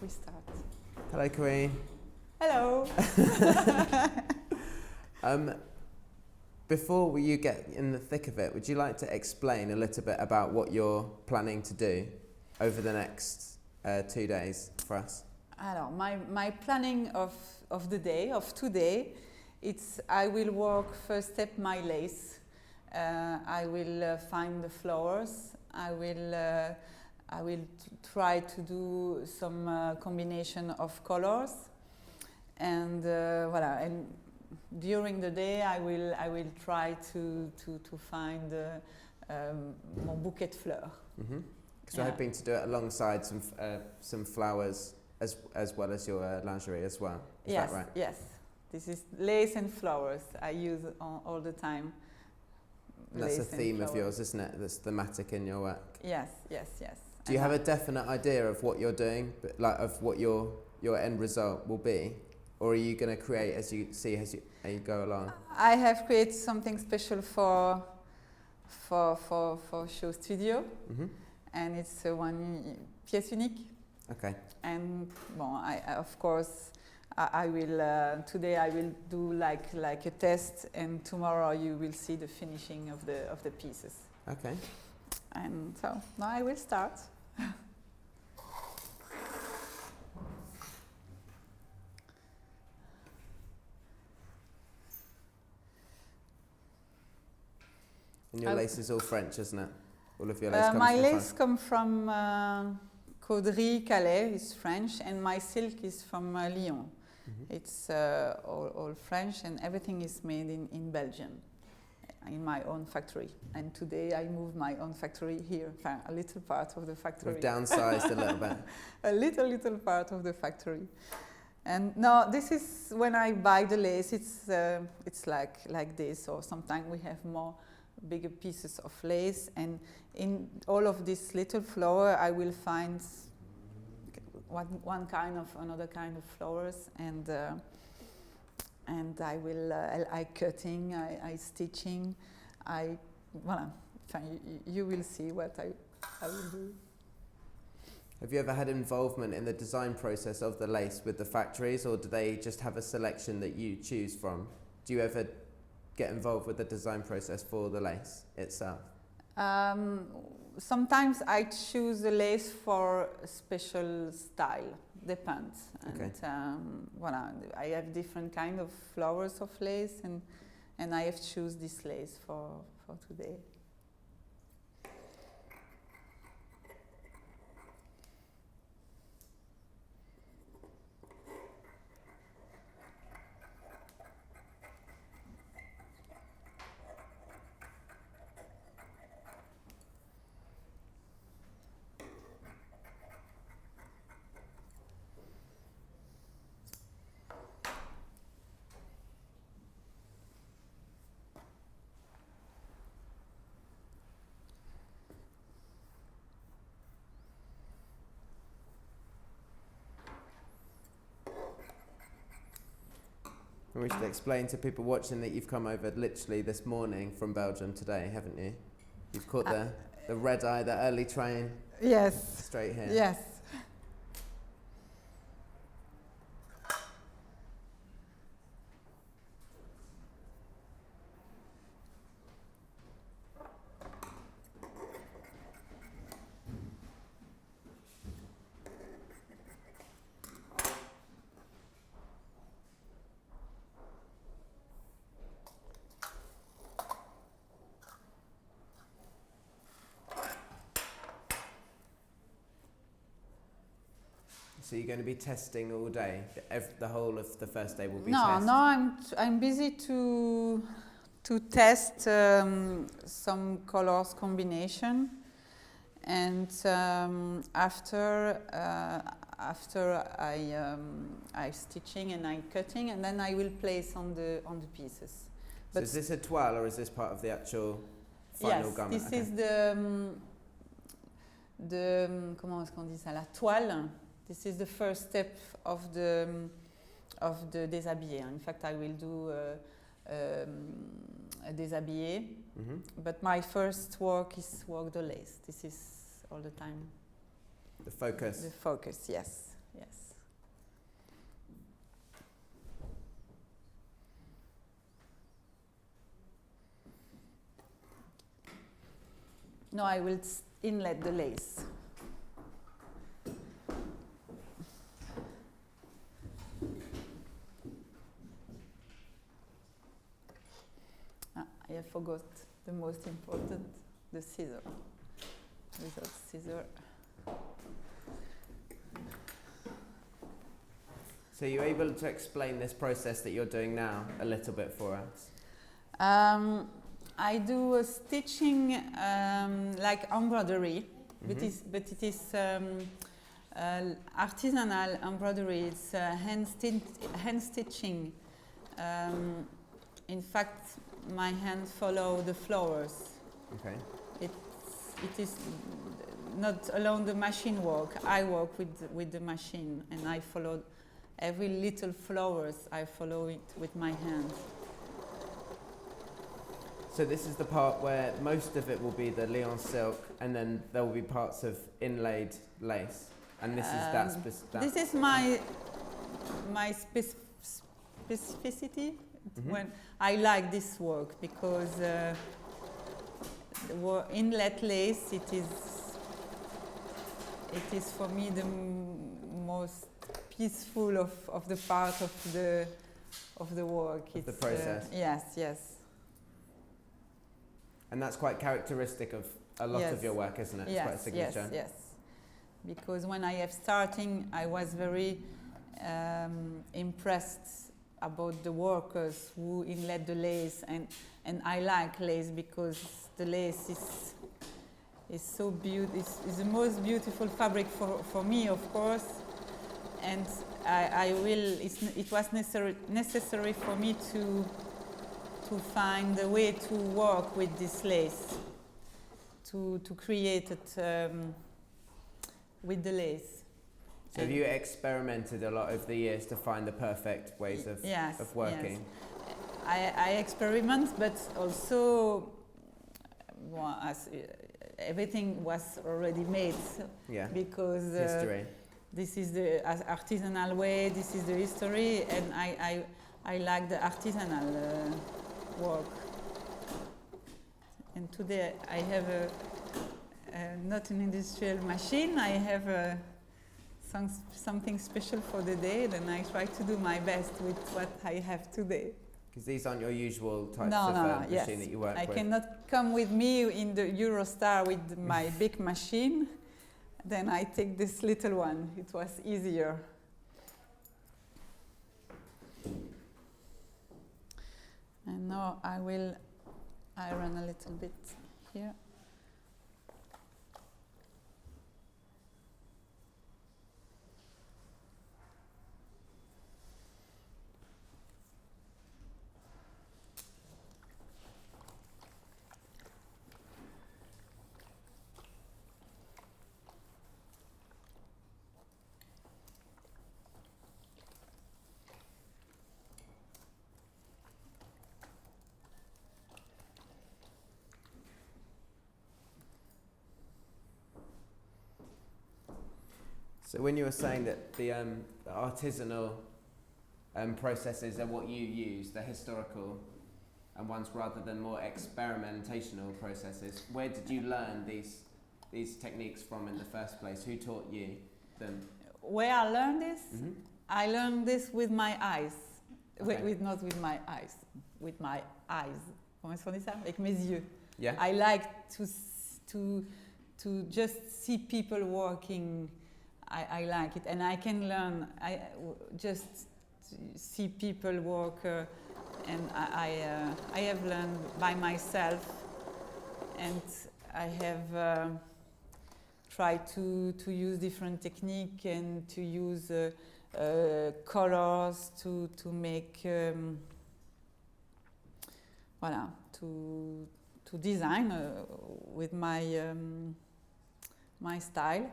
we start. Hello, Carine. Hello. Before you get in the thick of it, would you like to explain a little bit about what you're planning to do over the next 2 days for us? Alors, my planning of today, it's I will work first step my lace. I will find the flowers. I will try to do some combination of colors, and voilà. And during the day, I will try to find mon bouquet de fleurs. Mm-hmm. So yeah. Hoping to do it alongside some flowers as well as your lingerie as well. Is yes, that right? Yes. This is lace and flowers. I use all the time. And that's a theme of yours, isn't it? That's thematic in your work. Yes. Do you have a definite idea of what you're doing, like of what your end result will be, or are you going to create as you go along? I have created something special for SHOWstudio, mm-hmm. and it's one pièce unique. Okay. And bon, of course, I will today I will do like a test, and tomorrow you will see the finishing of the pieces. Okay. And so now I will start. And your lace is all French, isn't it? All of your lace comes my from lace comes from Caudry, Calais, is French, and my silk is from Lyon. Mm-hmm. It's all French, and everything is made in Belgium, in my own factory. And today I moved my own factory here, a little part of the factory. We've downsized a little bit. A little part of the factory. And no, this is when I buy the lace, it's like this, or sometimes we have more bigger pieces of lace, and in all of this little flower I will find another kind of flowers, and I will I cutting, I stitching, voilà. You will see what I will do. Have you ever had involvement in the design process of the lace with the factories, or do they just have a selection that you choose from? Do you ever get involved with the design process for the lace itself? Sometimes I choose the lace for a special style, depends. Okay. And voilà, I have different kind of flowers of lace, and I have choose this lace for today. And we should explain to people watching that you've come over literally this morning from Belgium today, haven't you? You've caught the red eye, the early train. Yes. Straight here. Yes. So you're going to be testing all day? The whole of the first day will be testing? No, I'm busy to test some colors combination, and after I stitching and I cutting, and then I will place on the pieces. So is this a toile, or is this part of the actual final garment? Yes, this is the comment est-ce qu'on dit ça, la toile. This is the first step of the déshabillé. In fact, I will do a déshabillé, but my first work is work the lace. This is all the time the focus. The focus, yes. Yes. No, I will inlet the lace. I forgot the most important, the scissor. Without scissor. So you're able to explain this process that you're doing now a little bit for us? I do a stitching like embroidery, but it is artisanal embroidery. It's hand stitching. In fact, my hands follow the flowers. Okay. It is not alone the machine work. I work with the machine, and I follow every little flowers. I follow it with my hands. So this is the part where most of it will be the Lyon silk, and then there will be parts of inlaid lace, and this is that. This is my specificity. When I like this work because the inlet lace, it is for me the most peaceful of the part of the work. It's the process. Yes. And that's quite characteristic of a lot of your work, isn't it? It's quite a signature. Yes. Because when I have starting, I was very impressed about the workers who inlaid the lace, and I like lace because the lace is so beautiful. It's the most beautiful fabric for me, of course, and it was necessary for me to find a way to work with this lace, to create it with the lace. So have you experimented a lot over the years to find the perfect ways of working? Yes. I experiment, but also everything was already made. Yeah. Because history. This is the artisanal way. This is the history, and I like the artisanal work. And today I have not an industrial machine. I have something special for the day, then I try to do my best with what I have today. Because these aren't your usual types of machine that you work with. I cannot come with me in the Eurostar with my big machine. Then I take this little one. It was easier. And now I will iron a little bit here. So when you were saying that the artisanal processes are what you use, the historical ones rather than more experimentational processes, where did you learn these techniques from in the first place? Who taught you them? Where I learned this? I learned this with my eyes. Okay. Not with my eyes, with my eyes. Comment est-ce qu'on dit ça? Avec mes yeux. Yeah. I like to just see people working. I like it, and I can learn. I just see people work, and I have learned by myself, and I have tried to use different technique and to use colors to make to design with my my style.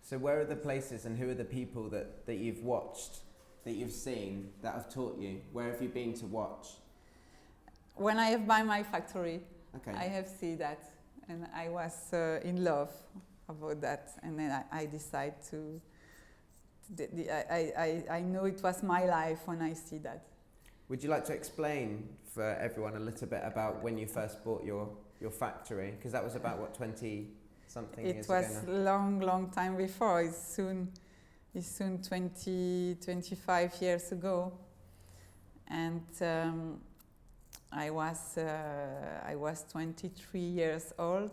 So where are the places and who are the people that you've watched, that you've seen, that have taught you? Where have you been to watch? When I have by my factory, okay. I have seen that, and I was in love about that, and then I decided I know it was my life when I see that. Would you like to explain for everyone a little bit about when you first bought your factory? Because that was about, what, 20-something years ago now? It was long time before. It's soon 25 years ago. And I was 23 years old,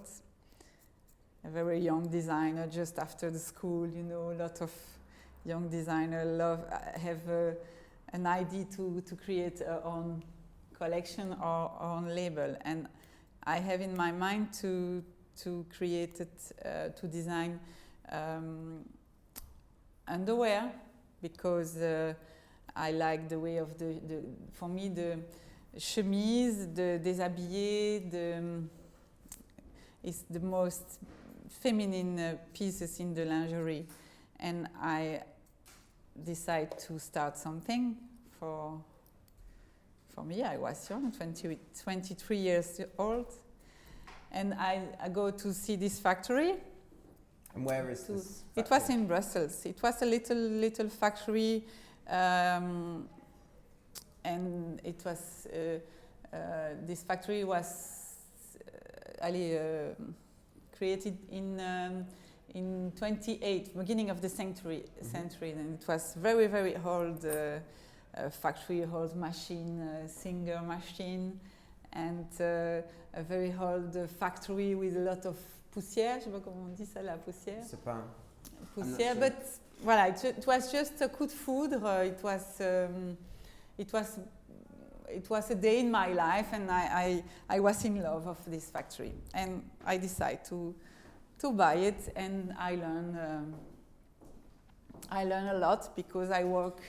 a very young designer, just after the school. You know, a lot of young designers have an idea to create our own collection or own label, and I have in my mind to create it, to design underwear, because I like the way of for me the chemise, the déshabillé, is the most feminine pieces in the lingerie, and I decide to start something for me. I was young, 23 years old, and I go to see this factory. And where is this factory? It was in Brussels. It was a little factory, and it was this factory was created in 28, beginning of the century, and it was very old factory, old machine, singer machine, and a very old factory with a lot of poussière. Je sais pas comment on dit ça, la poussière. C'est pas. Poussière, but voilà, it was just a coup de foudre. It was a day in my life, and I was in love of this factory, and I decided to buy it, and I learn a lot, because I work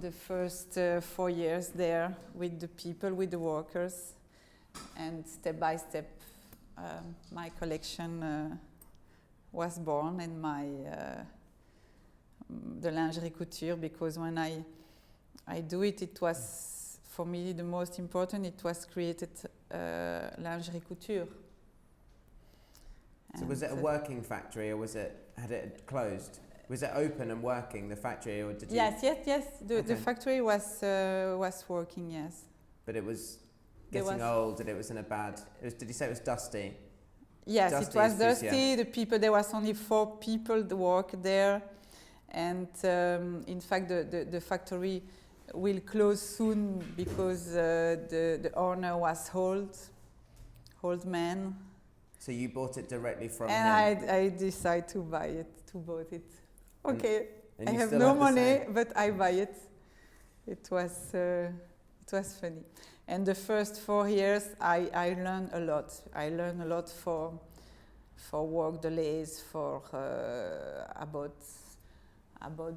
the first 4 years there with the people, with the workers, and step by step my collection was born, and my the lingerie couture, because when I do it, it was for me the most important. It was created lingerie couture. So was it a working factory, or had it closed? Was it open and working, the factory, or did you? Yes. The factory was working, yes. But it was getting old, and it was in a bad. Did you say it was dusty? Yes, Dusty, it was dusty. yeah. The people, there was only 4 people that work there, and in fact, the factory will close soon, because the owner was old man. So you bought it directly from him? And I decided to buy it, Okay, and I you have still no have the money, same? but I buy it. It was funny. And the first 4 years, I learned a lot. I learned a lot for work the lace, for about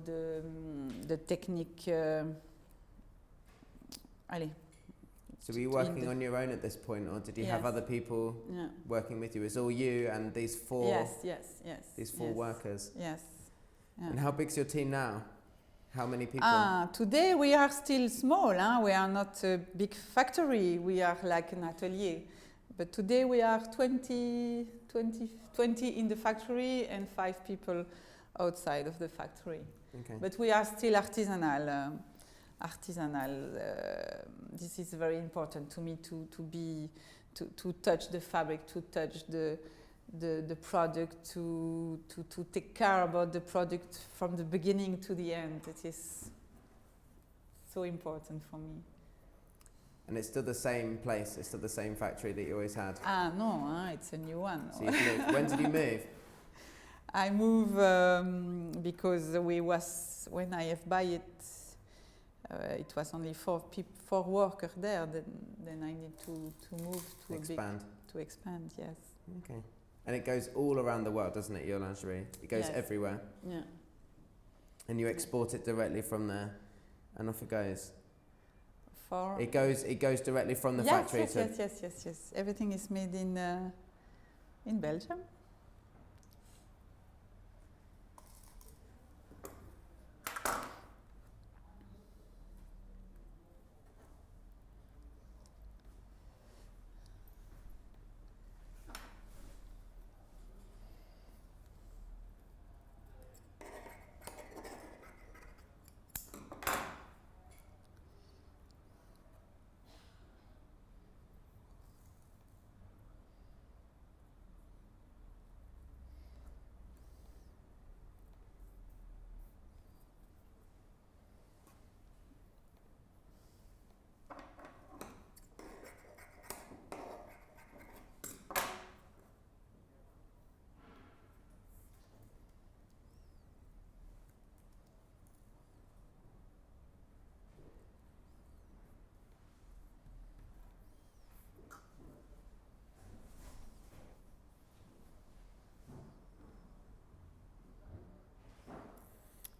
the technique. So were you working on your own at this point, or did you have other people working with you? It was all you and these 4. Yes. These 4 workers. Yes. Yeah. And how big's your team now? How many people? Today we are still small. We are not a big factory. We are like an atelier. But today we are 20 in the factory and 5 people outside of the factory. Okay. But we are still artisanal. This is very important to me, to touch the fabric, to touch the product, to take care about the product from the beginning to the end. It is so important for me. And it's still the same place, it's still the same factory that you always had? No, it's a new one. So you've moved. When did you move? I moved because when I have buy it, it was only 4 workers there. Then I need to move to expand. To expand, yes. Okay. And it goes all around the world, doesn't it? Your lingerie, it goes everywhere. Yeah. And you export it directly from there, and off it goes. It goes directly from the factory. Yes. Everything is made in Belgium.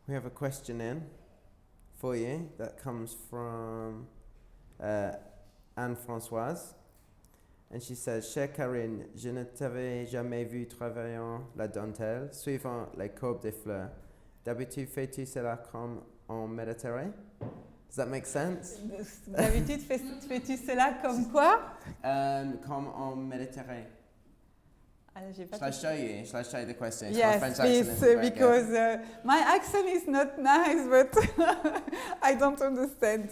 We have a question in for you that comes from Anne-Françoise. And she says, Chère Carine, je ne t'avais jamais vu travaillant la dentelle, suivant les courbes des fleurs. D'habitude, fais-tu cela comme en Méditerranée? Does that make sense? D'habitude, fais-tu cela comme quoi? Comme en Méditerranée. Shall I show you? Shall I show you the question? Yes, my French please, accent isn't very because good. my accent is not nice, but I don't understand.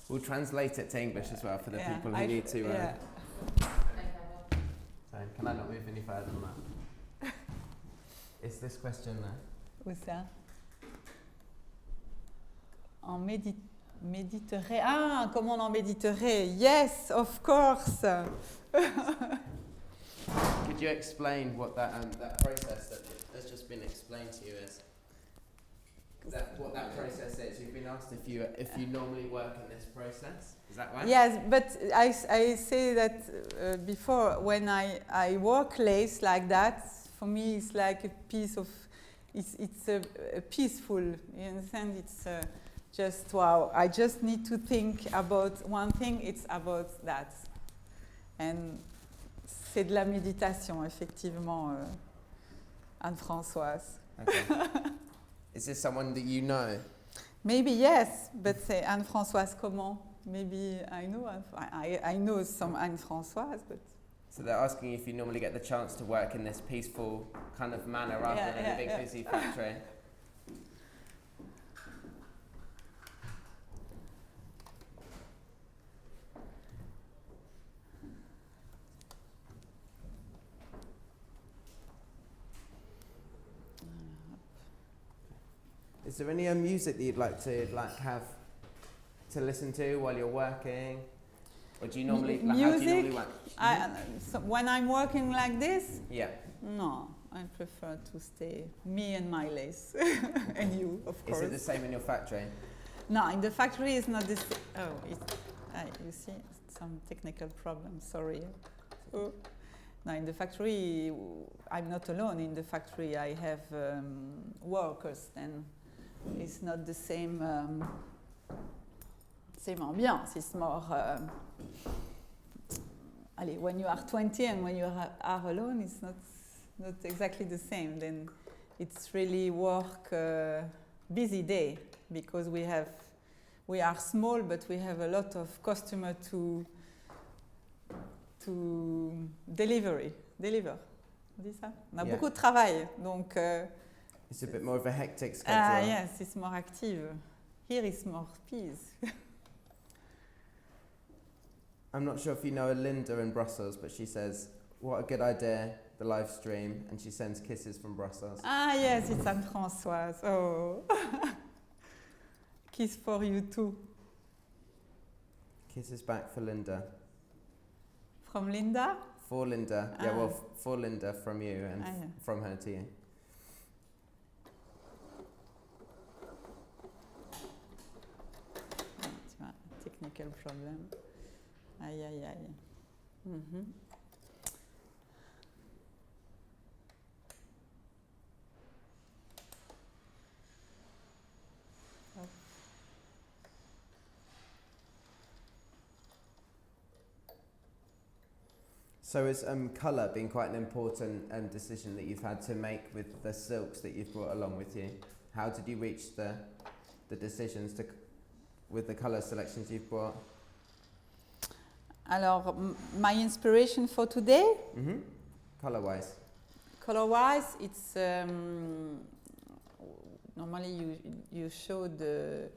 We'll translate it to English as well for the people who need to. Sorry, can I not move any further than that? Is this question there? Où ça? En Méditerranée. Ah, comment en Méditerranée? Yes, of course. Could you explain what that process that has just been explained to you is? What that process is? You've been asked if you normally work in this process. Is that right? Yes, but I say that before, when I work lace like that, for me it's like a piece of, it's a peaceful. You understand? It's just wow. I just need to think about one thing. It's about that, and c'est de la méditation, effectivement, Anne-Françoise. Okay. Is this someone that you know? Maybe yes, but say Anne-Françoise comment? Maybe I know I know some Anne-Françoise, but. So they're asking if you normally get the chance to work in this peaceful kind of manner rather than in a big busy factory. Is there any music that you'd like to have to listen to while you're working, or do you normally music? How do you normally work? So when I'm working like this, yeah. No, I prefer to stay me and my lace, and you, of course. Is it the same in your factory? No, in the factory it's not this. Oh, you see some technical problem. Sorry. Oh. No, in the factory I'm not alone. In the factory I have workers, and it's not the same. Same ambiance. It's more. When you are 20 and when you are alone, it's not exactly the same. Then it's really work busy day, because we are small, but we have a lot of customer to deliver. On dit ça? On a beaucoup de travail, donc. It's a bit more of a hectic schedule. Yes, it's more active. Here it's more peace. I'm not sure if you know Linda in Brussels, but she says, what a good idea, the live stream, and she sends kisses from Brussels. Yes, it's Anne-Françoise. Oh. Kiss for you too. Kisses back for Linda. From Linda? For Linda. Yeah, well, for Linda from you and from her to you. Technical problem. Aïe, aïe, aïe. Mm-hmm. Oh. So has colour been quite an important decision that you've had to make with the silks that you've brought along with you? How did you reach the decisions with the colour selections you've brought? Alors, my inspiration for today? Mm-hmm. Colour-wise? Color-wise, it's normally you show the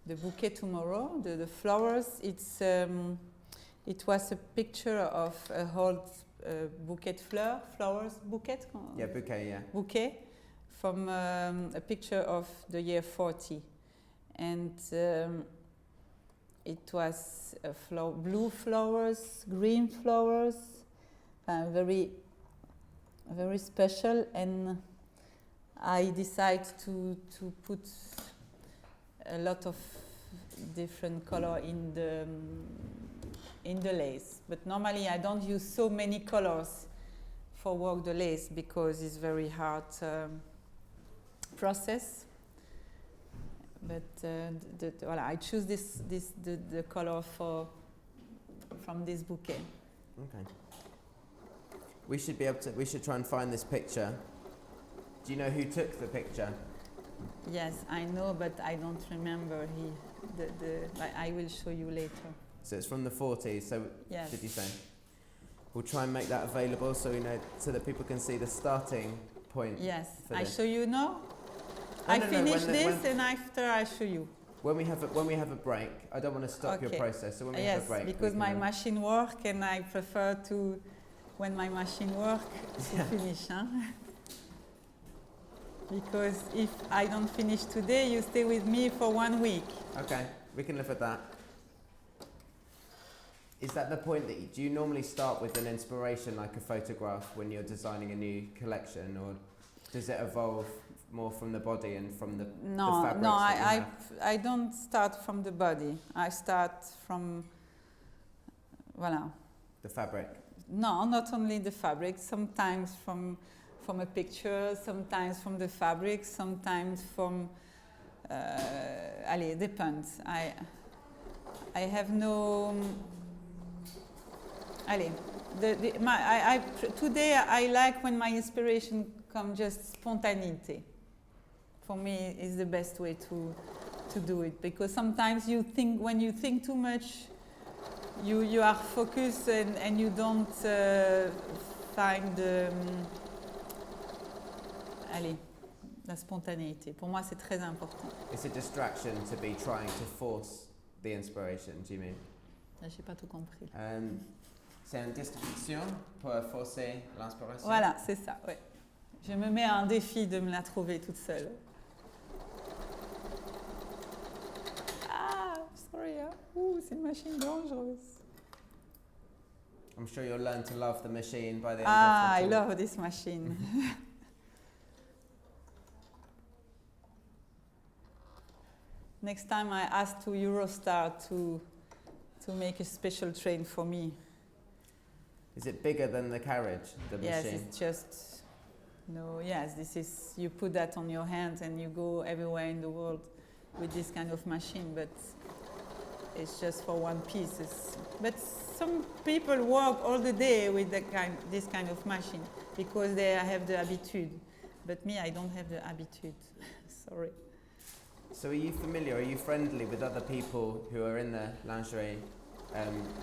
bouquet tomorrow, the flowers. It was a picture of a whole bouquet flowers, bouquet? Yeah, bouquet, yeah. Bouquet from a picture of the year 40. And it was blue flowers, green flowers, very, very special. And I decided to put a lot of different color in the lace. But normally I don't use so many colors for work the lace, because it's very hard process. But voilà, I choose the color from this bouquet. Okay. We should be able to. We should try and find this picture. Do you know who took the picture? Yes, I know, but I don't remember. I will show you later. So it's from the 40s. So yes. Did you say? We'll try and make that available so we know, so that people can see the starting point. Yes, for I this. show you now. No, I no, finish this and after I show you. When we have a break, I don't want to stop your process. So when we have a break, because my machine work and I prefer to, when my machine work, to finish. Huh? Because if I don't finish today, you stay with me for 1 week. Okay, we can live with that. Is that the point that do you normally start with an inspiration like a photograph when you're designing a new collection, or does it evolve more from the body and from the fabrics? No, I don't start from the body. I start from, voilà. The fabric? No, not only the fabric. Sometimes from a picture, sometimes from the fabric, sometimes from, it depends. I have no, today I like when my inspiration comes just spontaneity. For me, is the best way to do it, because sometimes you think, when you think too much, you are focused and you don't find la spontanéité. Pour moi, c'est très important. It's a distraction to be trying to force the inspiration, do you mean? J'ai pas tout compris. C'est une distraction pour forcer l'inspiration? Voilà, c'est ça, ouais. Je me mets un défi de me la trouver toute seule. Ah, sorry, hein. Ouh, c'est une machine dangereuse. I'm sure you'll learn to love the machine by the end of the I tour. love this machine. Next time I ask to Eurostar to make a special train for me. Is it bigger than the carriage, the yes, machine? Yes, it's just, no, yes, this is, you put that on your hand and you go everywhere in the world with this kind of machine, but it's just for one piece. But some people work all the day with this kind of machine because they have the habitude. But me, I don't have the habitude. Sorry. So are you familiar, are you friendly with other people who are in the lingerie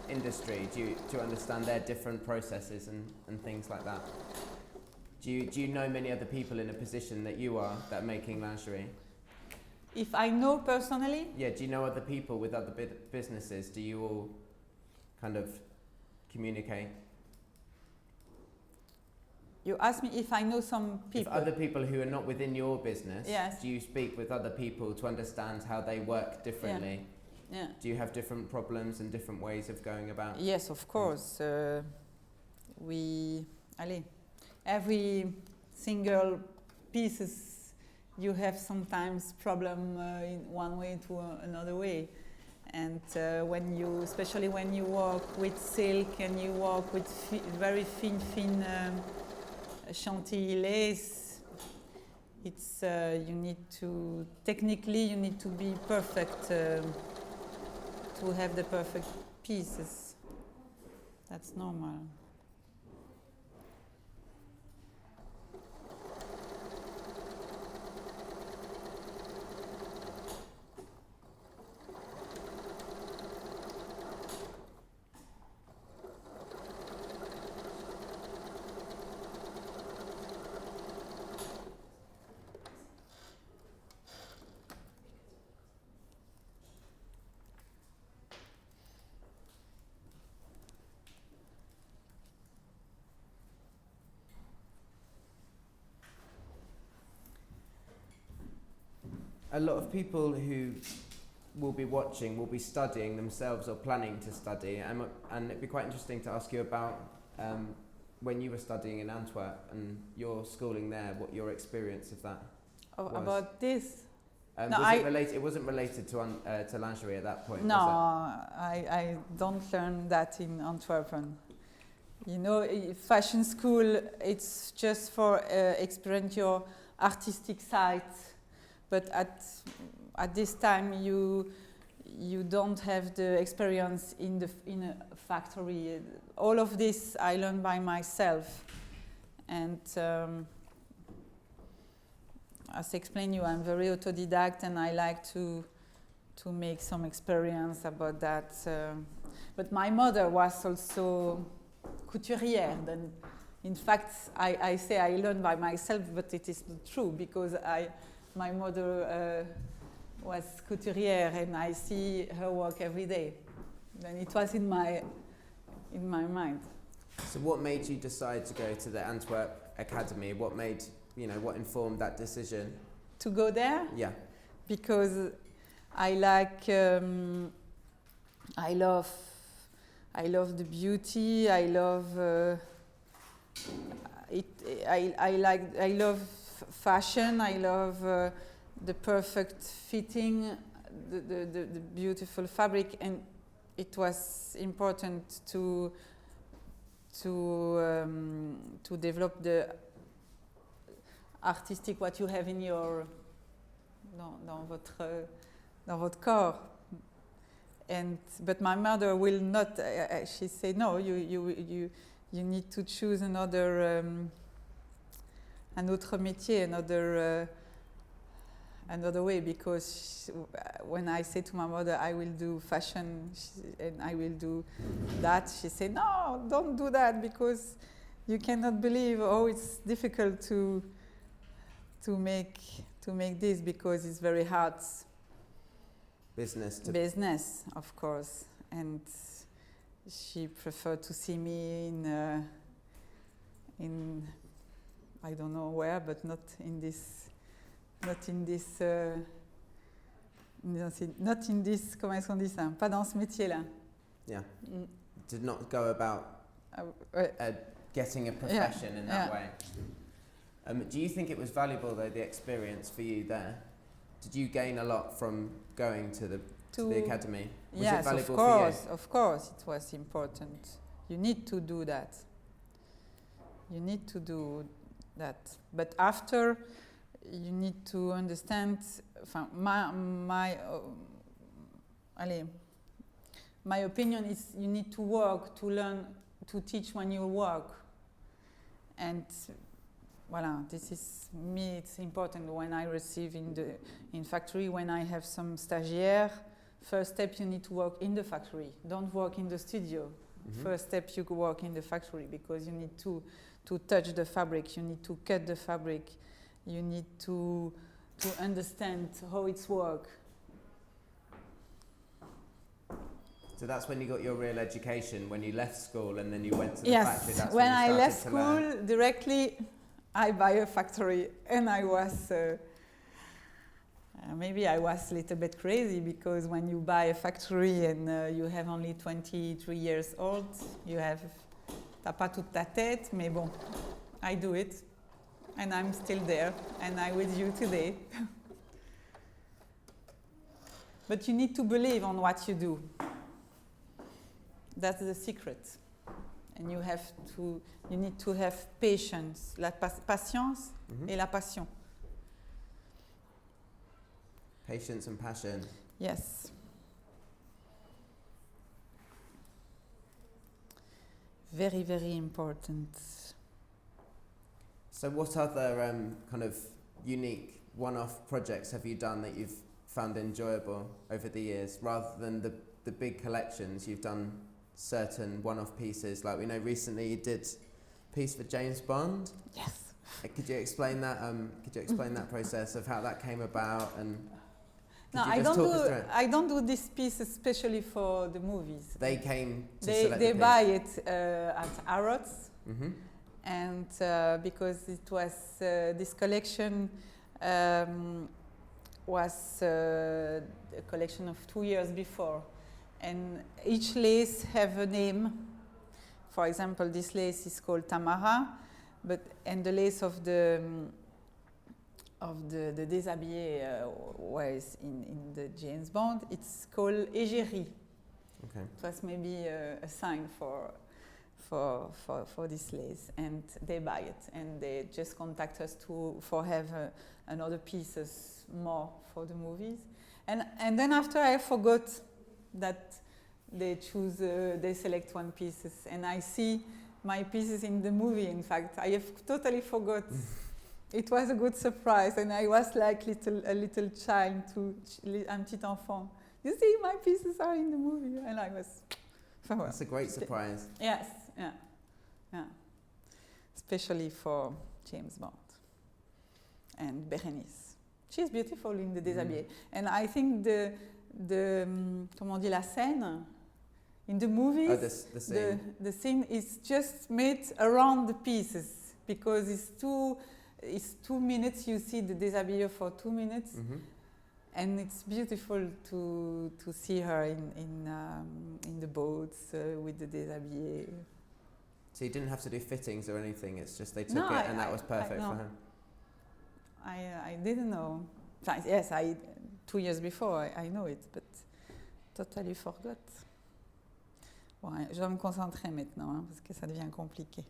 industry? Do you understand their different processes and things like that? Do you know many other people in a position that you are that are making lingerie? If I know personally? Yeah, do you know other people with other businesses? Do you all kind of communicate? You asked me if I know some people. If other people who are not within your business, yes. Do you speak with other people to understand how they work differently? Yeah. Do you have different problems and different ways of going about? Yes, of course. Every single pieces, you have sometimes problem in one way to another way. And especially when you work with silk and you work with very thin Chantilly lace, it's technically you need to be perfect to have the perfect pieces. That's normal. A lot of people who will be watching will be studying themselves or planning to study, and it'd be quite interesting to ask you about when you were studying in Antwerp and your schooling there, what your experience of that was. About this? It wasn't related to lingerie at that point, no, was it? I don't learn that in Antwerp. You know, fashion school, it's just for experience your artistic side. But at this time you don't have the experience in a factory. All of this I learned by myself, and as I explained you, I'm very autodidact, and I like to make some experience about that. But my mother was also couturier. Then, in fact, I say I learned by myself, but it is not true, because my mother was couturier, and I see her work every day. Then it was in my mind. So what made you decide to go to the Antwerp Academy? What made, what informed that decision? To go there? Yeah. Because I like, I love the beauty. I love it. I love fashion. I love the perfect fitting, the beautiful fabric, and it was important to develop the artistic what you have in your dans votre corps. But my mother will not. She said no. You need to choose another un autre métier, another way, because when I say to my mother I will do fashion and I will do that, she said no, don't do that, because you cannot believe how it's difficult to make this, because it's very hard. Business, of course, and she preferred to see me in I don't know where, but not in this, comment est-ce qu'on dit ça? Pas dans ce métier-là. Yeah. Did not go about getting a profession in that way. Do you think it was valuable, though, the experience for you there? Did you gain a lot from going to the academy? Was it valuable for you? Of course, it was important. You need to do that. But after, you need to understand. My opinion is you need to work, to learn, to teach when you work, and voilà. This is me. It's important when I receive in factory, when I have some stagiaires. First step, you need to work in the factory. Don't work in the studio. Mm-hmm. First step, you work in the factory, because you need to touch the fabric. You need to cut the fabric. You need to understand how it's work. So that's when you got your real education, when you left school and then you went to the factory. Yes, when I left school, directly I buy a factory, and I was maybe I was a little bit crazy, because when you buy a factory and you have only 23 years old, t'as pas toute ta tête, mais bon, I do it, and I'm still there, and I'm with you today. But you need to believe on what you do. That's the secret. And you need to have patience, la patience et la passion. Patience and passion. Yes. Very, very important. So what other kind of unique one-off projects have you done that you've found enjoyable over the years, rather than the big collections? You've done certain one-off pieces, like we know recently you did a piece for James Bond. Yes. Could you explain that? That process of how that came about? And no, I don't do this piece especially for the movies. They came to they buy it at Harrods, and because it was this collection was a collection of 2 years before, and each lace have a name. For example, this lace is called Tamara, and the lace of the déshabillé was in the James Bond, it's called égérie. Okay. It was maybe a sign for this lace, and they buy it, and they just contact us for have another pieces more for the movies. And then after I forgot that they select one pieces, and I see my pieces in the movie. In fact, I have totally forgot. It was a good surprise, and I was like a little child, un petit enfant. You see, my pieces are in the movie, and I was. That's a great surprise. Yes, yeah. Especially for James Bond and Berenice. She's beautiful in the déshabillé, and I think the comment on dit la scène in the movies. The scene is just made around the pieces because it's 2 minutes. You see the déshabillé for 2 minutes, and it's beautiful to see her in the boats with the déshabillé. So you didn't have to do fittings or anything. It's just they took it, and that was perfect for her. I didn't know. Yes, 2 years before I know it, but totally forgot. Bon, je dois me concentrer maintenant, hein, parce que ça devient compliqué.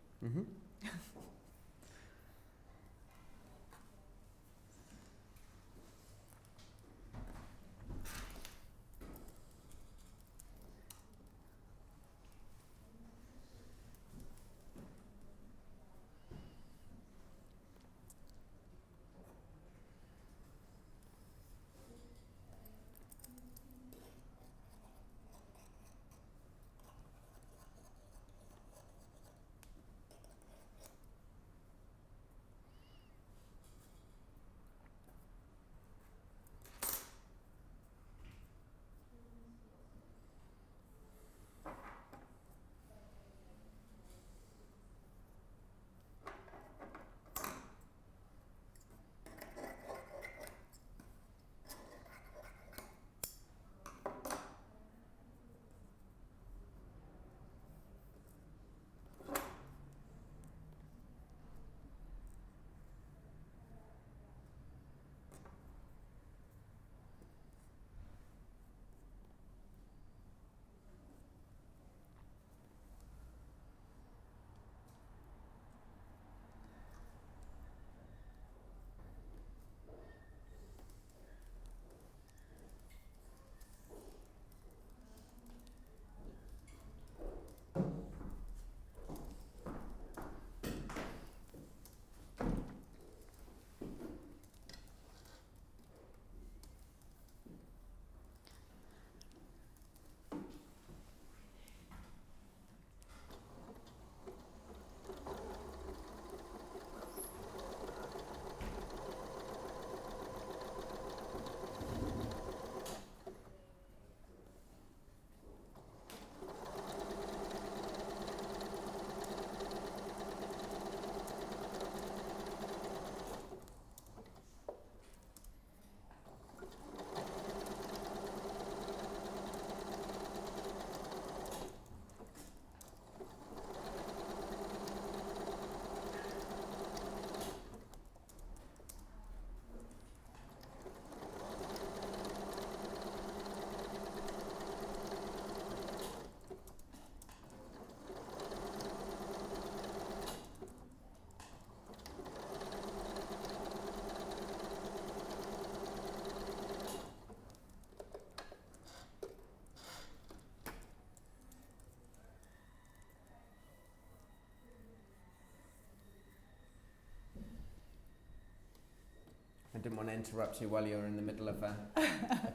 I didn't want to interrupt you while you're in the middle of a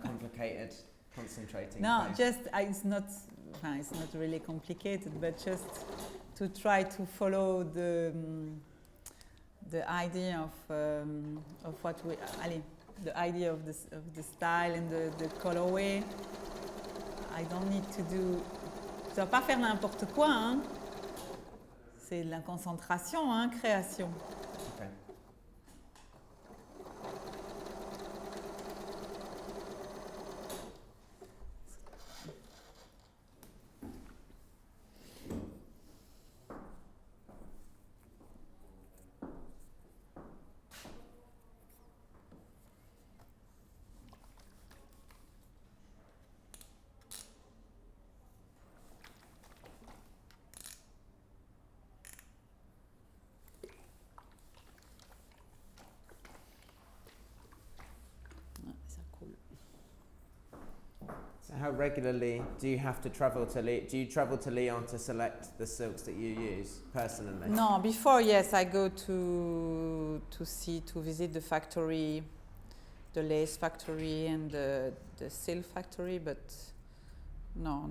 complicated concentrating No, phase. just it's not really complicated, but just to try to follow the idea of what we the idea of the style and the colorway. I don't need to do. Tu vas pas faire n'importe quoi, hein. C'est de la concentration, hein, création. Okay. how regularly do you have to travel to Do you travel to Lyon to select the silks that you use personally? No, before, yes, I go to visit the factory, the lace factory and the silk factory, but no,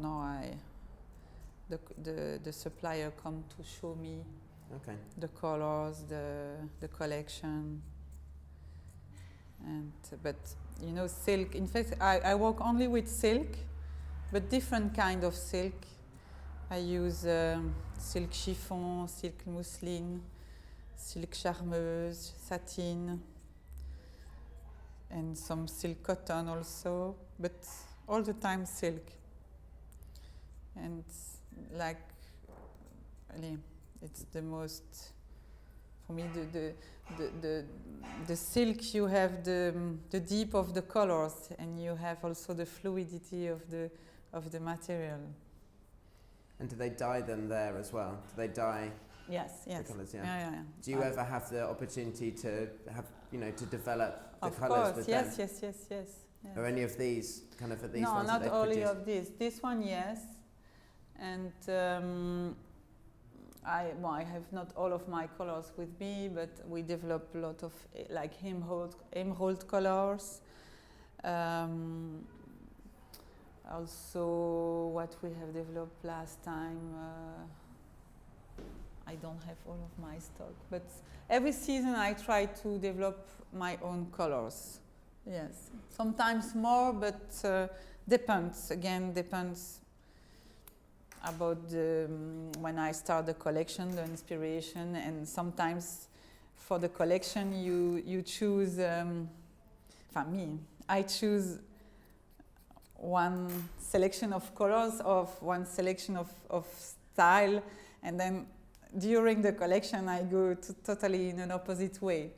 the supplier come to show me the colors, the collection, and but you know, silk. In fact, I work only with silk, but different kind of silk. I use silk chiffon, silk mousseline, silk charmeuse, satin, and some silk cotton also, but all the time silk. And like, it's the most, for me, the silk, you have the deep of the colors, and you have also the fluidity of the material. And do they dye them there as well? Do they dye yes. the colours? Yeah. Yeah. Do you ever have the opportunity to have, to develop the of colours course, with yes, them? Yes. Are any of these kind of these no, ones not that they only produce? of this. This one, yes, and I have not all of my colors with me, but we develop a lot of like emerald colors. Also, what we have developed last time, I don't have all of my stock, but every season I try to develop my own colors. Yes, sometimes more, but depends. Again, depends about when I start the collection, the inspiration, and sometimes for the collection you choose. I choose one selection of colors of one selection of style, and then during the collection I go totally in an opposite way.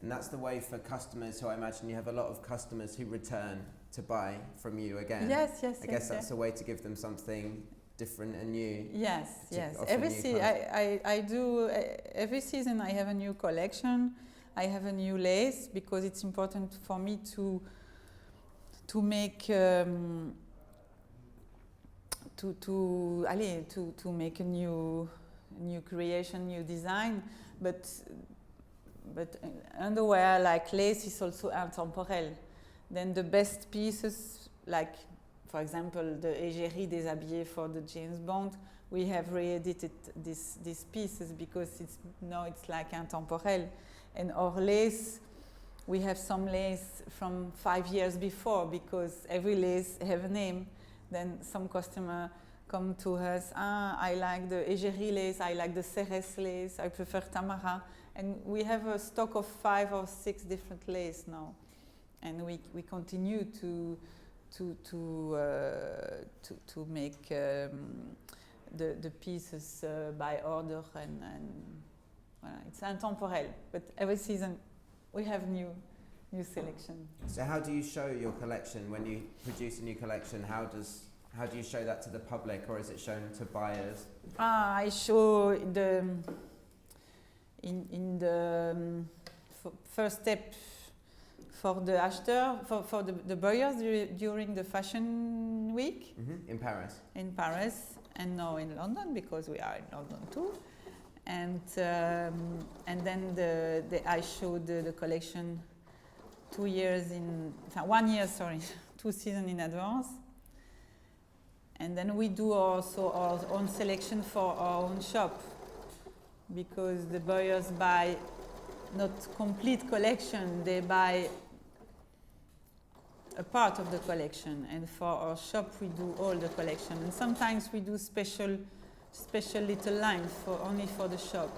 And that's the way for customers who I imagine you have a lot of customers who return to buy from you again. Yes. I guess that's a way to give them something different and new. Yes. I do every season I have a new collection. I have a new lace because it's important for me to make to make a new creation, new design, but underwear like lace is also intemporel. Then the best pieces, like for example the égérie déshabillée for the James Bond, we have re-edited these pieces because it's like intemporel. And our lace, we have some lace from 5 years before because every lace have a name. Then some customer come to us, I like the égérie lace, I like the Cérès lace, I prefer Tamara. And we have a stock of 5 or 6 different lace now. And we continue to make the pieces by order and it's intemporel, but every season we have new selection. So how do you show your collection when you produce a new collection? How do you show that to the public, or is it shown to buyers? I show in the first step for the acheteur, for the buyers during the fashion week. Mm-hmm. In Paris, and now in London because we are in London too. And then I showed the collection 2 seasons in advance. And then we do also our own selection for our own shop because the buyers buy not complete collection, they buy a part of the collection. And for our shop we do all the collection. And sometimes we do special little lines only for the shop.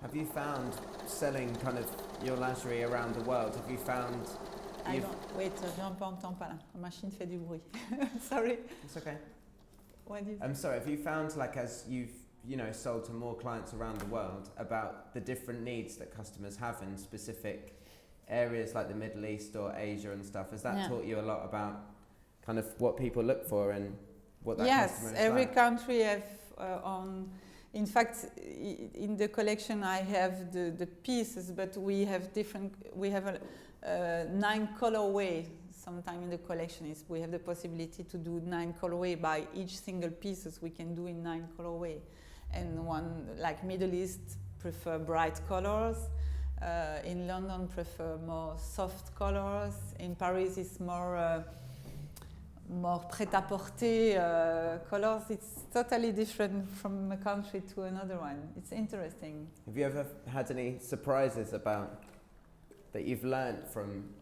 have you found selling kind of your lingerie around the world? Have you found? Wait, j'entends pas là. La machine fait du bruit. Sorry. It's okay. What do you I'm sorry. Have you found, like, as you've sold to more clients around the world, about the different needs that customers have in specific areas like the Middle East or Asia and stuff, has that Yeah. taught you a lot about kind of what people look for and what that Yes, customer is every like? country have on. In fact, in the collection I have the pieces, but we have different. We have a 9 colorway. Sometime in the collection is we have the possibility to do 9 colorway by each single pieces. We can do in 9 colorway, and one like Middle East prefer bright colors. In London prefer more soft colors. In Paris it's more prêt-à-porter colors. It's totally different from a country to another one. It's interesting. Have you ever had any surprises about that you've learned from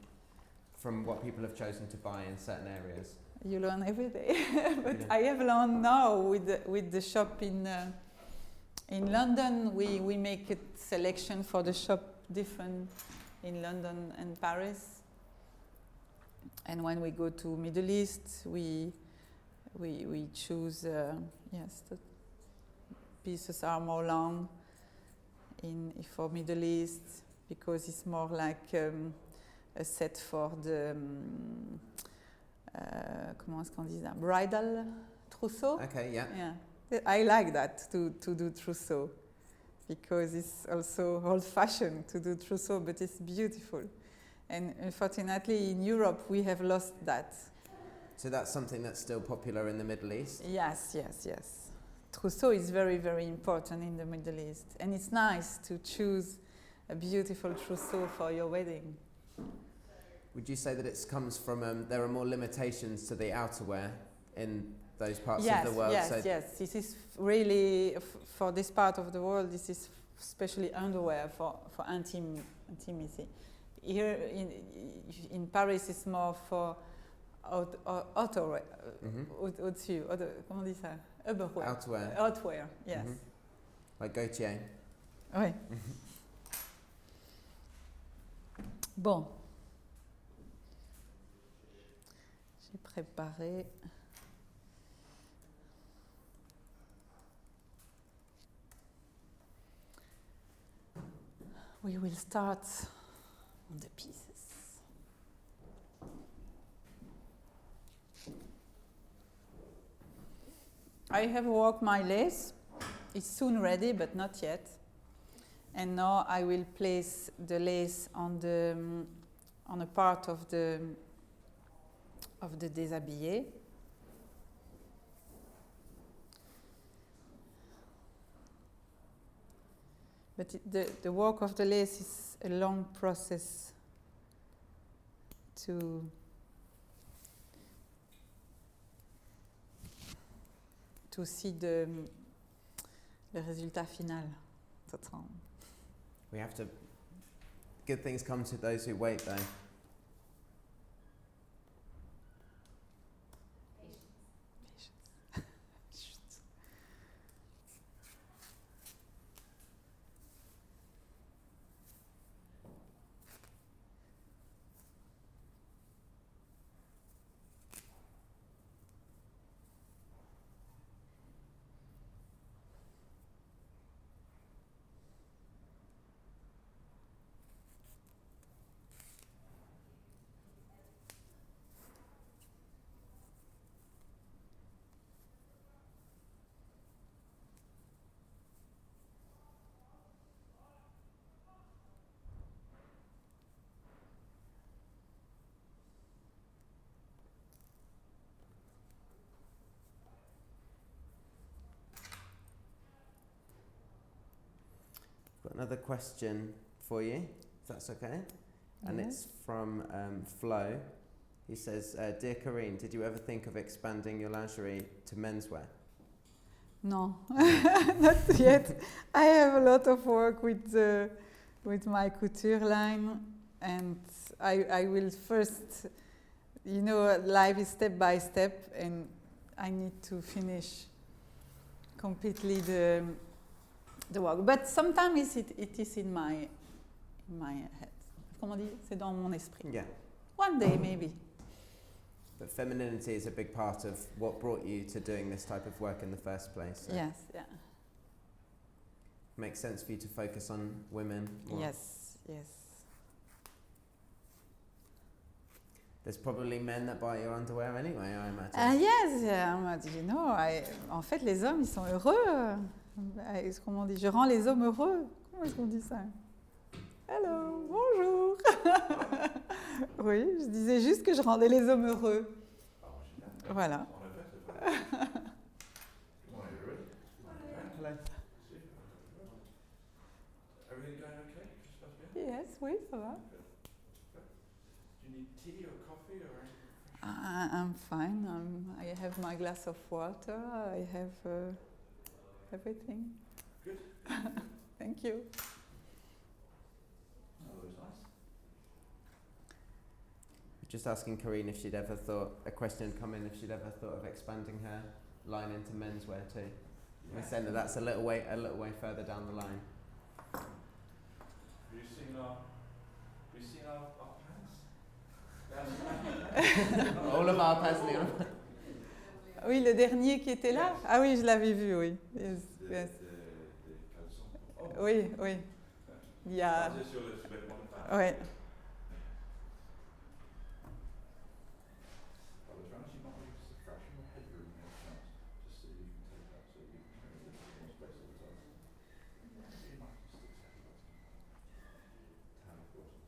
what people have chosen to buy in certain areas? You learn every day, but Yeah. I have learned now with the shop in London. We make a selection for the shop different in London and Paris. And when we go to Middle East, we choose yes, the pieces are more long for Middle East because it's more like a set for the comment est-ce qu'on dit ça? Bridal trousseau. Okay, yeah. Yeah, I like that to do trousseau because it's also old-fashioned to do trousseau, but it's beautiful. And unfortunately, in Europe, we have lost that. So that's something that's still popular in the Middle East? Yes, yes, yes. Trousseau is very, very important in the Middle East. And it's nice to choose a beautiful trousseau for your wedding. Would you say that it comes from, there are more limitations to the outerwear in those parts Yes, of the world? yes, So yes. This is really, for this part of the world, this is especially underwear for intimacy. Here in Paris, it's more for outerwear, au-dessus, comment on dit ça? Outerwear. Outwear, yes. Like Gautier. Oui. Bon. J'ai préparé. We will start on the pieces. I have worked my lace. It's soon ready, but not yet. And now I will place the lace on a part of the déshabillé. But the work of the lace is a long process to see le résultat final. We have to, good things come to those who wait though. Got another question for you, if that's okay. And it's from Flo. He says, Dear Carine, did you ever think of expanding your lingerie to menswear? No, not yet. I have a lot of work with my couture line, and I will first, life is step by step, and I need to finish completely the work. But sometimes it is in my head. Comment on dit? C'est dans mon esprit. Yeah. One day, maybe. But femininity is a big part of what brought you to doing this type of work in the first place. So Yes, yeah. makes sense for you to focus on women more. Yes, yes. There's probably men that buy your underwear anyway, I imagine. Yes, you know, en fait, les hommes, ils sont heureux. Comment on dit? Je rends les hommes heureux. Comment est-ce qu'on dit ça? Hello, bonjour. Oui, je disais juste que je rendais les hommes heureux. Voilà. Yes, oui, ça va. Do you need tea or coffee or anything? I'm fine. I have my glass of water. I have everything. Good. Thank you. That was nice. Just asking Carine if she'd ever thought, a question had come in, if she'd ever thought of expanding her line into menswear too. Yeah. We're saying that that's a little way further down the line. Have you seen our pants? All of our personally. Oui, le dernier qui était là. Ah oui, je l'avais vu, oui. Yes, yes. Des caleçons. Oh. Oui, oui. Il y a. Just your lips a bit more than Ouais. I was trying to not use the fractional headroom in the chance, just so you can take that, so you can carry it more space all the time. You might just stick to that. Time, of course.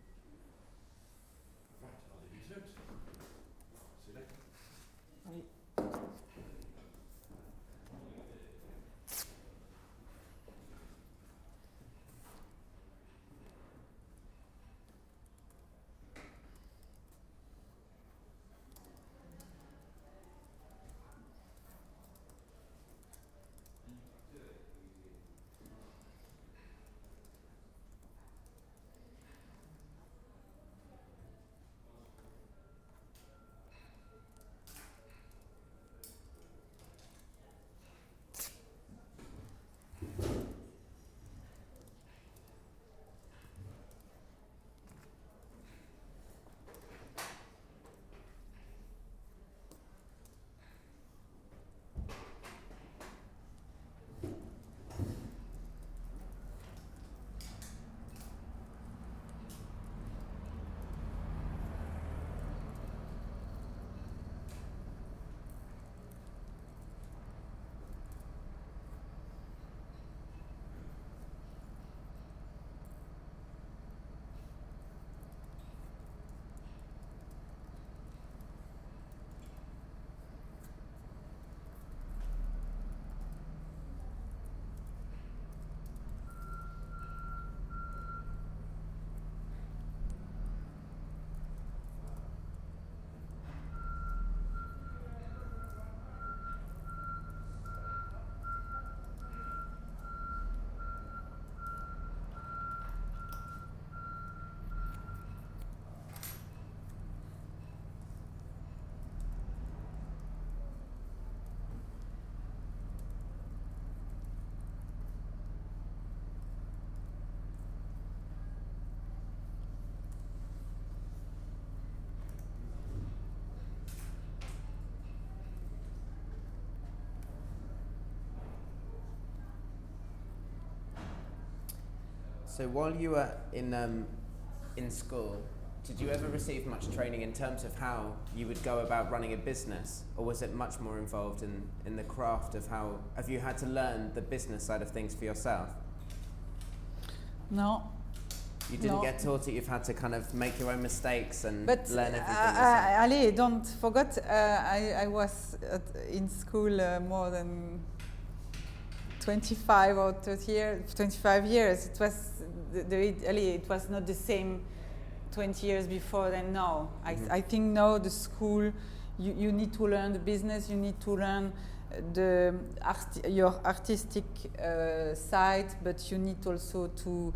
Right, I'll leave you to it. See you later. Oui. So while you were in school, did you ever receive much training in terms of how you would go about running a business, or was it much more involved in the craft of how, have you had to learn the business side of things for yourself? No. You didn't No. get taught it, you've had to kind of make your own mistakes and But learn everything yourself? allez, don't forget, I was in school more than 25 or 30 years, 25 years. It was it was not the same 20 years before than now. I think now the school, you need to learn the business, you need to learn your artistic side, but you need also to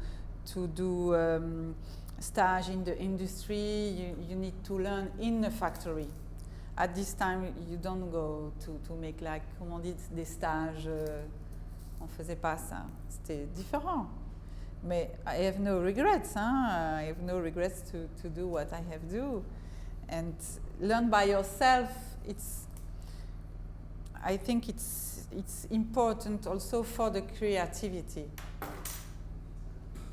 do stage in the industry. You need to learn in a factory. At this time, you don't go to make like, comment on dit, des stages. On faisait pas ça. C'était différent. Mais I have no regrets. I have no regrets to do what I have to do. And learn by yourself, I think it's important also for the creativity.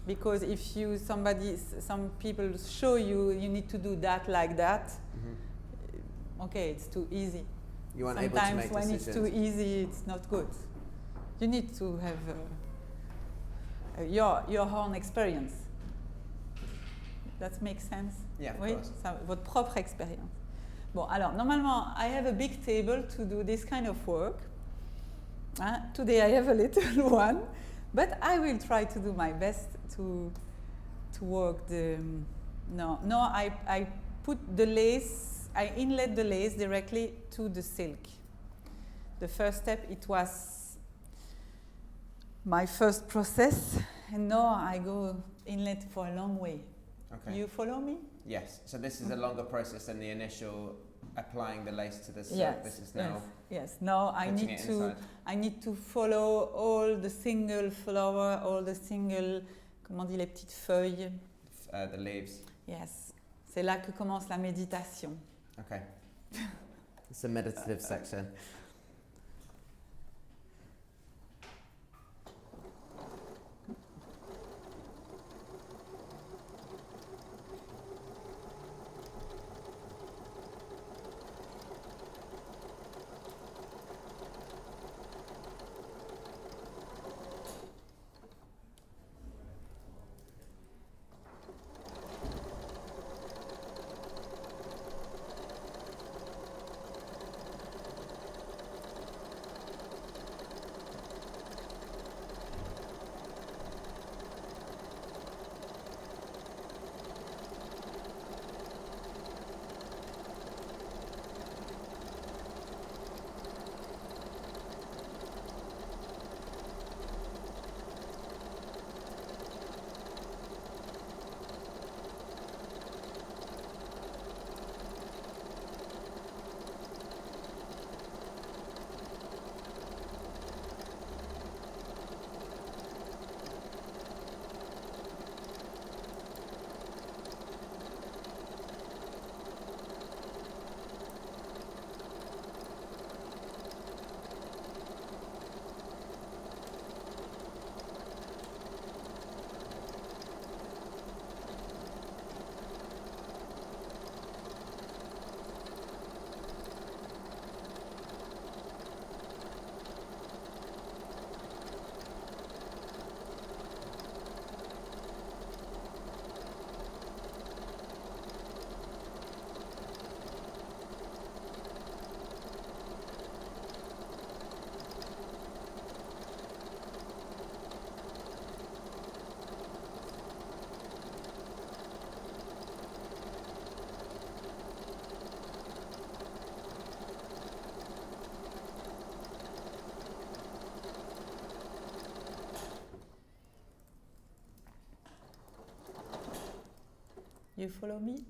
because if you some people show you need to do that like that, okay, it's too easy. You aren't able to Sometimes make when decisions. it's too easy, it's not good. You need to have your own experience. That makes sense? Yeah, of Oui, course. votre propre expérience. Bon, alors, normalement, I have a big table to do this kind of work. Today I have a little one, but I will try to do my best to work the... I put the lace, I inlaid the lace directly to the silk. The first step, it was my first process, and now I go inlet for a long way. Okay. You follow me? Yes. So this is a longer process than the initial applying the lace to the silk. Yes. This is now Yes. Now I putting need it to. inside. I need to follow all the single flower, all the single, comment on dit, les petites feuilles. The leaves. Yes. C'est là que commence la méditation. Okay. It's a meditative section. You follow me?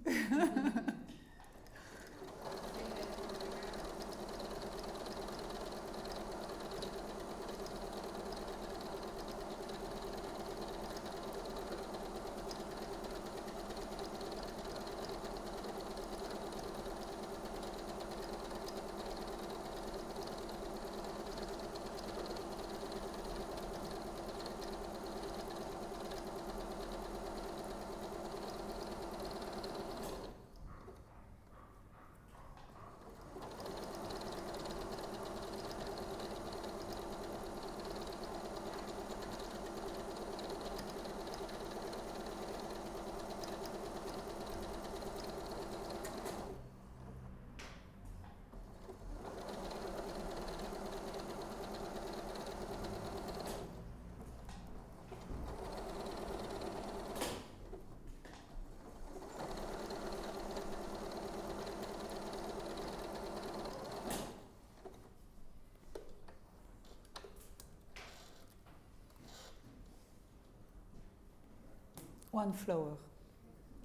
One flower,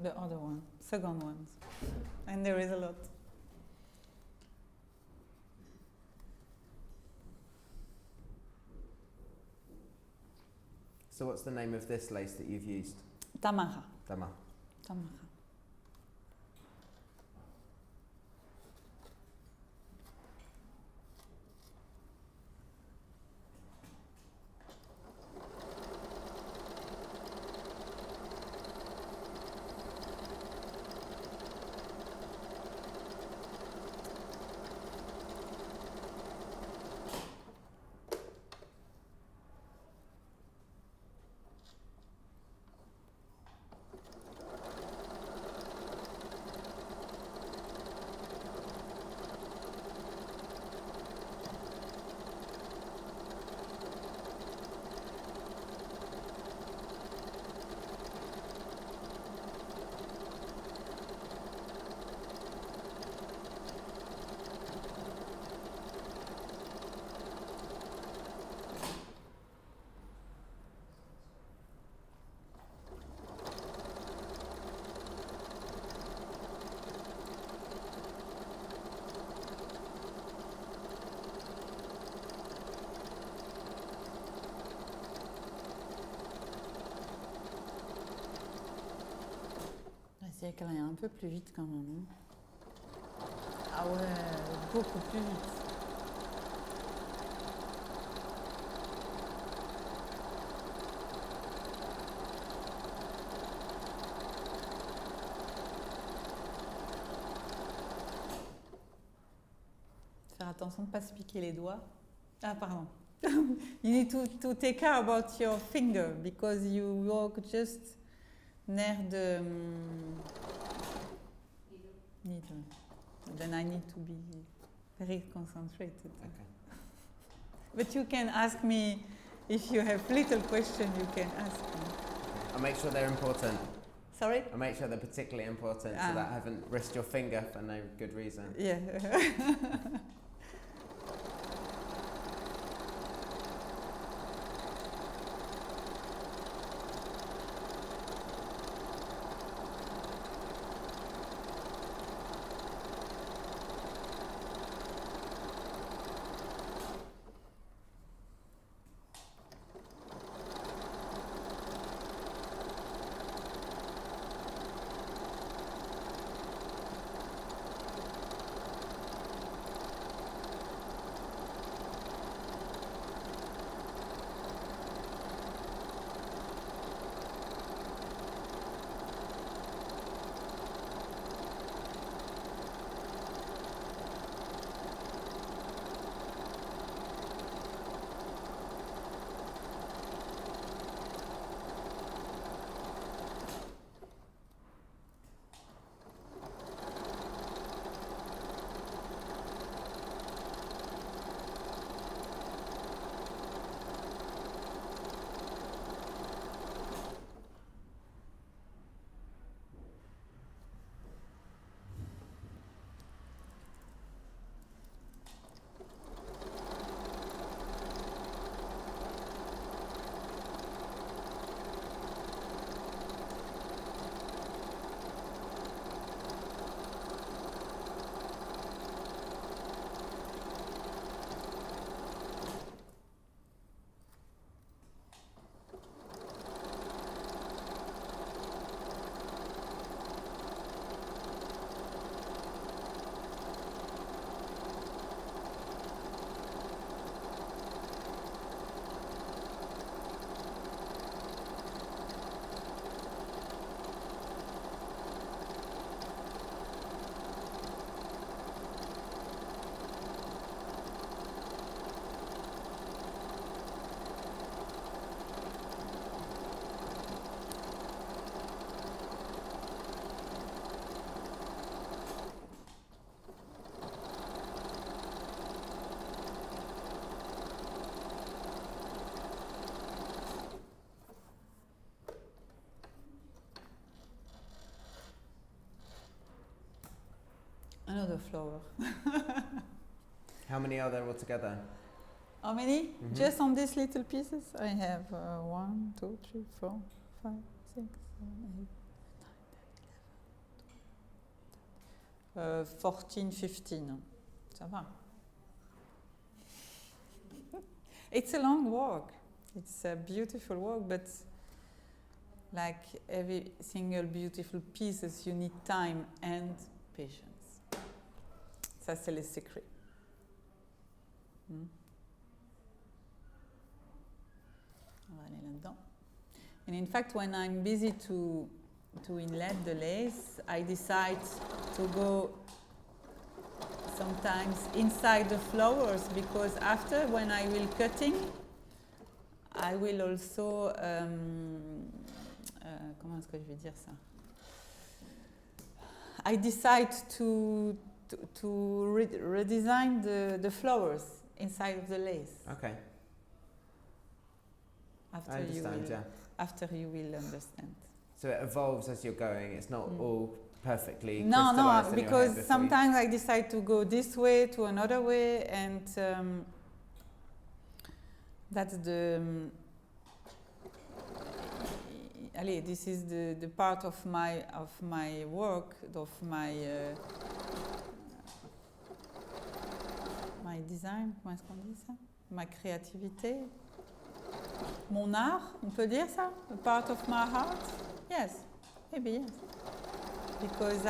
the other one, second one, and there is a lot. So what's the name of this lace that you've used? Tamara. Tamara. Tamara. qu'elle aille un peu plus vite quand même. Hein. Ah ouais, beaucoup plus vite. Faire attention de ne pas se piquer les doigts. Ah, pardon. You need to take care about your finger because you work just near the needle. Then I need to be very concentrated. Okay. But you can ask me if you have little question. You can ask me. I'll make sure they're important. Sorry? I'll make sure they're particularly important so that I haven't risked your finger for no good reason. Yeah. Another flower. How many are there altogether? How many? Mhm. Just on these little pieces? I have 1, 2, 3, 4, 5, 6, 7, 8, 14, 15. Ça va. It's a long walk. It's a beautiful walk, but like every single beautiful pieces, you need time and patience. Ça, c'est le secret. On va aller là-dedans. And in fact, when I'm busy to inlay the lace, I decide to go sometimes inside the flowers because after, when I will cutting, I will also comment est-ce que je vais dire ça? I decide to redesign the flowers inside of the lace. Okay. After I understand, yeah. After you will understand. So it evolves as you're going. It's not all perfectly No, crystallized in your head because before sometimes I decide to go this way to another way, and that's the. Allez, this is the part of my work, of my design. Comment est-ce qu'on dit ça? Ma créativité. Mon art, on peut dire ça? A part of my heart? Yes, maybe yes. because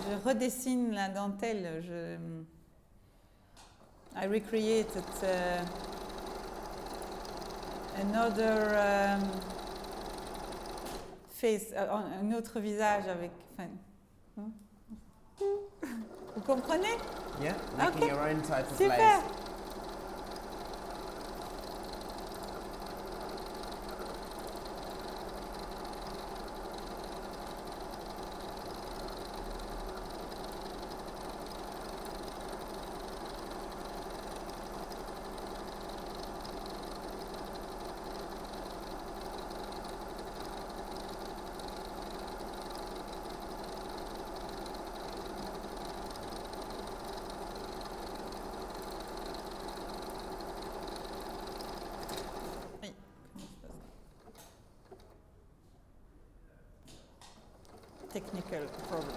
je redessine la dentelle. I recreated another face, un autre visage avec. Enfin, vous comprenez? Yeah, making your own type of Super. lace. Technical problem.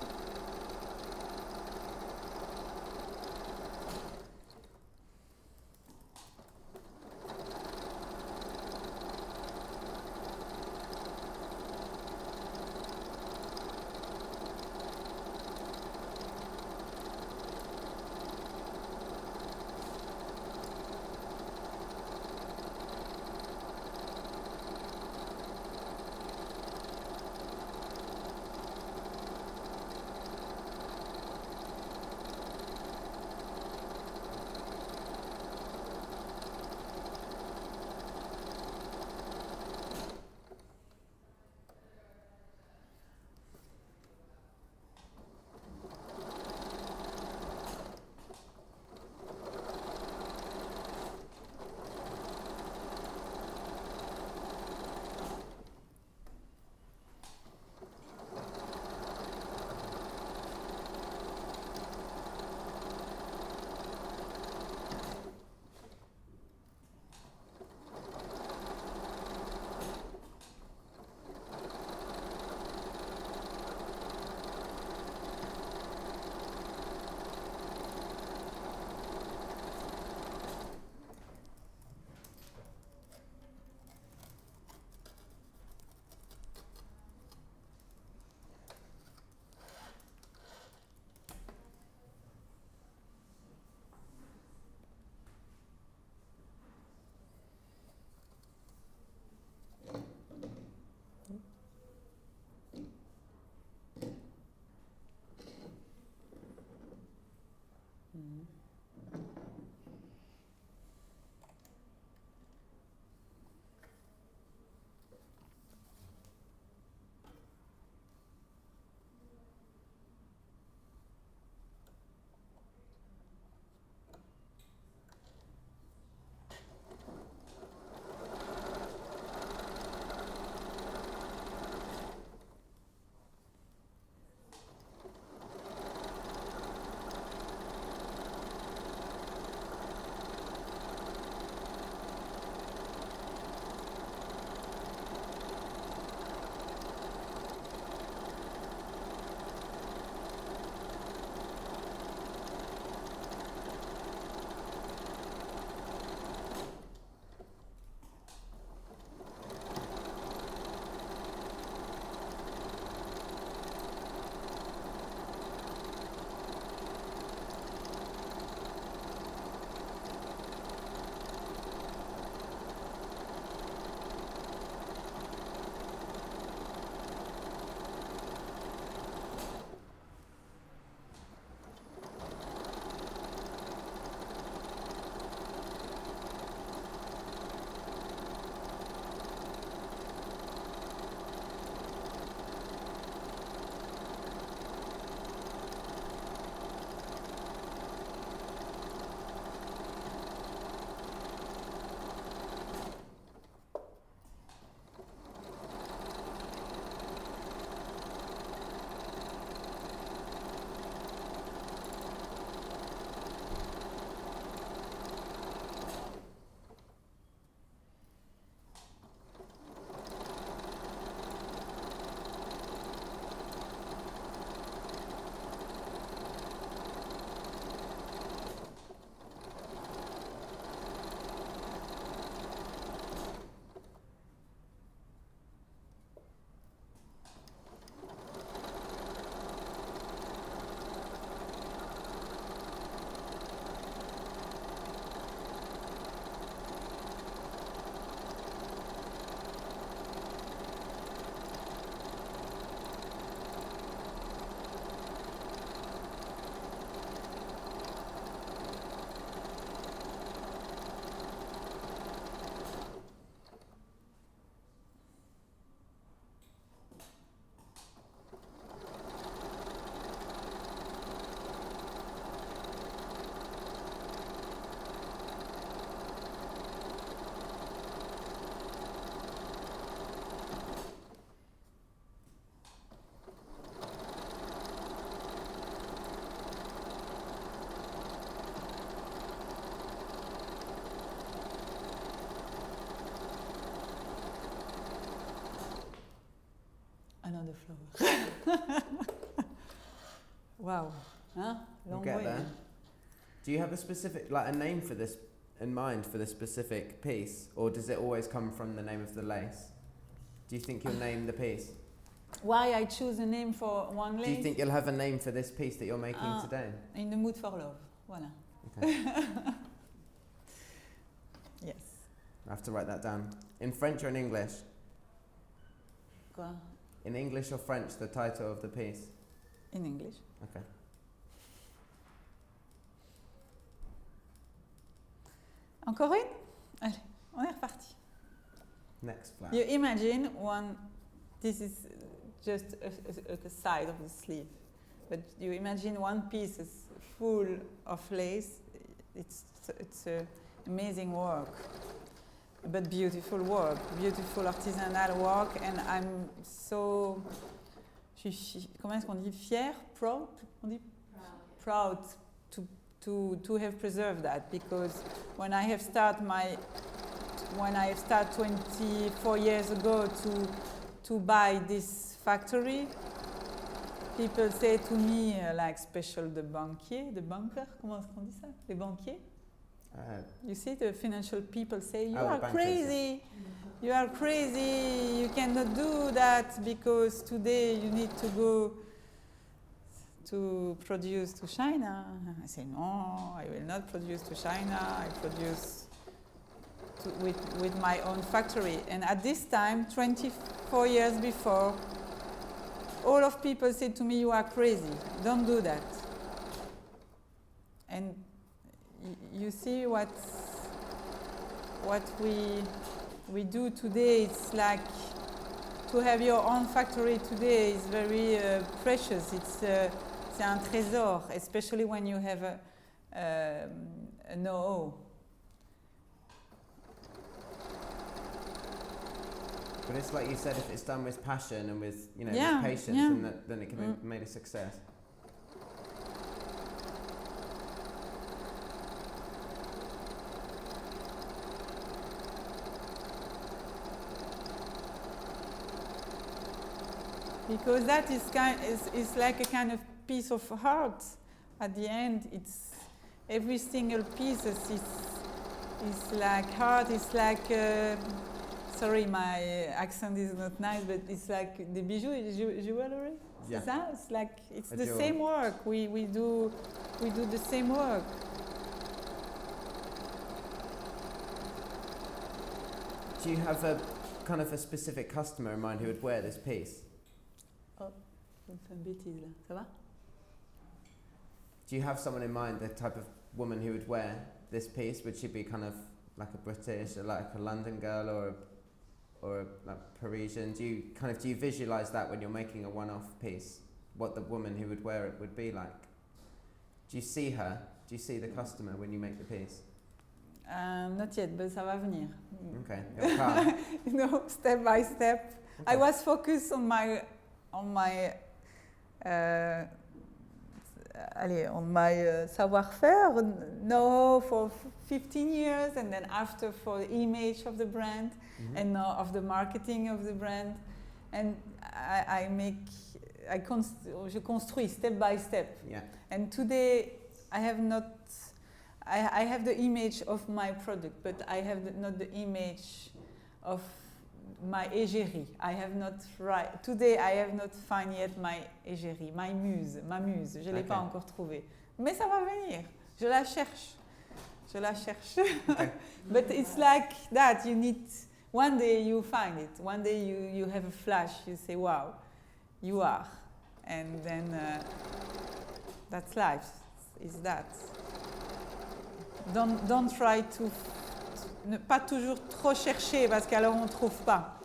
Wow. Hein? We'll Long get way. there. Do you have a specific, like a name for this in mind for this specific piece, or does it always come from the name of the lace? Do you think you'll name the piece? Why I choose a name for one lace? Do you think you'll have a name for this piece that you're making today? In the mood for love. Voilà. Okay. Yes. I have to write that down. In French or in English? Quoi? In English or French, the title of the piece? In English. Okay. Encore une? Allez, on est reparti. Next flap. You imagine one, this is just a side of the sleeve, but you imagine one piece is full of lace. It's amazing work, but beautiful work, beautiful artisanal work, and I'm so, comment est-ce qu'on dit, fière, proud, on dit? Proud to have preserved that, because when I have started 24 years ago to buy this factory, people say to me, like special the banker, comment est-ce qu'on dit ça? Les banquiers? You see, the financial people say, you are crazy, you are crazy, you cannot do that because today you need to go to produce to China. I say, no, I will not produce to China, I produce with my own factory. And at this time, 24 years before, all of people said to me, you are crazy, don't do that. And you see what we do today. It's like to have your own factory today is very precious. C'est un trésor, especially when you have a know-how. But it's like you said, if it's done with passion and with, with patience, then it can be made a success. Because that is like a kind of piece of art. At the end, it's every single piece is like art. It's like sorry, my accent is not nice, but it's like the jewelry. Yeah. It's like it's the jewel. same work. We do the same work. Do you have a kind of a specific customer in mind who would wear this piece? Je me fais une bêtise là. Ça va? Do you have someone in mind, the type of woman who would wear this piece? Would she be kind of like a British, or like a London girl, or like Parisian? Do you visualize that when you're making a one-off piece? What the woman who would wear it would be like? Do you see her? Do you see the customer when you make the piece? Not yet, but ça va venir. Okay, it'll come. Step by step. Okay. I was focused on my savoir-faire, know for 15 years, and then after for the image of the brand, and now of the marketing of the brand, and je construis step by step. Yeah. And today I have the image of my product, but I have not the image of my égérie. Today I have not found yet my égérie, ma muse. Je ne l'ai pas encore trouvée. Mais ça va venir. Je la cherche. Okay. But it's like that. One day you find it. One day you have a flash. You say, wow, you are. And then that's life. Is that. Don't try to ne pas toujours trop chercher parce qu'alors on ne trouve pas.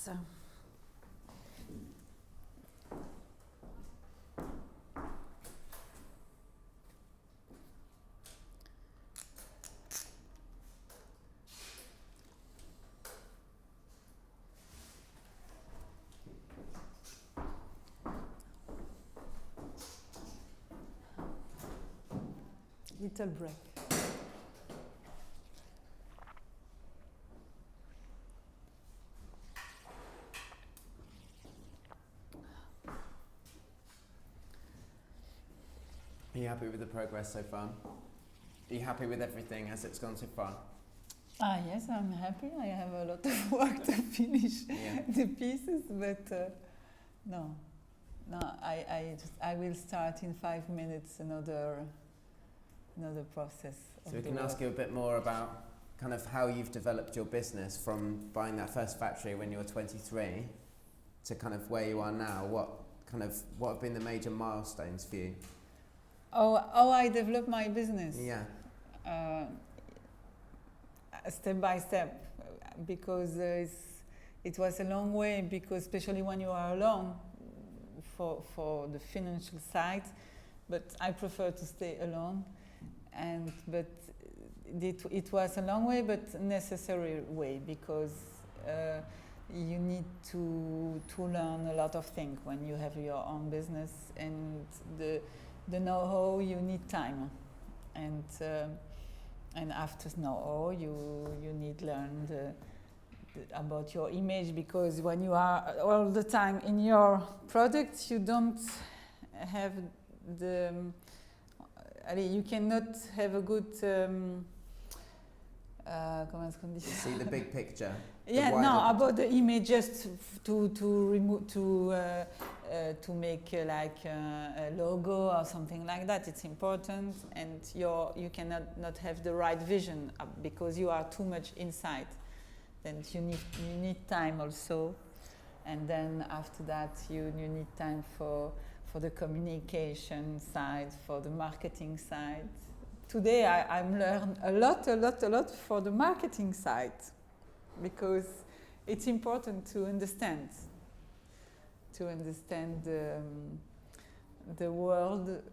So. Little break. Are you happy with the progress so far? Are you happy with everything as it's gone so far? Yes, I'm happy. I have a lot of work to finish the pieces, but no, I will start in 5 minutes another process. So we can ask you a bit more about kind of how you've developed your business from buying that first factory when you were 23 to kind of where you are now. What have been the major milestones for you? How I developed my business? Yeah. Step by step, because it was a long way, because especially when you are alone for the financial side, but I prefer to stay alone. But it was a long way, but necessary way, because you need to learn a lot of things when you have your own business, and the know-how, you need time, and after know-how you need learn about your image, because when you are all the time in your product, you don't have you cannot have a good comment est-ce qu'on dit? See the big picture. Yeah, no, about the image, just to remove to make like a logo or something like that. It's important, and you cannot not have the right vision because you are too much inside. Then you need time also, and then after that you need time for the communication side, for the marketing side. Today I'm learned a lot for the marketing side, because it's important to understand the world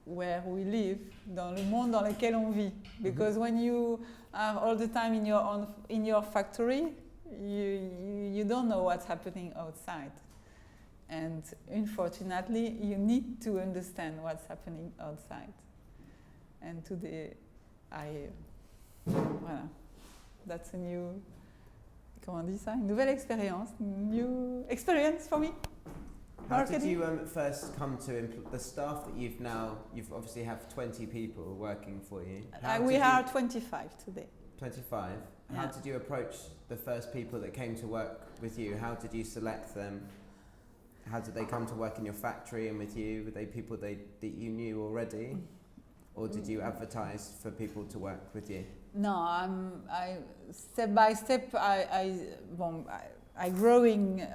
where we live, dans le monde dans lequel on vit. Because when you are all the time in your factory, you don't know what's happening outside. And unfortunately, you need to understand what's happening outside. And today, voilà, that's a new, comment on dit ça? Une nouvelle expérience, new experience for me. How did you first come to the staff that you've obviously have 20 people working for you? We are 25 today. 25? Yeah. How did you approach the first people that came to work with you? How did you select them? How did they come to work in your factory and with you? Were they people that you knew already? Or did you advertise for people to work with you? No, I step by step, I growing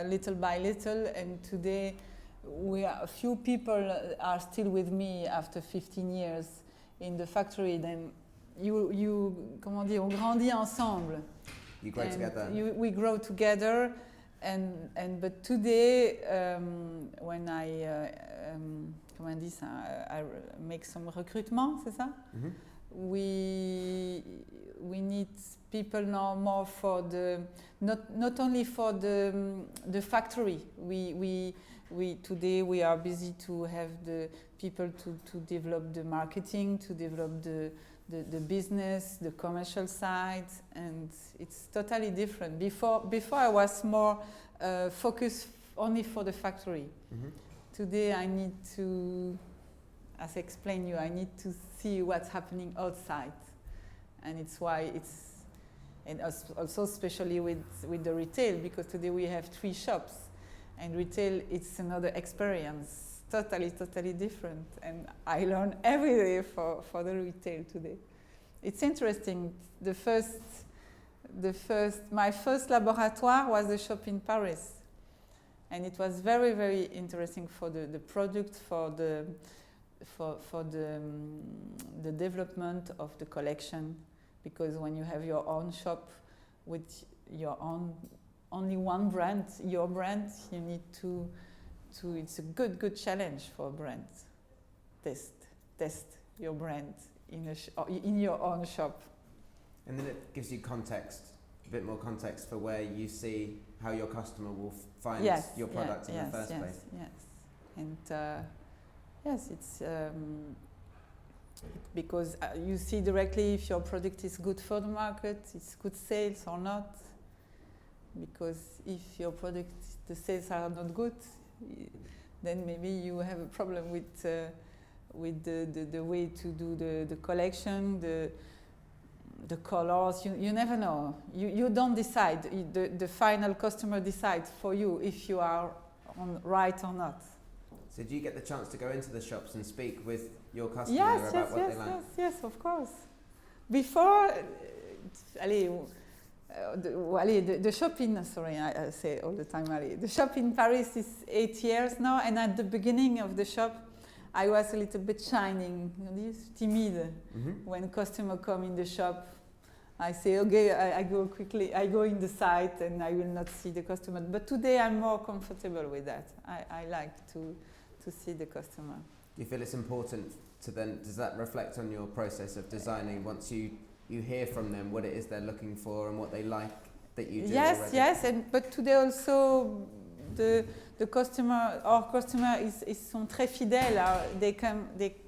little by little, and today a few people are still with me after 15 years in the factory. Then comment dire, on grandit ensemble. You grow together. We grow together, but today when I comment on dit ça? I make some recruitment, c'est ça? Mm-hmm. We need people now more for the not only for the factory. We today we are busy to have the people to develop the marketing, to develop the business, the commercial side, and it's totally different. Before I was more focused only for the factory. Mm-hmm. Today I need to, as I explained you, I need to see what's happening outside, and it's why and also especially with the retail, because today we have 3 shops, and retail it's another experience, totally different, and I learn every day for the retail today. It's interesting. My first laboratoire was a shop in Paris. And it was very, very interesting for the product, for the development of the collection, because when you have your own shop with your own only one brand, your brand. You need to it's a good challenge for a brand. Test your brand in your own shop. And then it gives you context, a bit more context for where you see how your customer will find your product in the first place. Yes, and yes, it's because you see directly if your product is good for the market, it's good sales or not. Because if your product, the sales are not good, then maybe you have a problem with the way to do the collection, the colors. You never know. You don't decide. The final customer decides for you if you are right or not. So do you get the chance to go into the shops and speak with your customer about what they like? Yes, of course. Before, the shop in, sorry, I say all the time, the shop in Paris is 8 years now, and at the beginning of the shop, I was a little bit shining, timid. When customer come in the shop, I say, okay, I go quickly, I go in the site and I will not see the customer. But today I'm more comfortable with that. I like to see the customer. Do you feel it's important to then, does that reflect on your process of designing once you hear from them what it is they're looking for and what they like that you do already? Yes, but today also the customer, our customer sont très fidèles. They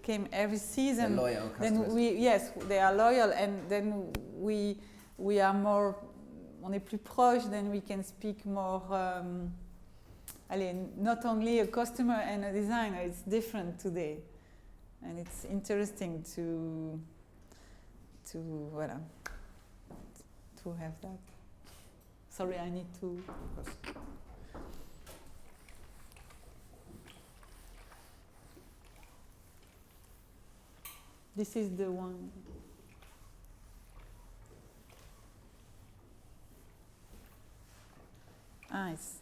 came every season. They're loyal customers. Then they are loyal, and then we are more, on est plus proche, then we can speak more. Not only a customer and a designer, it's different today, and it's interesting to have that. Sorry, I need to. This is the one. Nice.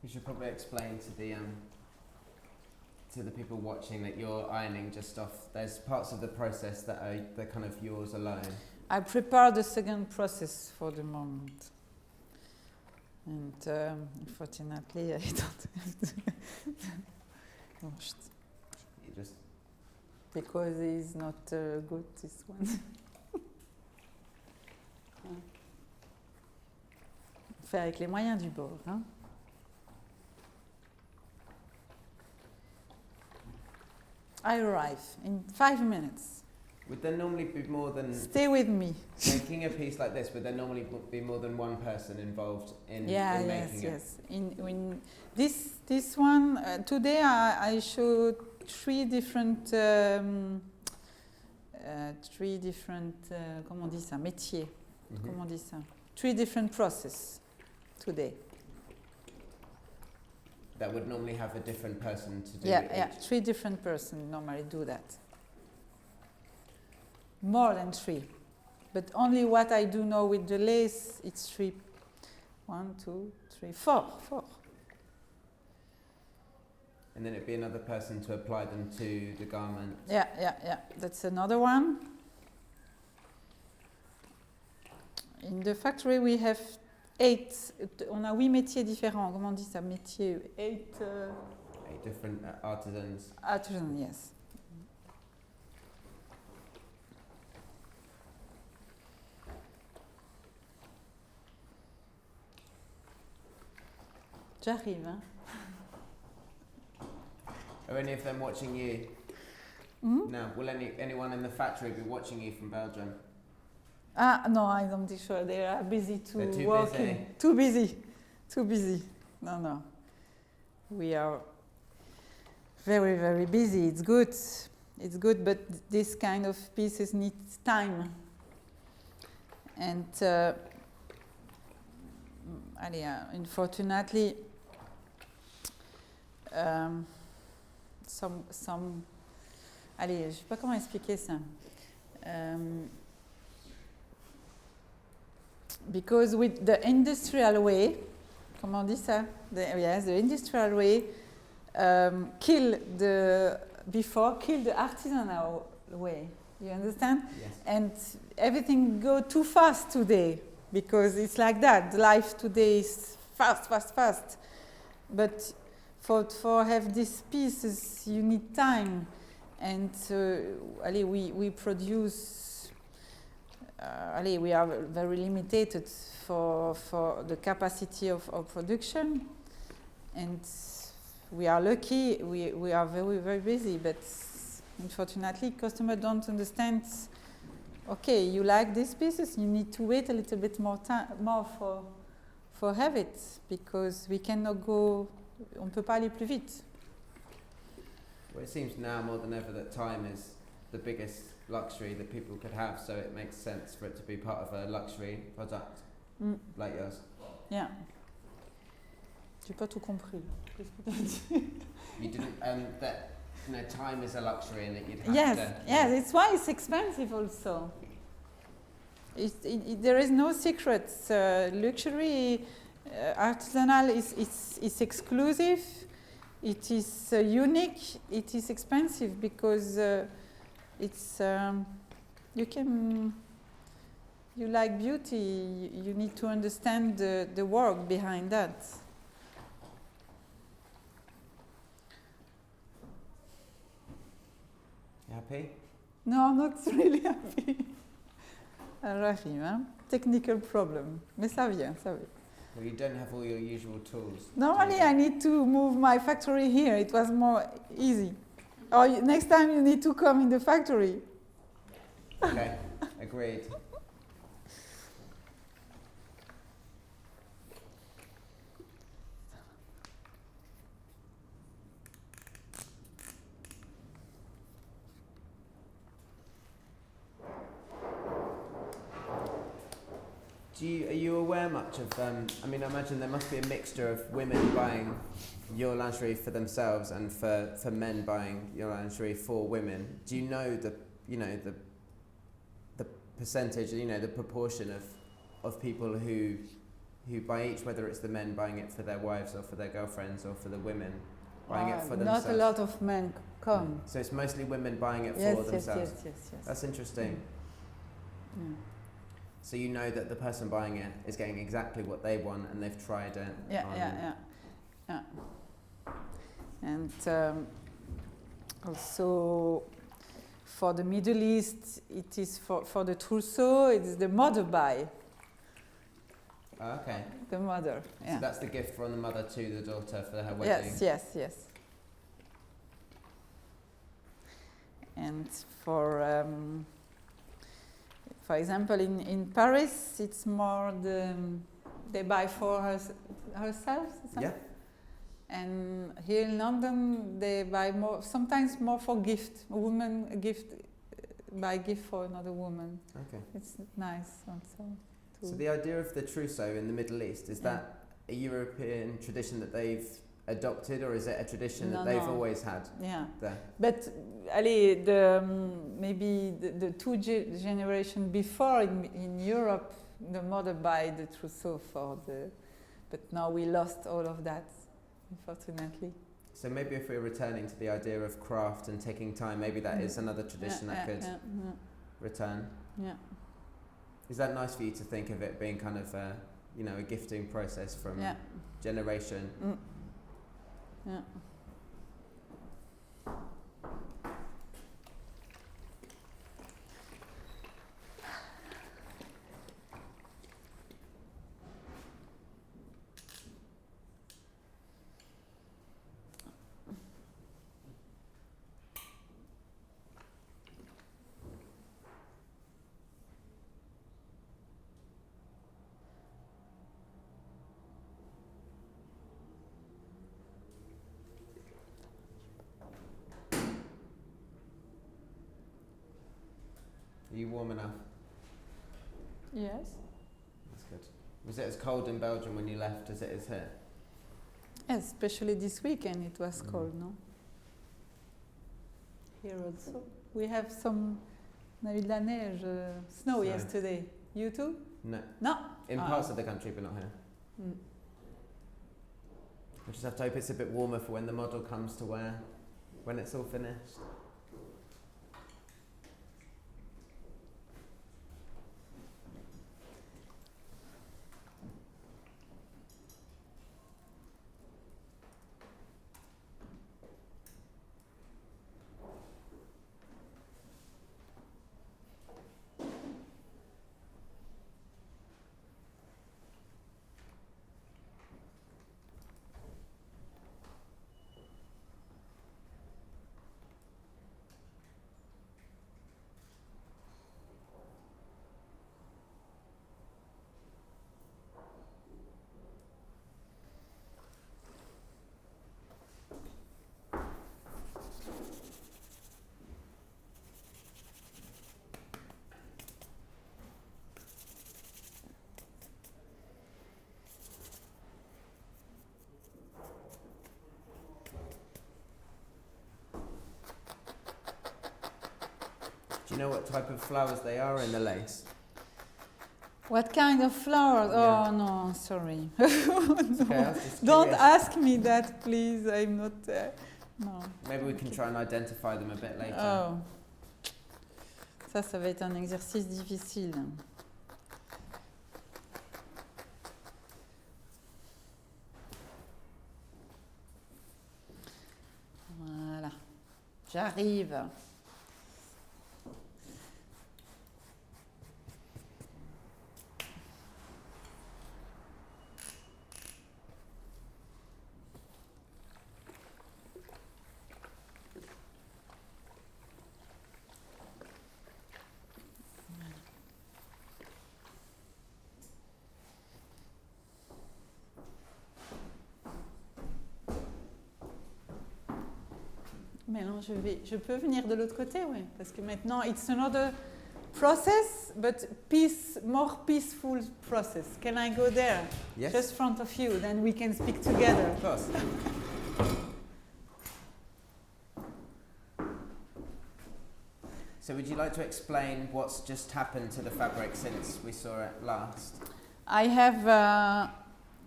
You should probably explain to the people watching that you're ironing just off. There's parts of the process that are the kind of yours alone. I prepare the second process for the moment. And unfortunately, I don't have to. You just Because it's not good, this one. On fait avec les moyens du bord. Hein? I arrive in 5 minutes. Would there normally be more than Stay with me. making a piece like this? Would there normally be more than one person involved in Yes, making it? yes. In this one today, I showed three different comment on dit ça, métiers. Comment on dit ça? 3 different process today. That would normally have a different person to do Yeah, each. yeah. 3 different persons normally do that. More than 3, but only what I do now with the lace, it's 3. 1, 2, 3, 4. And then it'd be another person to apply them to the garment. Yeah, yeah, yeah. That's another one. In the factory, we have 8. On a 8 métiers différents. Comment on dit ça? Métiers. 8. 8 different artisans. Artisan, yes. J'arrive, hein? Are any of them watching you? Hmm? No. Will anyone in the factory be watching you from Belgium? Ah, no, I don't think so. They are busy They're too working. Too busy. No. We are very, very busy. It's good, but this kind of pieces need time. And unfortunately, allez, je sais pas comment expliquer ça. Because with the industrial way, comment on dit ça? The industrial way kill the artisanal way. You understand? Yes. And everything go too fast today because it's like that. Life today is fast. But for have these pieces, you need time. And we produce. We are very limited for the capacity of production, and we are lucky. We are very, very busy, but unfortunately, customers don't understand. Okay, you like these pieces, you need to wait a little bit more for have it, because we cannot go. On peut pas aller plus vite. Well, it seems now more than ever that time is the biggest luxury that people could have, so it makes sense for it to be part of a luxury product like yours. Yeah. J'ai pas tout compris. Qu'est-ce que tu dis? You didn't, that time is a luxury and that you'd have to... Yes, it's why it's expensive also. There is no secret. Luxury, artisanal is exclusive. It is unique. It is expensive because it's you like beauty. You need to understand the work behind that. You happy? No, not really happy. J'arrive, hein? Technical problem. Mais ça vient. Well, you don't have all your usual tools. Normally, I need to move my factory here. It was more easy. Or next time, you need to come in the factory. Okay, agreed. Are you aware much of, I imagine there must be a mixture of women buying your lingerie for themselves and for men buying your lingerie for women. Do you know the percentage, the proportion of people who who buy each, whether it's the men buying it for their wives or for their girlfriends or for the women buying it for themselves? Not a lot of men come. So it's mostly women buying it Yes, for yes, themselves? yes. That's interesting. Yeah. So you know that the person buying it is getting exactly what they want and they've tried it. Yeah. And also for the Middle East, it is for the trousseau, it's the mother buy. Oh, okay. The mother, yeah. So that's the gift from the mother to the daughter for her wedding? Yes. And for example, in Paris, it's more they buy for herself. Yeah. And here in London, they buy more, sometimes more for gift. A woman buy gift for another woman. Okay. It's nice also. So the idea of the trousseau in the Middle East, is that a European tradition that they've adopted, or is it a tradition that they've always had? Yeah. There? But Ali, maybe the two generation before in Europe, the mother buy the trousseau but now we lost all of that, unfortunately. So maybe if we're returning to the idea of craft and taking time, maybe that is another tradition that could return. Yeah. Is that nice for you to think of it being kind of a gifting process from generation? Yeah. Are you warm enough? Yes. That's good. Was it as cold in Belgium when you left as it is here? Yes, especially this weekend it was cold, no? Here also. We have some snow yesterday. You too? No. No? In parts of the country, but not here. We just have to hope it's a bit warmer for when the model comes to wear, when it's all finished. Do you know what type of flowers they are in the lace? What kind of flowers? Yeah. Oh no, sorry. No. Okay, I was just Don't curious. ask me that, please. I'm not. No. Maybe we can try and identify them a bit later. Oh. Ça va être un exercice difficile. Voilà. J'arrive. Mais non, je peux venir de l'autre côté, oui, parce que maintenant it's another process, but more peaceful process. Can I go there? Yes. Just in front of you, then we can speak together. Of course. So would you like to explain what's just happened to the fabric since we saw it last? I have,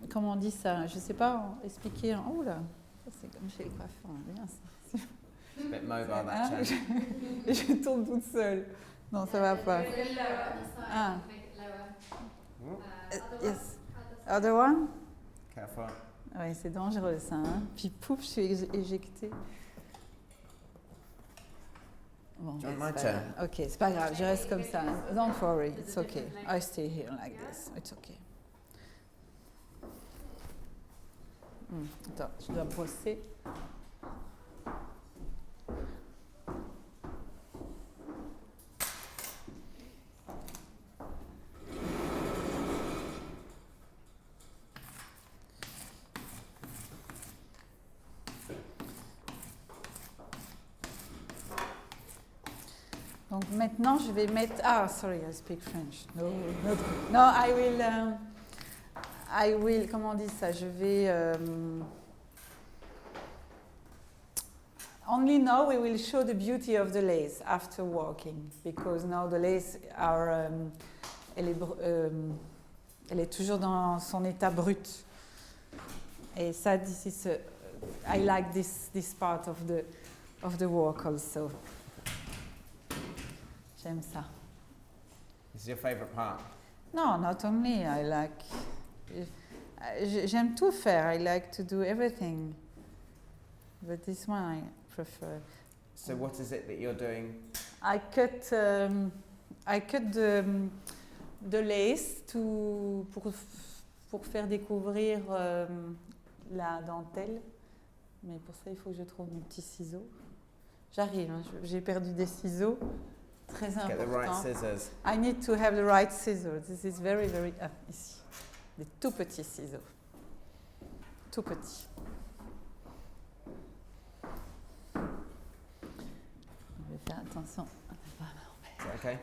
comment on dit ça? Je sais pas expliquer. Oh là, c'est comme chez les coiffeurs, bien ça. It's a bit mobile, that Hein, chair. je tourne toute seule. Non, ça va pas. Ah. Yes. Other one? Careful. Oui, c'est dangereux ça. Hein? Puis pouf, je suis éjectée. Bon, Do you want my c'est pas chair? grave. Ok, c'est pas grave, je reste comme ça. Don't worry, it's okay. I stay here like this. It's okay. Attends, je dois brosser. Donc maintenant, je vais mettre. Ah, sorry, I speak French. No, not good. No, I will. Comment on dit ça? Je vais. Only now we will show the beauty of the lace after working, because now the lace are. Elle est toujours dans son état brut. Et ça, this is. I like this part of the work also. J'aime ça. This is your favourite part? No, not only. I like. J'aime tout faire. I like to do everything. But this one I prefer. So what is it that you're doing? I cut the lace pour faire découvrir la dentelle. Mais pour ça, il faut que je trouve mes petits ciseaux. J'arrive. Hein, j'ai perdu des ciseaux. Très important. Get the right scissors. I need to have the right scissors. This is very, very... Ah, ici. Des tout petits ciseaux. Tout petits. Je vais faire attention. Is that okay?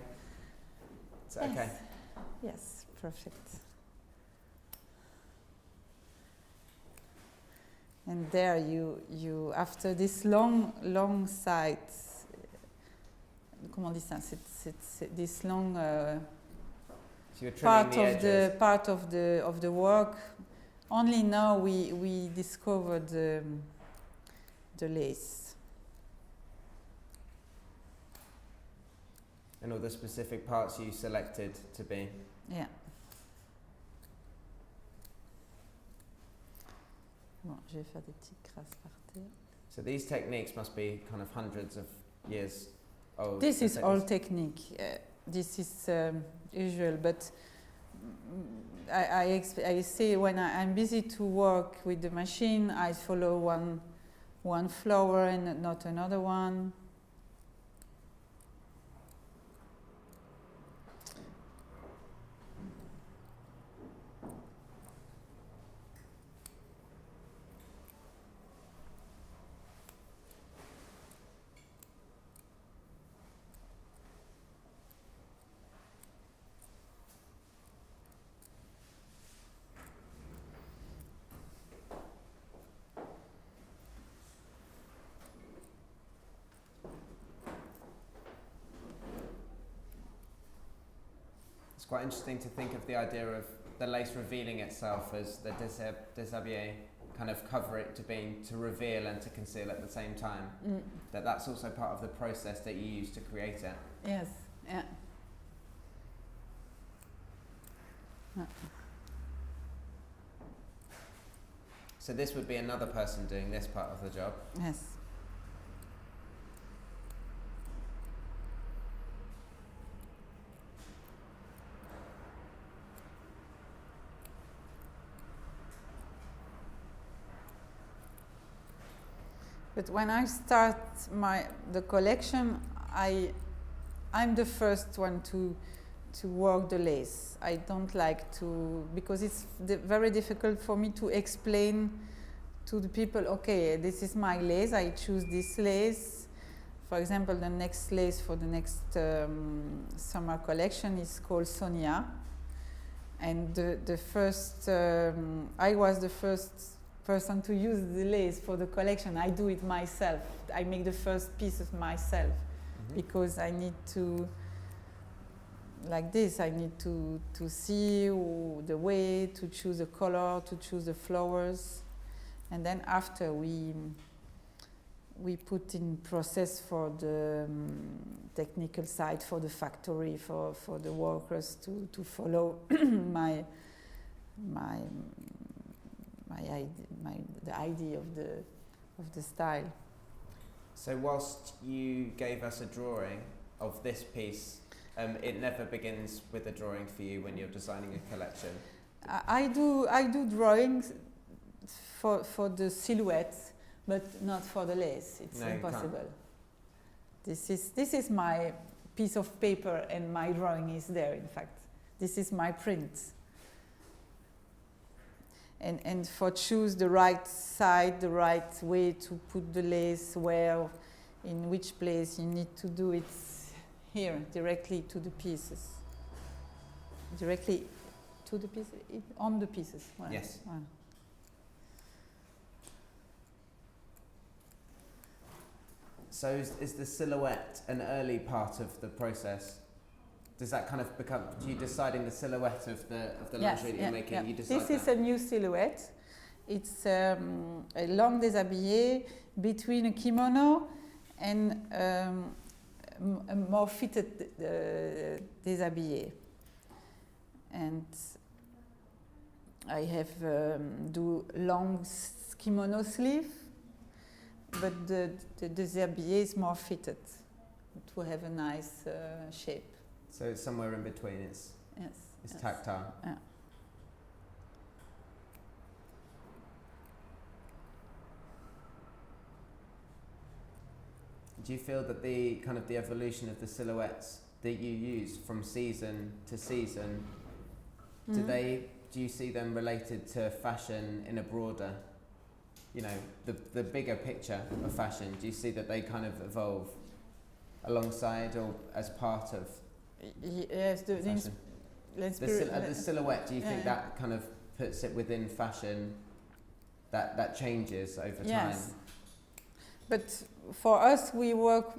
Is that okay? Yes, perfect. And there you after this long sight, comment on dit ça? C'est this long So you're trimming part of the work. Only now we discovered the lace. And all the specific parts you selected to be. Yeah. Bon, je vais faire des petites crasses par terre. So these techniques must be kind of hundreds of years old. This is all technique. This is usual, but I say when I'm busy to work with the machine, I follow one flower and not another one. It's quite interesting to think of the idea of the lace revealing itself as the déshabillé kind of cover it to reveal and to conceal at the same time. That's also part of the process that you use to create it. Yes, yeah. So this would be another person doing this part of the job. Yes. But when I start the collection, I'm the first one to work the lace. I don't like to, because it's very difficult for me to explain to the people, okay, this is my lace, I choose this lace. For example, the next lace for the next summer collection is called Sonia. And the first, I was the first person to use the lace for the collection. I do it myself. I make the first pieces myself because I need to like this. I need to see the way to choose the color, to choose the flowers, and then after we put in process for the technical side, for the factory, for the workers to follow the idea of the style. So whilst you gave us a drawing of this piece, it never begins with a drawing for you when you're designing a collection. I do drawings for the silhouettes, but not for the lace. It's impossible. This is my piece of paper, and my drawing is there. In fact, this is my print. And for choose the right side, the right way to put the lace, where, in which place you need to do it here, directly to the pieces. Directly to the pieces, on the pieces. Well, yes. Well. So is the silhouette an early part of the process? Does that kind of become, do you deciding the silhouette of the lingerie that you're making? Yeah. You decide this is a new silhouette. It's a long déshabillé between a kimono and a more fitted déshabillé. And I have do long kimono sleeve, but the déshabillé is more fitted to have a nice shape. So it's somewhere in between. It's tactile. Yeah. Do you feel that the kind of the evolution of the silhouettes that you use from season to season, do you see them related to fashion in a broader, the bigger picture of fashion? Do you see that they kind of evolve alongside or as part of? Yes, the silhouette, do you think that kind of puts it within fashion, that changes over time? Yes. But for us, we work,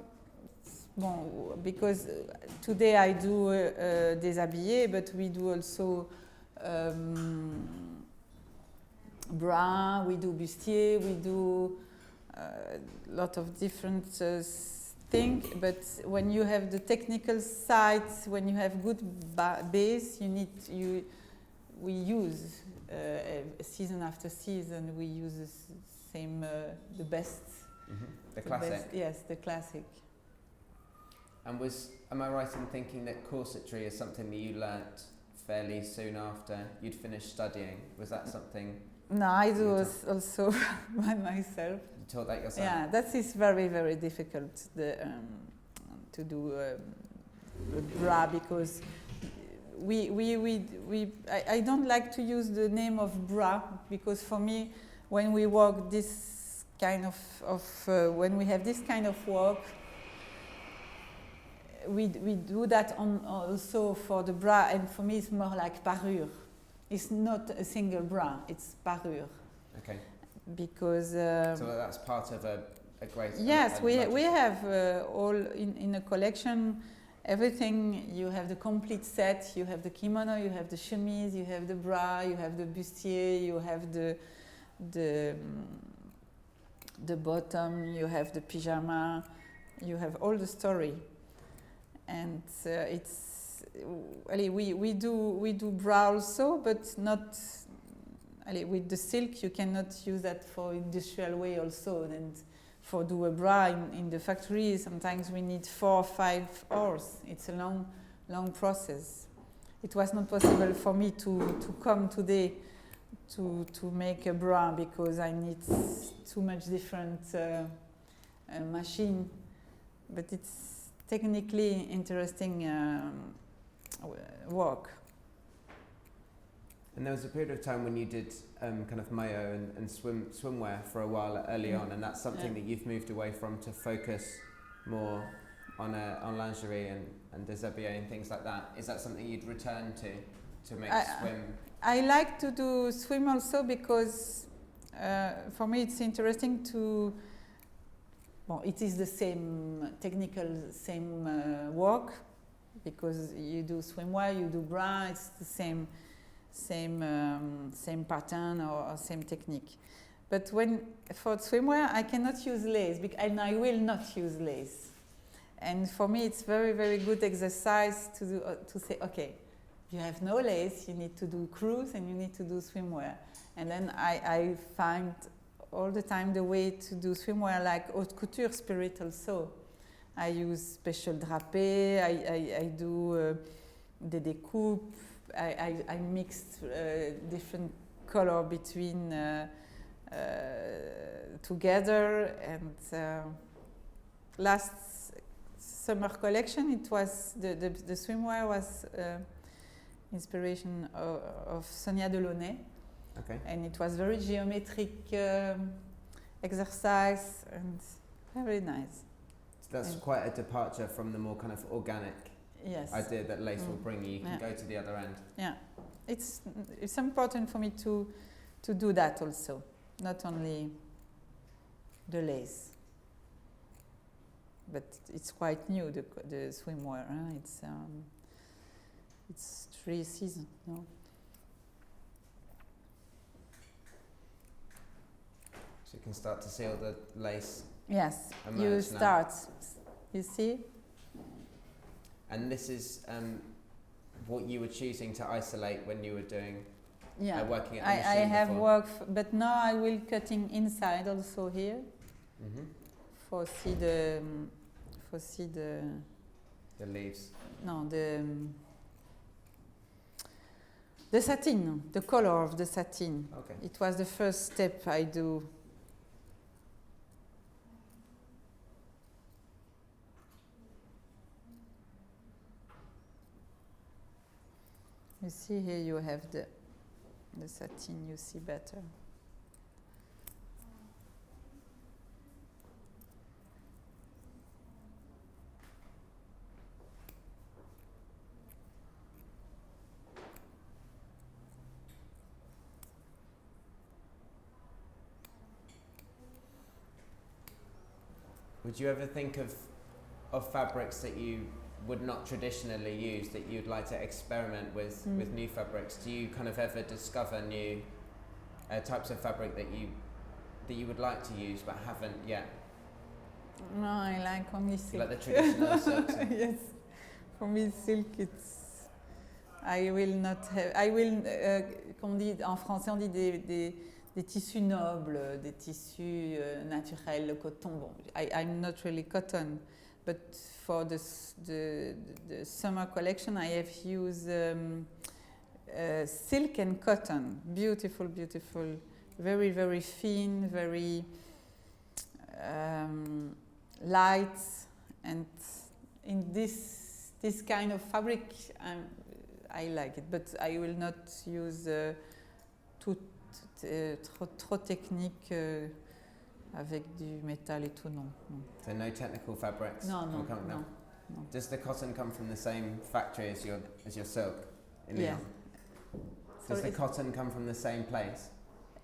because today I do déshabillé, but we do also bras, we do bustier, we do a lot of different thing, but when you have the technical side, when you have good base, we use season after season, we use the best. The classic. Best, yes, the classic. And am I right in thinking that corsetry is something that you learnt fairly soon after you'd finished studying? Was that something? No, I do also by myself. You taught that yourself? Yeah, that is very, very difficult to do a bra, because I don't like to use the name of bra, because for me, when we work this kind of when we have this kind of work, we do that also for the bra, and for me it's more like parure. It's not a single bra, it's parure. Okay. Because so that's part of a great. Yes, we have all in a collection. Everything, you have the complete set. You have the kimono, you have the chemise, you have the bra, you have the bustier, you have the bottom, you have the pyjama, you have all the story. And we do bra also, but not with the silk. You cannot use that for industrial way also. And for do a bra in the factory, sometimes we need 4 or 5 hours. It's a long process. It was not possible for me to come today to make a bra, because I need too much different machine. But it's technically interesting work. And there was a period of time when you did kind of maillot and swimwear for a while early on, and that's something that you've moved away from to focus more on lingerie and déshabillé and things like that. Is that something you'd return to make swim? I like to do swim also, because for me it's interesting to. Well, it is the same technical, same work, because you do swimwear, you do bra, it's the same pattern or same technique. But for swimwear, I cannot use lace, and I will not use lace. And for me, it's very, very good exercise to say, okay, you have no lace, you need to do cruise and you need to do swimwear. And then I find all the time the way to do swimwear like haute couture spirit also. I use special drapé, I do des découpes, I mix different color between together. And last summer collection, it was the swimwear was inspiration of Sonia Delaunay. Okay. And it was very geometric exercise and very nice. So that's quite a departure from the more kind of organic idea that lace will bring you. You can go to the other end. Yeah, it's important for me to do that also, not only the lace. But it's quite new, the swimwear. Huh? It's 3 seasons, no? So you can start to see all the lace. Yes, emerge you now. start. You see? And this is what you were choosing to isolate when you were doing working at the machine I have before. worked, but now I will cutting inside also here for see the leaves. No, the satin, the color of the satin. Okay. It was the first step I do. You see here you have the satin, you see better. Would you ever think of fabrics that you would not traditionally use, that you'd like to experiment with new fabrics? Do you kind of ever discover new types of fabric that you would like to use but haven't yet? No, I like only silk. Like the traditional silks? Yes, for me silk I will not have. I will. Comme on dit en français, on dit des tissus nobles, des tissus naturels, le coton. Bon, I'm not really cotton, but for the summer collection, I have used silk and cotton. Beautiful, beautiful, very, very thin, very light, and in this kind of fabric, I like it. But I will not use trop technique avec du métal et tout, non. So no technical fabrics? No. Does the cotton come from the same factory as your silk? Yeah. Does the cotton come from the same place?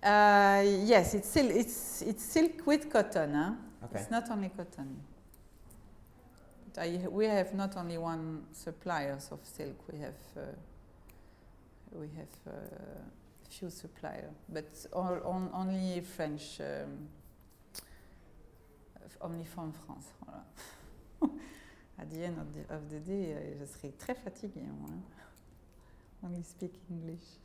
Yes, it's silk with cotton. Huh? Okay. It's not only cotton. But we have not only one supplier of silk. We have few suppliers, but only French. Only from France. Voilà. At the end of the day, je serai très fatiguée. Moi. Only speak English.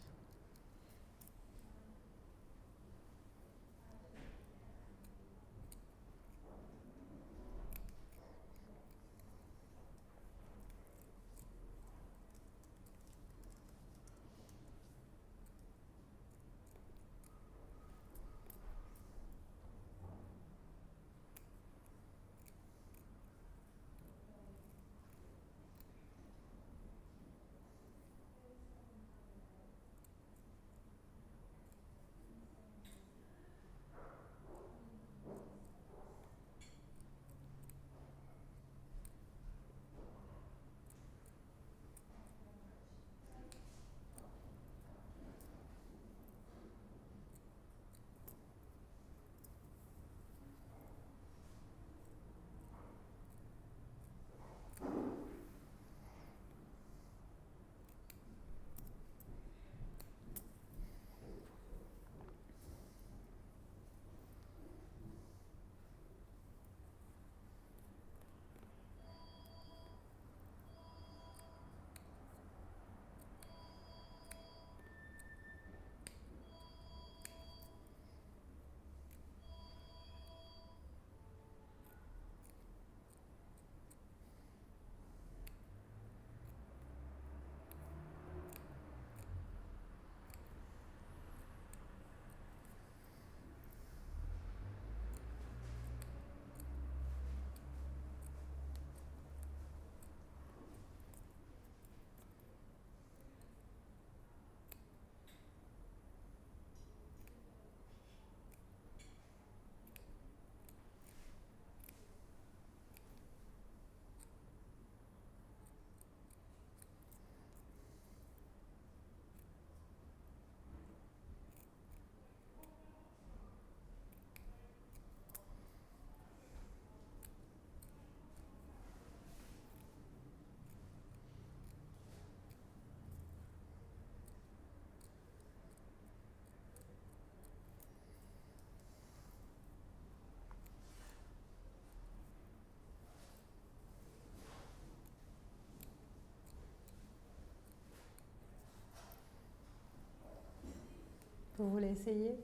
Vous voulez essayer?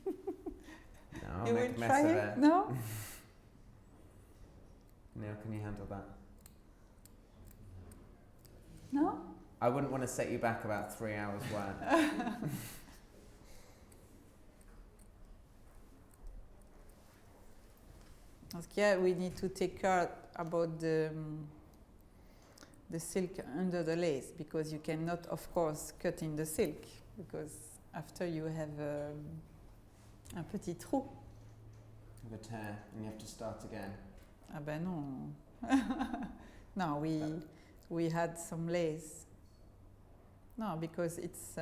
No, I'll You make will a mess try of it? it. No? Neil, can you handle that? No? I wouldn't want to set you back about 3 hours work. Yeah, we need to take care about the silk under the lace, because you cannot, of course, cut in the silk, because after you have un petit trou. With a tear, and you have to start again. Ah ben non. No, we had some lace. No, because it's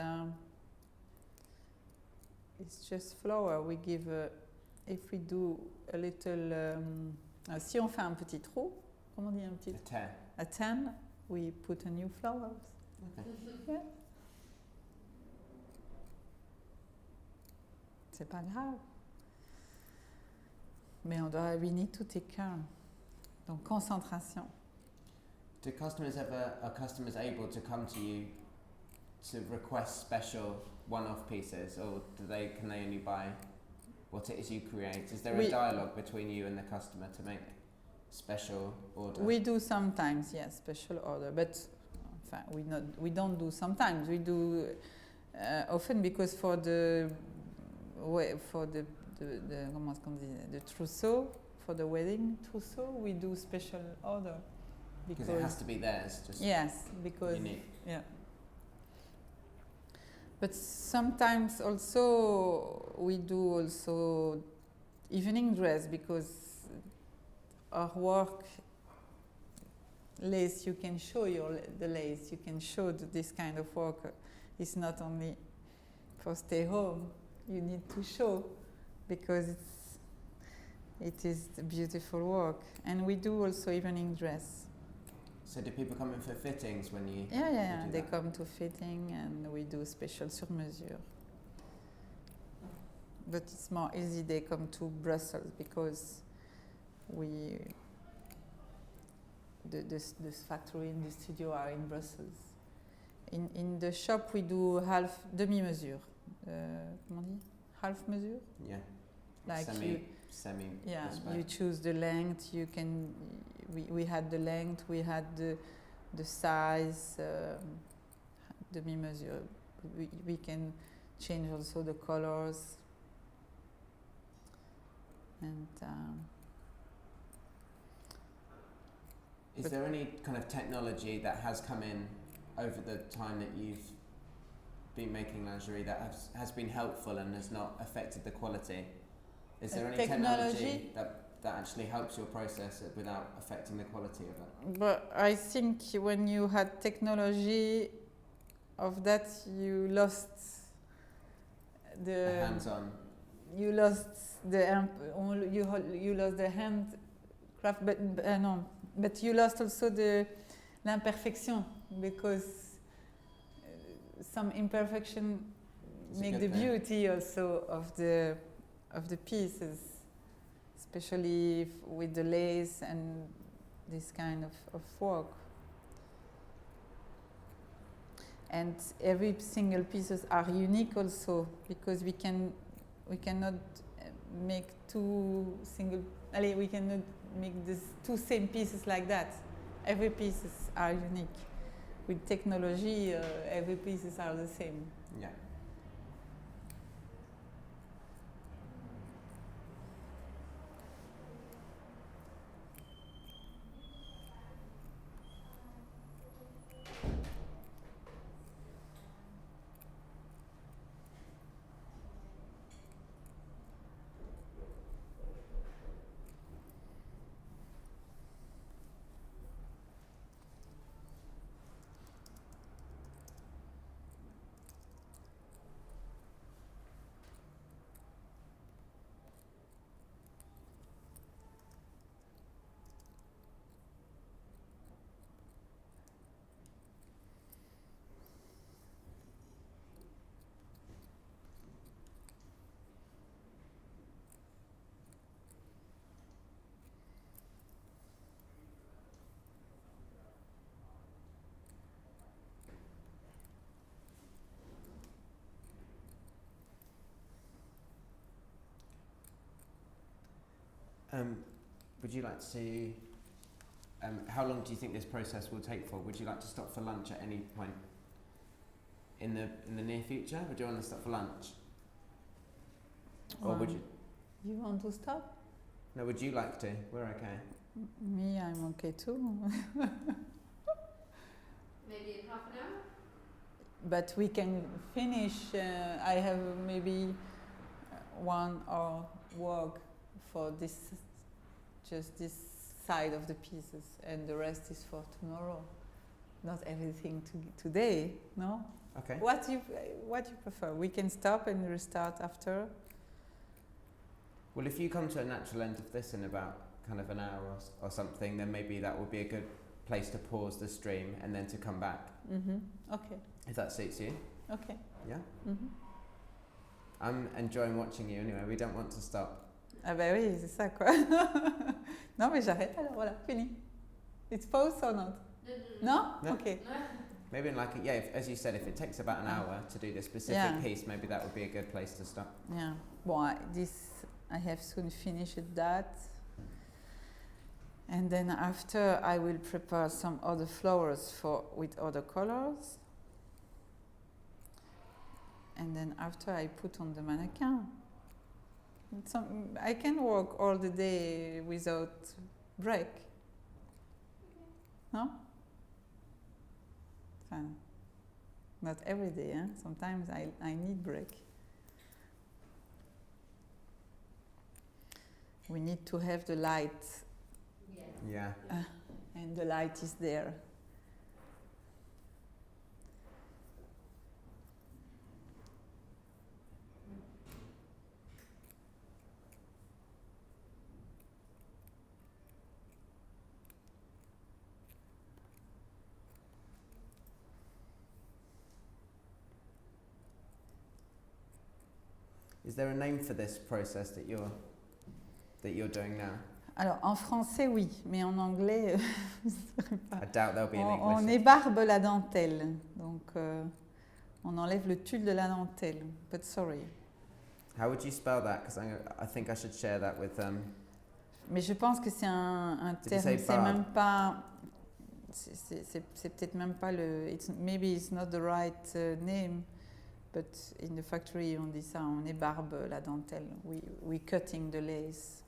just flower. We give if we do a little. Si on fait un petit trou, comment on dit un petit? A tear. A tan, we put a new flowers. Okay. Yeah. C'est pas grave. Mais we need to take care. Donc concentration. Are customers able to come to you to request special one-off pieces, or can they only buy what it is you create? Is there a dialogue between you and the customer to make special order? We do sometimes, yes, special order, but we don't do sometimes. We do often, because for the comment est-ce qu'on dit, the trousseau, for the wedding trousseau, we do special order. Because it has to be theirs, just yes, because unique. Yeah. But sometimes also we do also evening dress, because our work lace, you can show the lace, you can show this kind of work. It's not only for stay home, you need to show, because it is the beautiful work. And we do also evening dress. So do people come in for fittings when you? Yeah. do They that? come to fitting, and we do special sur mesure. But it's more easy. They come to Brussels, because this factory and the studio are in Brussels. In the shop we do half demi-mesure. Comment on dit? Half mesure. Yeah. Like Semi. yeah, respect. you choose the length. You can. We had the length. We had the size. Demi-mesure. We can change also the colors. And is there any kind of technology that has come in over the time that you've been making lingerie that has been helpful and has not affected the quality? Is there any technology that actually helps your process without affecting the quality of it? But I think when you had technology of that, you lost The hands-on. You lost you lost the handcraft, but you lost also l'imperfection, because some imperfection make the beauty also of the pieces, especially with the lace and this kind of work. And every single pieces are unique also, because we cannot make we cannot make these two same pieces like that. Every pieces are unique. With technology, every pieces are the same. Yeah. Would you like to? How long do you think this process will take for? Would you like to stop for lunch at any point in the near future? Would you want to stop for lunch? Or would you? You want to stop? No, would you like to? We're okay. Me, I'm okay too. Maybe in half an hour? But we can finish. I have maybe 1 hour work for this, just this side of the pieces, and the rest is for tomorrow. Not everything today, no? Okay. What you prefer? We can stop and restart after. Well, if you come to a natural end of this in about kind of an hour or something, then maybe that would be a good place to pause the stream and then to come back. Okay. If that suits you. Okay. Yeah? I'm enjoying watching you anyway. We don't want to stop. Ah bah oui, c'est ça quoi. Non mais j'arrête alors, voilà, fini. It's pause or not? No? No. Okay. Maybe in like, as you said, if it takes about an hour to do this specific piece, maybe that would be a good place to stop. Yeah. Well, I have soon finished that. And then after I will prepare some other flowers with other colors. And then after I put on the mannequin. I can work all the day without break. No? Not every day, eh? Sometimes I need break. We need to have the light. Yeah. And the light is there. Is there a name for this process that you're doing now? Alors, en français, oui, mais en anglais, je saurais pas. I doubt there'll be an English. On ébarbe la dentelle, donc on enlève le tulle de la dentelle. But sorry. How would you spell that? Because I think I should share that with them. Mais je pense que c'est un terme, c'est même pas, c'est peut-être même pas le. Maybe it's not the right name, but in the factory on dit ça, on ébarbe la dentelle. We cutting the lace.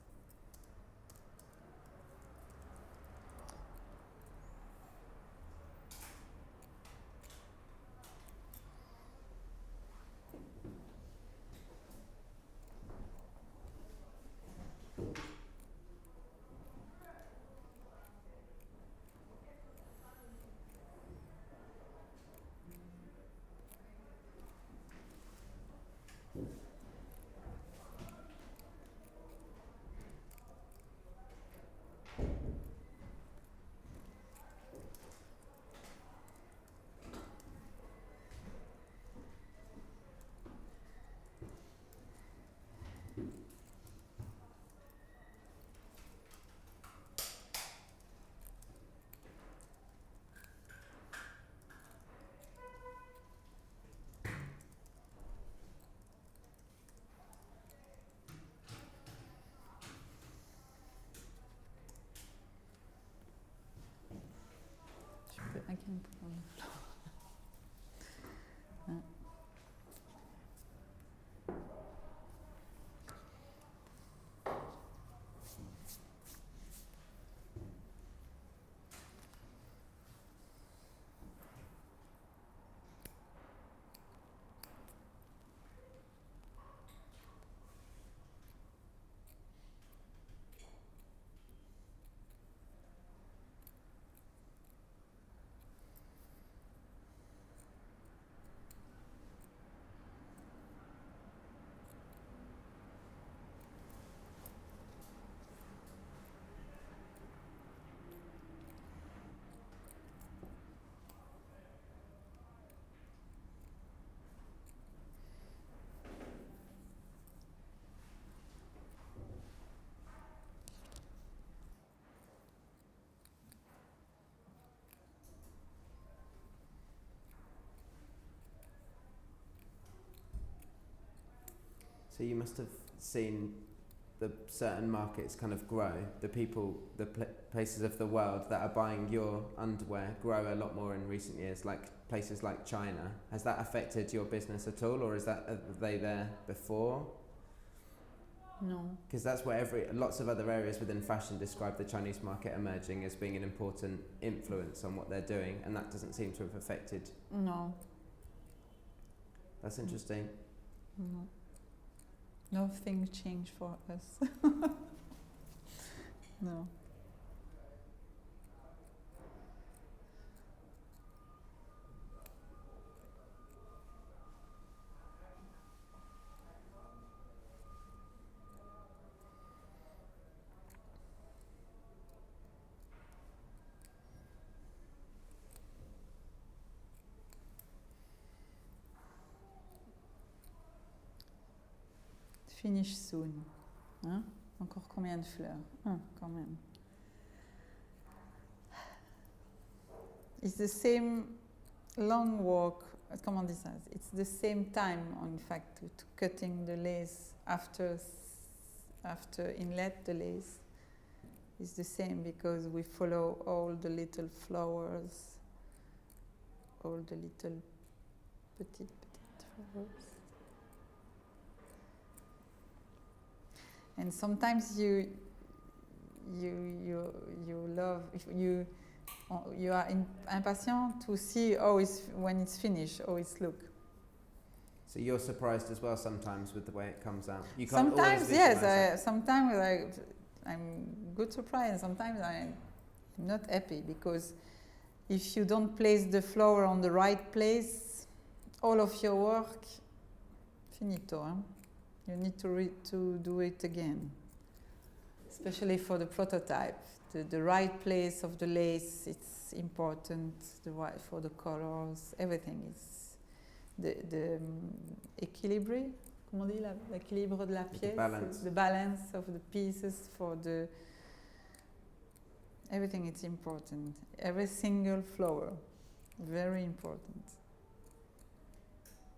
I can put on the floor. So you must have seen the certain markets kind of grow, the people, the places of the world that are buying your underwear grow a lot more in recent years, like places like China. Has that affected your business at all, or are they there before? No. Because that's where lots of other areas within fashion describe the Chinese market emerging as being an important influence on what they're doing, and that doesn't seem to have affected. No. That's interesting. No. Nothing changed for us. No. Finish soon. Hein? Encore combien de fleurs? Quand même. It's the same long walk. Comment on dit ça? It's the same time, in fact, to cutting the lace after inlet the lace. It's the same because we follow all the little flowers, all the little petite flowers. And sometimes you love, if you are impatient to see when it's finished, how it's look. So you're surprised as well sometimes with the way it comes out. You can't sometimes, always yes. Sometimes I'm good surprised, and sometimes I'm not happy because if you don't place the flower on the right place, all of your work finito. Hein? You need to do it again, especially for the prototype. The right place of the lace, it's important. For the colors, everything is the équilibre. Comment on dit l'équilibre de la pièce? The balance of the pieces for the everything. It's important. Every single flower, very important.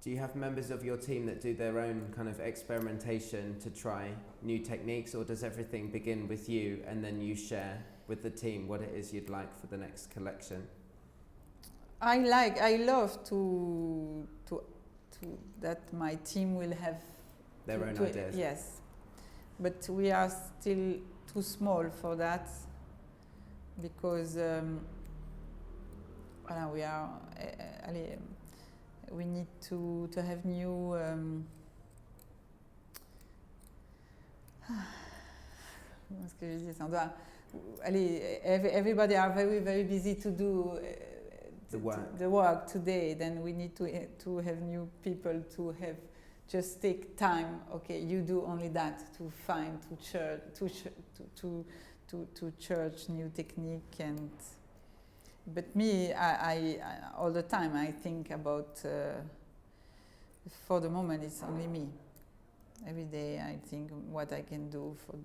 Do you have members of your team that do their own kind of experimentation to try new techniques, or does everything begin with you and then you share with the team what it is you'd like for the next collection? I love to that my team will have their own ideas. Yes, but we are still too small for that because we are. We need to have new. Comment est-ce que je dis ça? Everybody are very very busy to do the work today. Then we need to have new people to have just take time. Okay, you do only that to find to church new technique and. But me, I all the time I think about. For the moment, it's only me. Every day I think what I can do for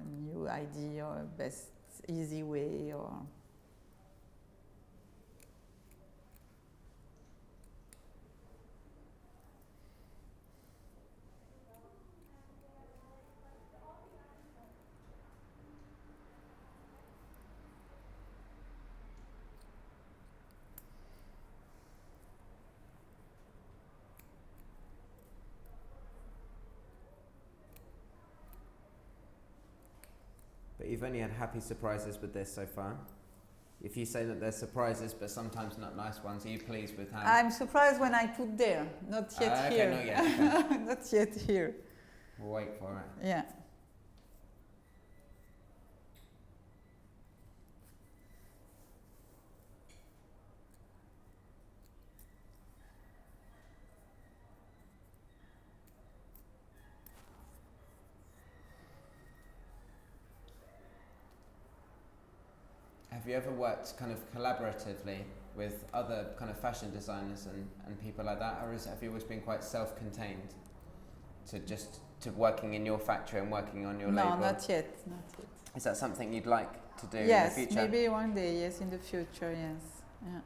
a new idea or best easy way or. But you've only had happy surprises with this so far. If you say that there's surprises, but sometimes not nice ones, are you pleased with how? I'm surprised when I put there, not yet here. Not yet. Okay. Not yet here. We'll wait for it. Yeah. Have you ever worked kind of collaboratively with other kind of fashion designers and people like that, or have you always been quite self-contained to working in your factory and working on your label? No, not yet. Is that something you'd like to do yes, in the future? Maybe one day, yes, in the future, yes. Yeah.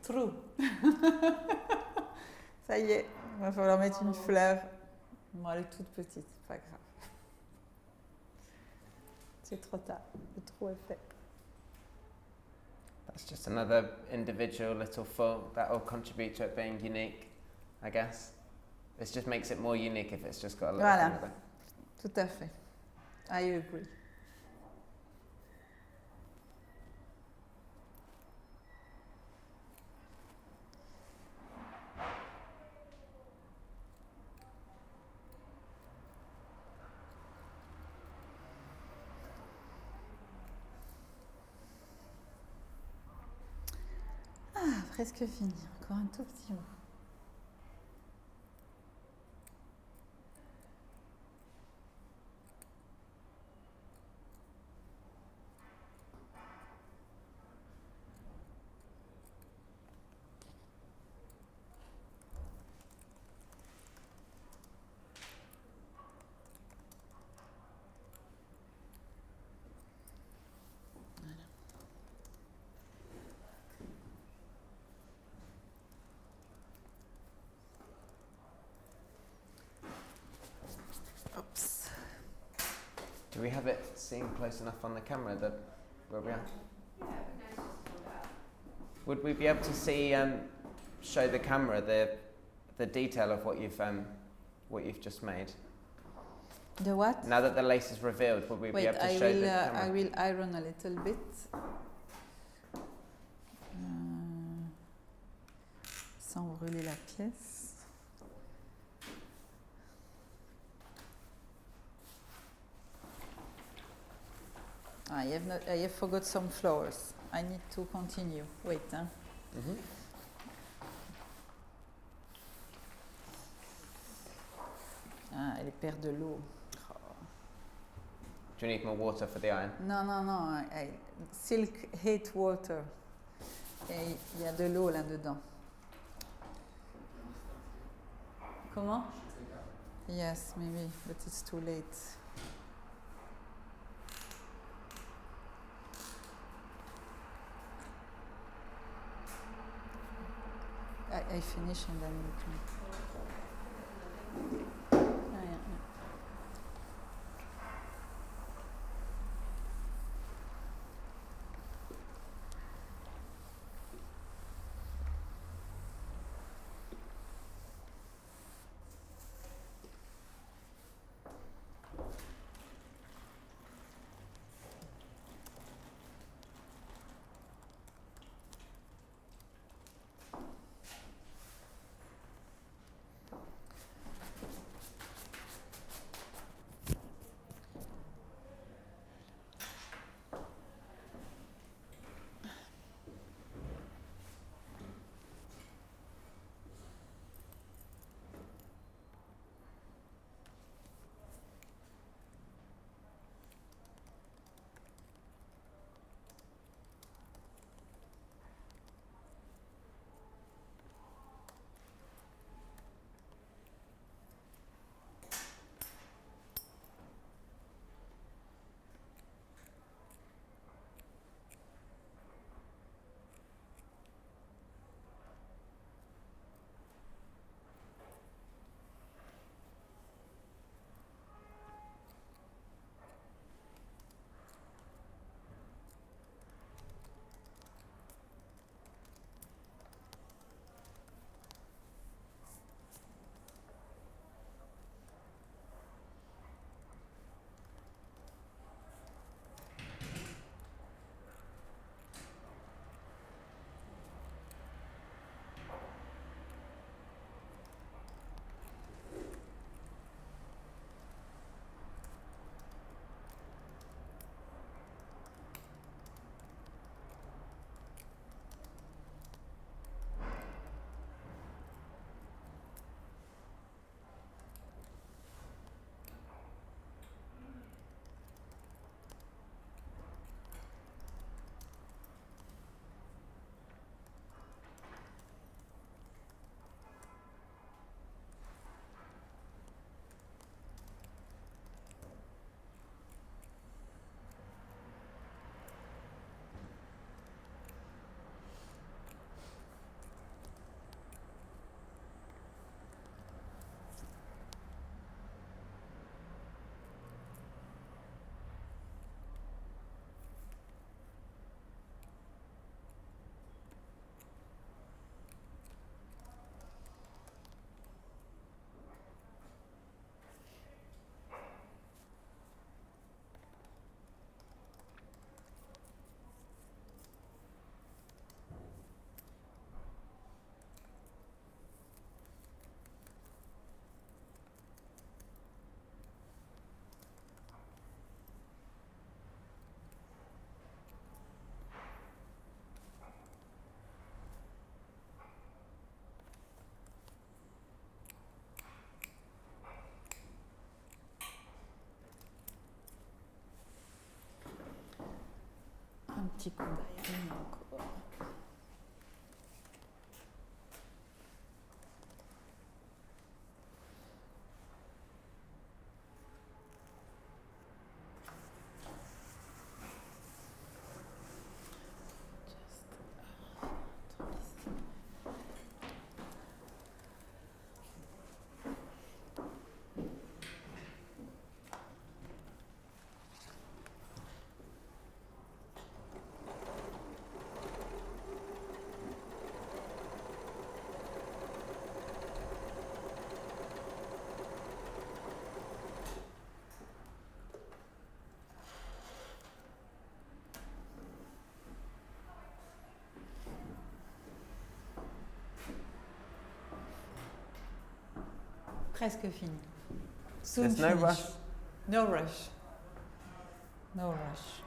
True. Ça y est, il va falloir mettre une fleur. Bon, elle est toute petite, c'est pas grave. C'est trop tard, le trou est fait. That's just another individual little foot that will contribute to it being unique, I guess. It just makes it more unique if it's just got a little Voilà. thing with it. Tout à fait. I agree. Ah, presque fini. Encore un tout petit mot. Oops. Do we have it seen close enough on the camera that where we are? Yeah, it'd be nice just to hold out. Would we be able to see, show the camera the detail of what you've just made? The what? Now that the lace is revealed, would we be Wait, able to show the camera? I will iron a little bit. Sans brûler la pièce. I have forgot some flowers. I need to continue. Wait, hein. Mhm. Ah, elle perd de l'eau. Oh. Do you need more water for the iron? Non. Silk hate water. Et il y a de l'eau là-dedans. Comment? Yes, maybe, but it's too late. I finish and then we can. Yeah. petit coup d'aérine encore. Presque fini. Soon There's no finish. rush. No rush. No rush.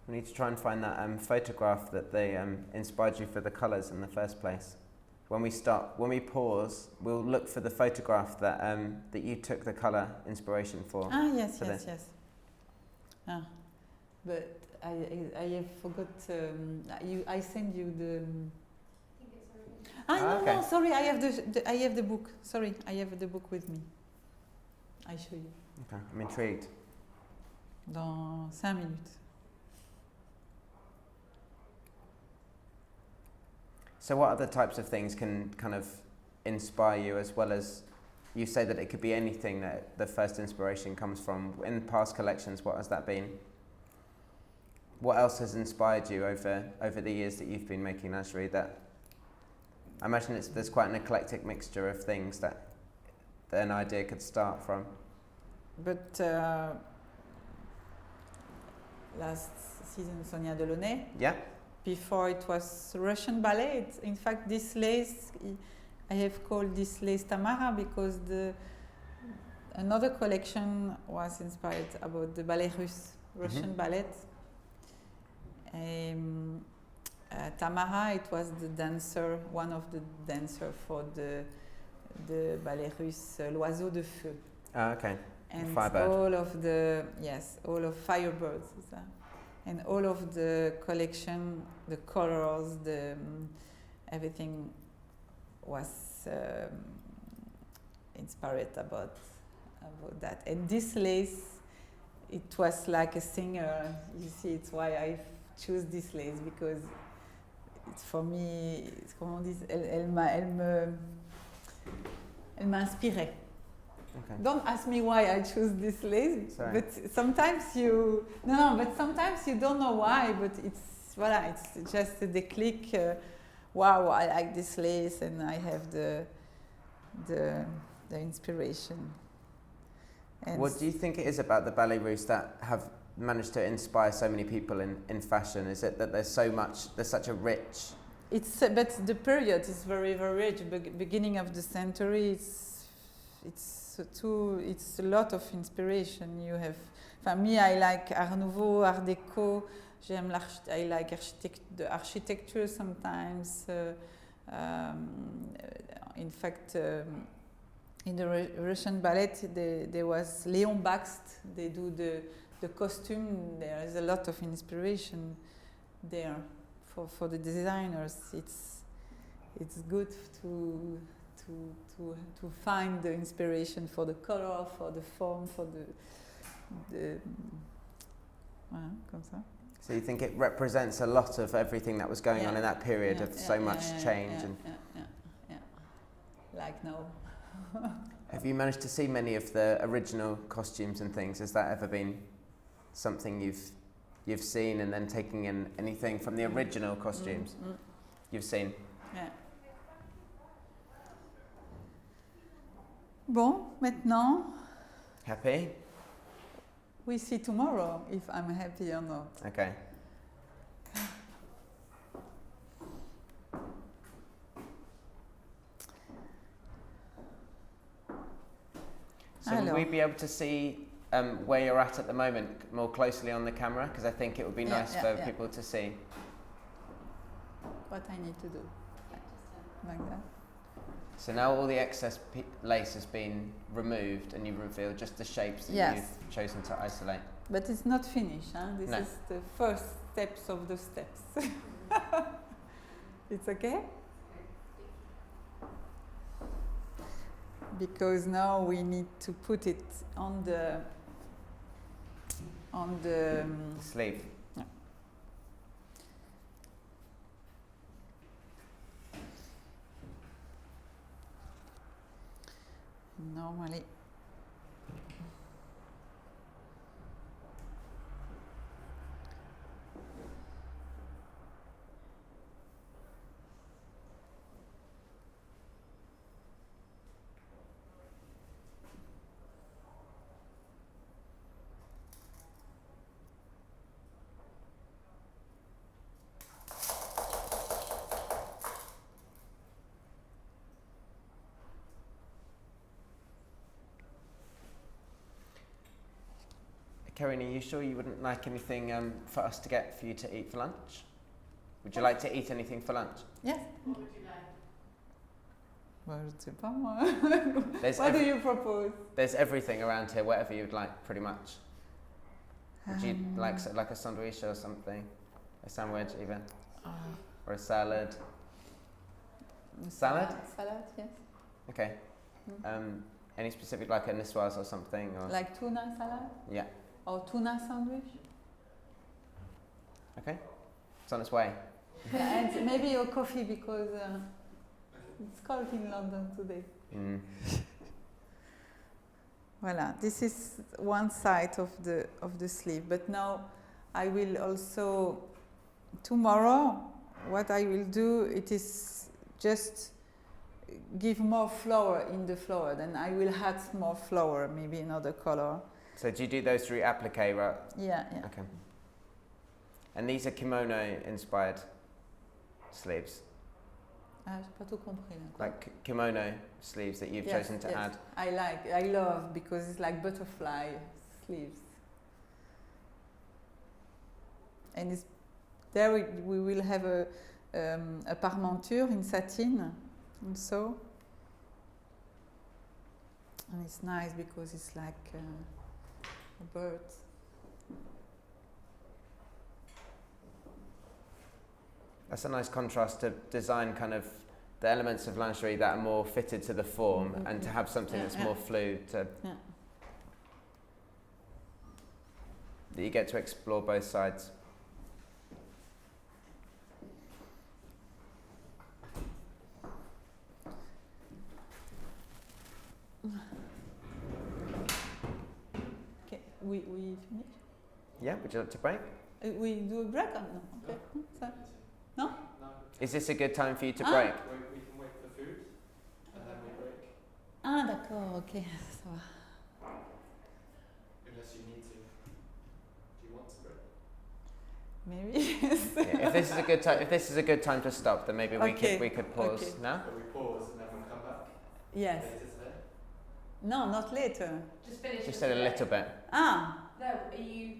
We need to try and find that photograph that they inspired you for the colours in the first place. When we pause, we'll look for the photograph that that you took the colour inspiration for. Ah, yes, for yes, this. yes. Ah, but I have forgot. I send you the. I think it's already. Ah, no, okay. no, sorry. I have the book. Sorry, I have the book with me. I show you. Okay, I'm intrigued. Dans 5 minutes. So what other types of things can kind of inspire you, as well as you say that it could be anything that the first inspiration comes from? In past collections, what has that been? What else has inspired you over the years that you've been making lingerie? That I imagine there's quite an eclectic mixture of things that an idea could start from. But last season, Sonia Delaunay. Yeah. Before it was Russian ballet. In fact, this lace, I have called this lace Tamara because another collection was inspired about the ballet Russian ballet. Tamara, it was the dancer, one of the dancers for the ballet russe L'Oiseau de Feu. Oh, okay. And Firebird. all of Firebirds. And all of the collection, the colors, everything was inspired about that. And this lace, it was like a singer. You see, it's why I choose this lace, because it's for me, it's, comment on dit, elle m'inspirait. Okay. Don't ask me why I choose this lace, Sorry. but sometimes but sometimes you don't know why, but it's just a déclic. Wow, I like this lace, and I have the inspiration. And What do you think it is about the ballet russe that have managed to inspire so many people in fashion? Is it that there's such a rich... but the period is very, very rich. Beginning of the century, it's a lot of inspiration. You have, for me, I like Art Nouveau, Art Deco. I like the architecture sometimes. In fact, in the Russian ballet, there was Léon Bakst. They do the costume. There is a lot of inspiration there for the designers. It's good to find the inspiration for the color, for the form, for the voilà, comme ça. So you think it represents a lot of everything that was going on in that period of so much change? Yeah. Like now. Have you managed to see many of the original costumes and things? Has that ever been something you've seen, and then taking in anything from the original costumes you've seen? Yeah. Bon, maintenant, Happy? we see tomorrow if I'm happy or not. Okay. Will we be able to see where you're at the moment more closely on the camera? Because I think it would be nice for people to see. What I need to do, like that. So now all the excess lace has been removed and you've revealed just the shapes that you've chosen to isolate. But it's not finished, huh? This No. is the first steps of the steps. It's okay? Because now we need to put it on the sleeve. Yeah. Normally. Carine, are you sure you wouldn't like anything for us to get for you to eat for lunch? Would you like to eat anything for lunch? Yes. What would you like? Well, je sais pas moi. There's What do you propose? There's everything around here, whatever you'd like, pretty much. Would you like a sandwich or something? A sandwich even? Or a salad? Salad? Salad, yes. Okay. Any specific, like a niçoise or something? Or Like tuna salad? yeah. Or tuna sandwich? Okay. It's on its way. And maybe a coffee because it's cold in London today. Voilà, this is one side of the sleeve. But now I will also, tomorrow, what I will do, it is just give more flower in the flower. Then I will add more flower, maybe another color. So do you do those through appliqué, right? Yeah, yeah. Okay. And these are kimono-inspired sleeves? Ah, j'ai pas tout compris. Là. Like kimono sleeves that you've chosen to add? I love because it's like butterfly sleeves. And it's, there we will have a parmenture in satin also. And it's nice because it's like a bird. That's a nice contrast to design kind of the elements of lingerie that are more fitted to the form and to have something that's more fluid to that you get to explore both sides. Okay, we finish? Yeah, would you like to break? We do a break or no? Okay. So, no? Is this a good time for you to break? We can wait for food and then we break. Ah, d'accord, ok, ça va. Unless you need to. Do you want to break? Maybe yes. Yeah, if this is a good time to stop, then maybe we could pause now. But we pause and then we'll come back Yes. later today. No, not later. Just finish. Just a little bit. Ah, No, are you?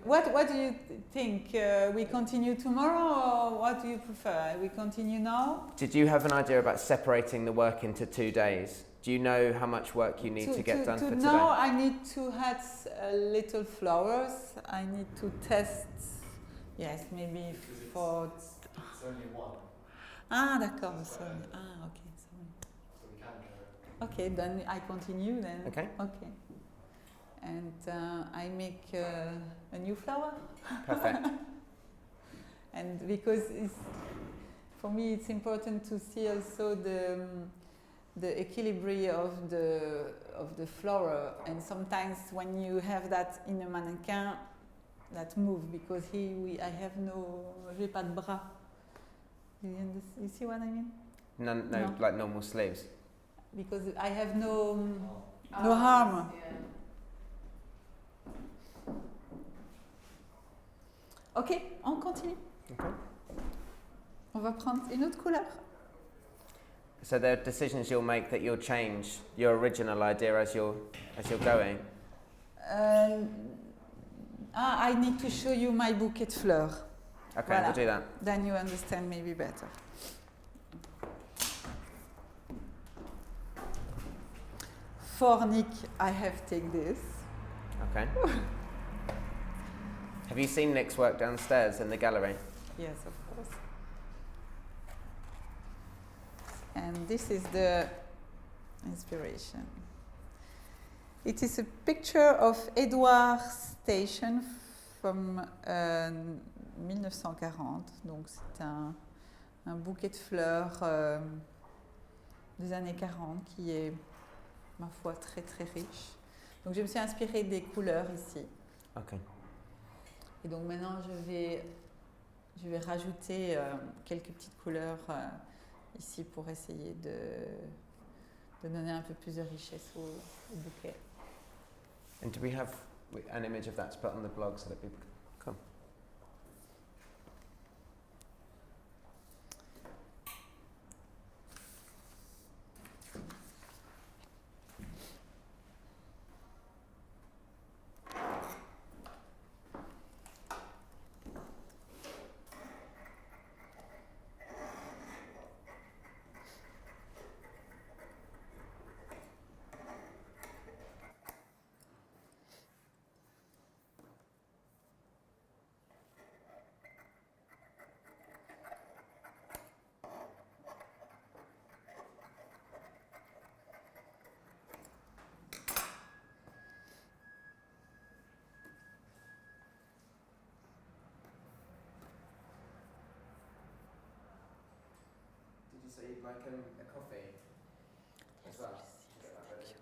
what do you think? We continue tomorrow, or what do you prefer? We continue now? Did you have an idea about separating the work into 2 days? Do you know how much work you need to get done for today? Now I need to add little flowers. I need to test. Yes, maybe for. It's only one, Ah, d'accord. Sorry. Ah, okay. Sorry. so we can go. Okay, then I continue then. Okay. Okay. And I make a new flower. Perfect. And because for me it's important to see also the equilibrium of the flower. And sometimes when you have that in a mannequin, that move because I have j'ai pas de bras. You see what I mean? No, No. like normal sleeves. Because I have no Oh, harm. Yeah. Ok, on continue. Okay. On va prendre une autre couleur. So there are decisions you'll make that you'll change your original idea as you're going. I need to show you my bouquet de fleurs. Okay, Voilà. we'll do that. Then you understand maybe better. For Nick, I have taken this. Okay. Have you seen Nick's work downstairs in the gallery? Yes, of course. And this is the inspiration. It is a picture of Edouard Station from 1940. Donc c'est un bouquet de fleurs des années 40 qui est, ma foi, très très riche. Donc je me suis inspirée des couleurs ici. Ok. Et donc maintenant je vais rajouter quelques petites couleurs ici pour essayer de donner un peu plus de richesse au bouquet. And do we have an image of that to put on the blog so that people can come? Did you say you'd like a coffee as well? Get that ready.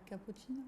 Cappuccino.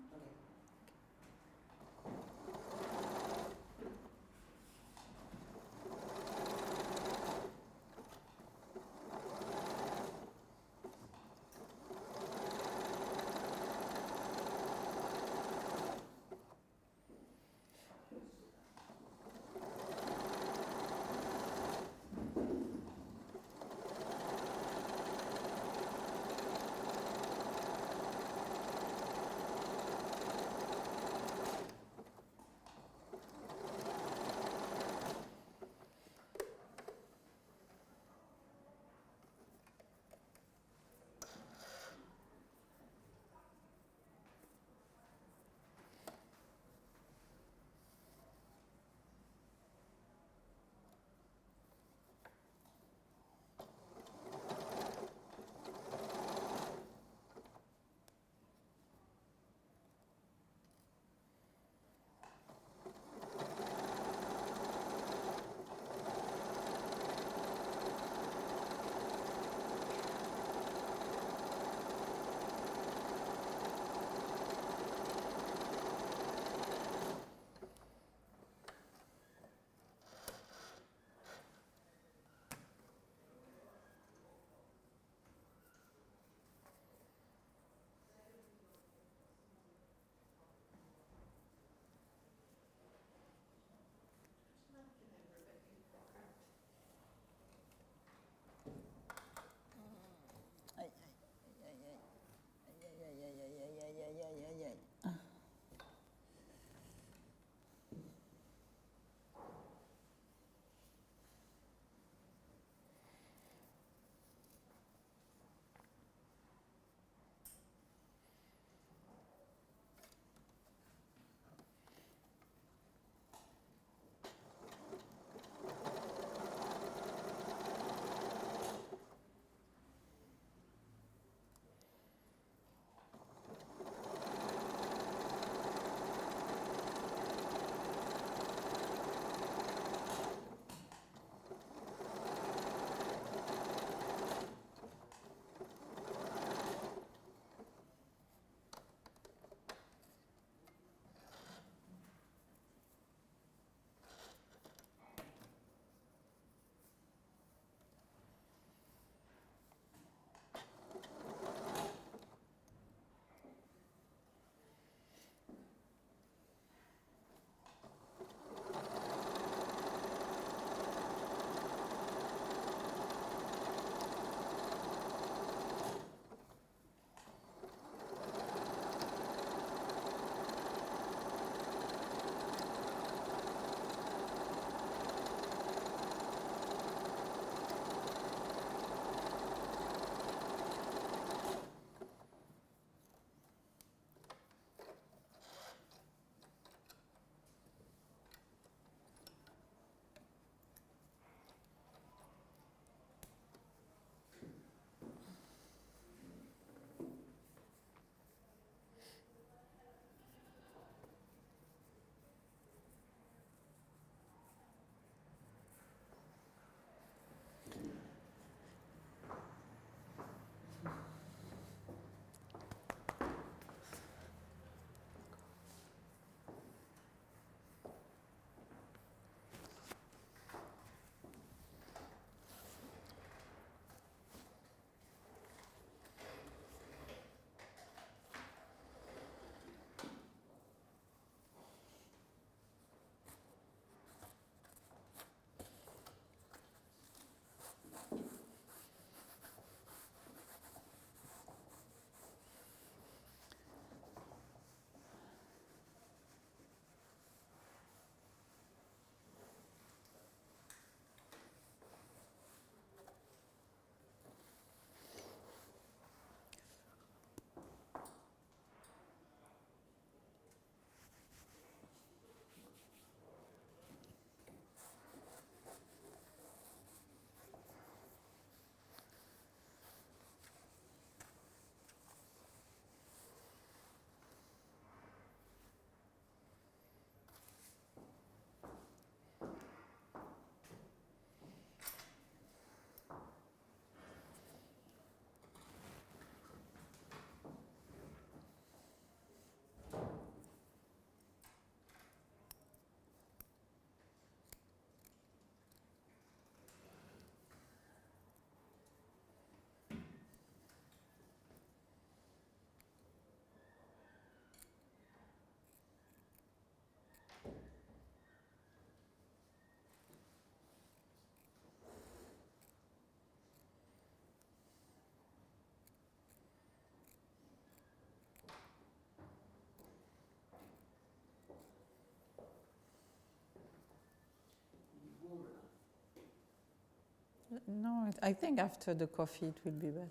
No, I think after the coffee it will be better.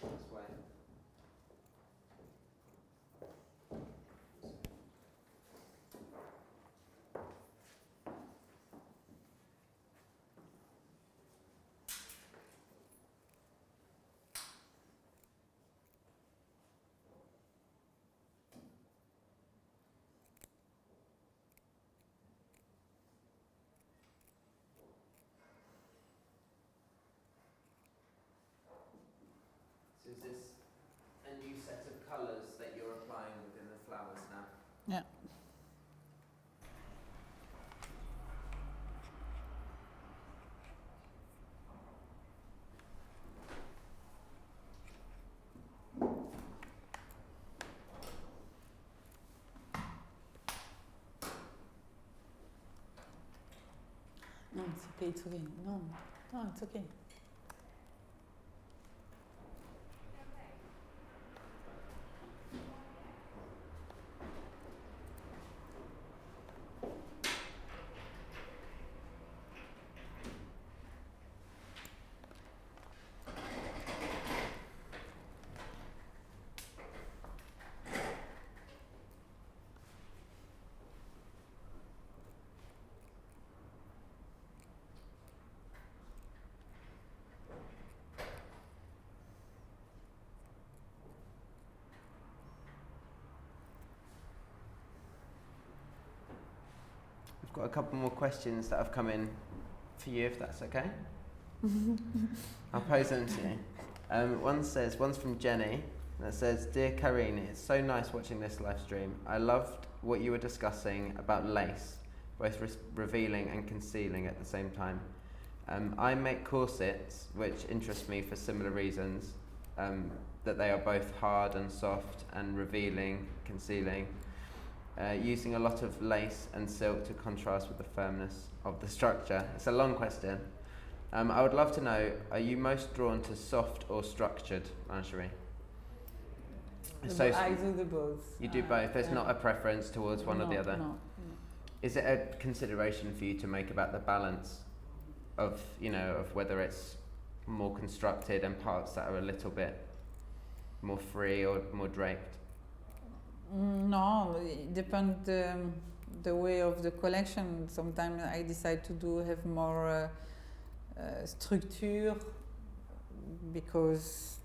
That's why. So is this a new set of colours that you're applying within the flowers now? Yeah. No, it's okay. No, it's okay. I've got a couple more questions that have come in for you, if that's okay. I'll pose them to you. One's from Jenny, that says, "Dear Carine, it's so nice watching this live stream. I loved what you were discussing about lace, both revealing and concealing at the same time. I make corsets, which interest me for similar reasons, that they are both hard and soft and revealing, concealing, using a lot of lace and silk to contrast with the firmness of the structure." It's a long question. I would love to know, are you most drawn to soft or structured lingerie? I do the both. You do both. There's not a preference towards one or the other. No. Is it a consideration for you to make about the balance of, of whether it's more constructed and parts that are a little bit more free or more draped? No, it depends the way of the collection. Sometimes I decide to have more structure because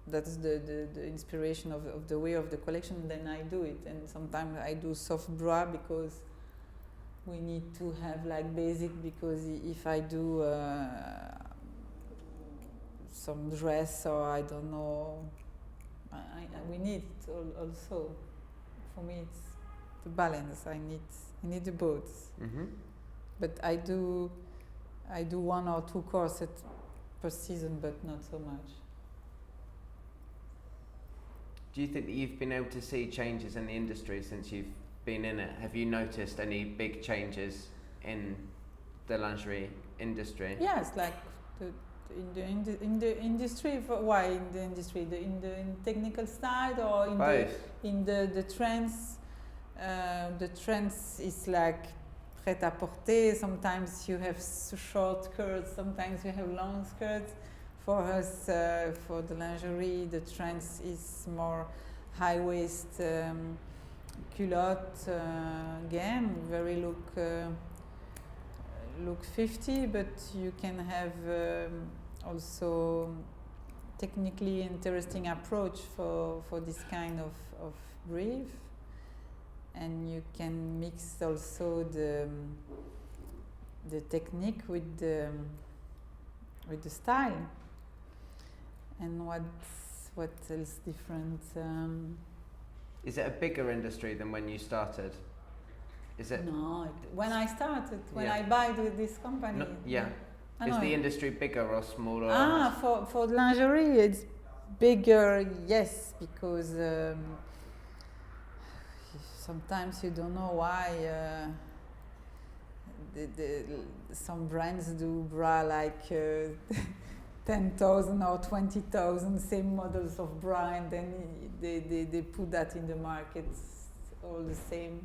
that's the inspiration of the way of the collection. Then I do it, and sometimes I do soft bra because we need to have like basic. Because if I do some dress or I don't know, we need it also. For me, it's the balance. I need the both. Mm-hmm. But I do 1 or 2 corsets per season, but not so much. Do you think that you've been able to see changes in the industry since you've been in it? Have you noticed any big changes in the lingerie industry? Yes, like in the industry. Why in the industry? In the technical side or in both? In the trends. The trends is like prêt-à-porter. Sometimes you have short skirts. Sometimes you have long skirts. For us, for the lingerie, the trends is more high waist culotte. Again, very look 50, but you can have also technically interesting approach for this kind of brief, and you can mix also the technique with the style. And what else different? Is it a bigger industry than when you started? Is it? No, when I started, when Yeah. I buy this company. No, yeah. Is the industry bigger or smaller? For lingerie, it's bigger, yes, because sometimes you don't know why some brands do bra like 10,000 or 20,000 same models of bra, and then they put that in the market all the same.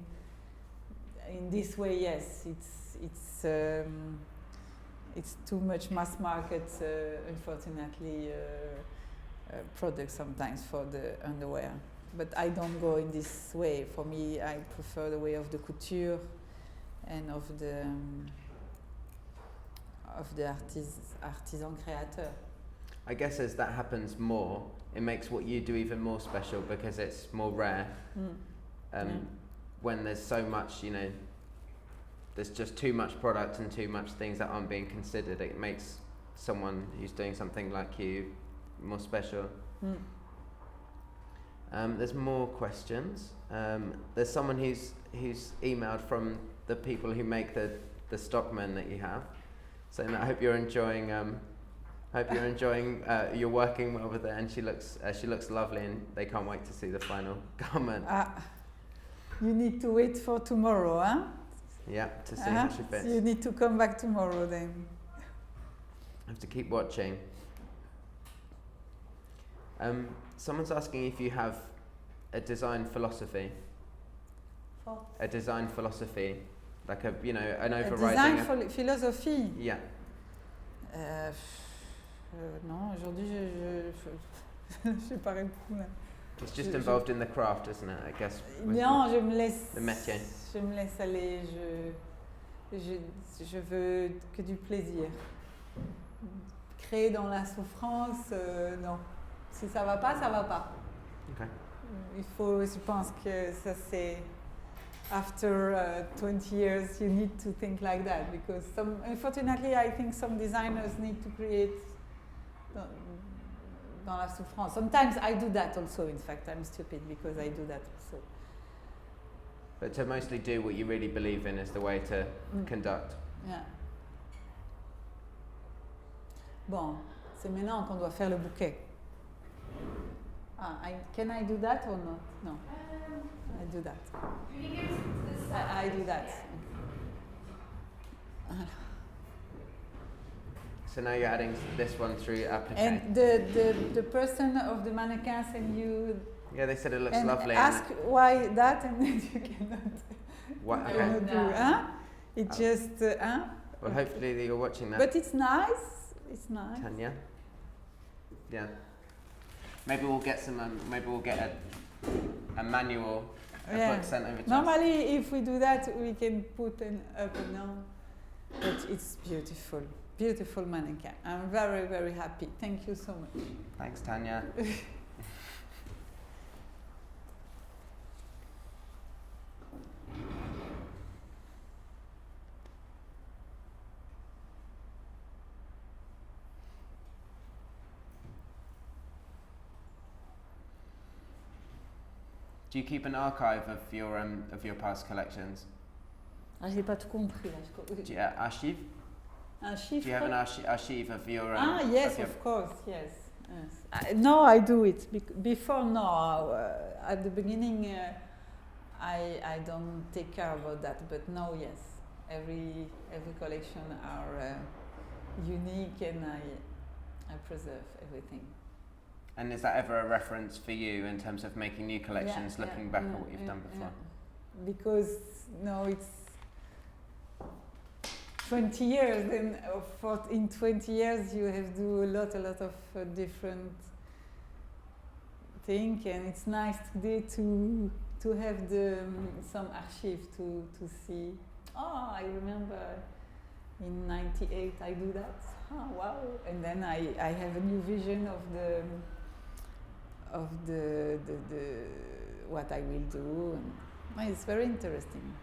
In this way, yes, it's too much mass market, unfortunately, product sometimes for the underwear. But I don't go in this way. For me, I prefer the way of the couture and of the artisan créateur. I guess as that happens more, it makes what you do even more special because it's more rare. When there's so much, you know, there's just too much product and too much things that aren't being considered. It makes someone who's doing something like you more special. There's more questions. There's someone who's emailed from the people who make the stockmen that you have, saying that I hope you're enjoying. You're working well with it, and she looks lovely, and they can't wait to see the final garment. You need to wait for tomorrow, huh? Yeah, to see how she fits. You need to come back tomorrow then. I have to keep watching. Someone's asking if you have a design philosophy. A design philosophy, like an overriding. A design philosophy. Yeah. Non, aujourd'hui je sais pas répondre là. It's just involved in the craft, isn't it? I guess. Non, je me laisse. Le métier. Je me laisse aller. Je veux que du plaisir. Créer dans la souffrance, non. Si ça va pas, ça va pas. Okay. Je pense que ça c'est. After 20 years, you need to think like that because unfortunately, I think some designers need to create dans la souffrance. Sometimes I do that also. In fact, I'm stupid because I do that also. But to mostly do what you really believe in is the way to conduct. Yeah. Bon, c'est maintenant qu'on doit faire le bouquet. Can I do that or not? No. I do that. I do that. So now you're adding this one through appliqué. And the person of the mannequin sent you. Yeah, they said it looks and lovely. Ask why that, and then you cannot. What? Okay. Cannot do, huh? It just. Well, hopefully you're watching that. But it's nice. It's nice. Tanya. Yeah. Maybe we'll get some. Maybe we'll get a manual. A book sent over to us. Normally, if we do that, we can put an up and down. But it's beautiful. Beautiful mannequin. I'm very, very happy. Thank you so much. Thanks, Tanya. Do you keep an archive of your past collections? J'ai pas tout compris là. Do you archive? Un chiffre? Do you have an archive of your? Yes, of course, yes. No, I do it. Before, no. At the beginning, I don't take care about that. But now, yes. Every collection are unique, and I preserve everything. And is that ever a reference for you in terms of making new collections, looking back at what you've done before? Yeah. Because no, it's 20 years. Then in 20 years, you have to do a lot of different things, and it's nice today to have some archive to see. Oh, I remember in '98 I do that. Oh, wow! And then I have a new vision of the what I will do. And it's very interesting.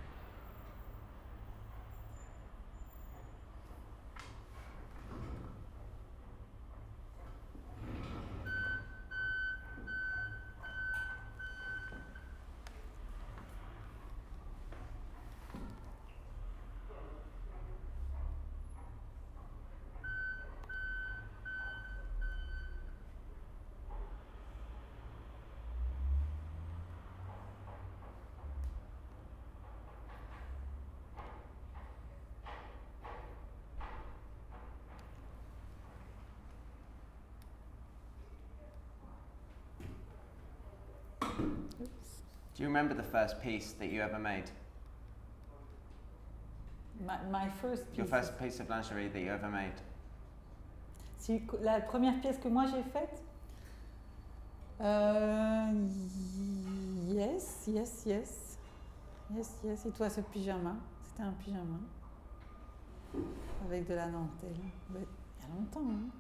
Do you remember the first piece that you ever made? My first piece. Your first piece of lingerie that you ever made? La première pièce que moi j'ai faite. Yes. It was a pyjama. C'était un pyjama avec de la dentelle. Mais il y a longtemps. Hein?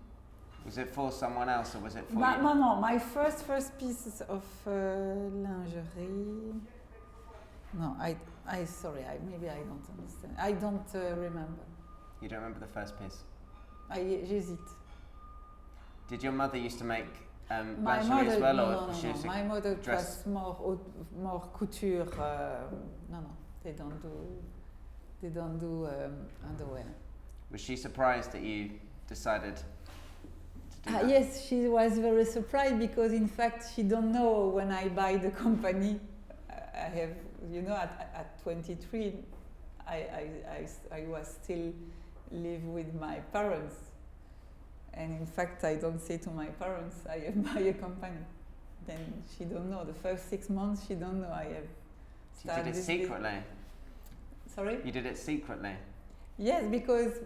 Was it for someone else or was it for you? No. My first pieces of lingerie. No, sorry. Maybe I don't understand. I don't remember. You don't remember the first piece? J'hésite. Did your mother used to make My lingerie mother, as well, no, or no, was she no. used to My mother dress? was more couture. No, they don't do underwear. Was she surprised that you decided to do that? Yes, she was very surprised because in fact she don't know when I buy the company. I have, at 23, I was still live with my parents. And in fact, I don't say to my parents, I have buy a company. Then she don't know. The first 6 months, she don't know I have started. You did it secretly? Sorry? You did it secretly? Yes, because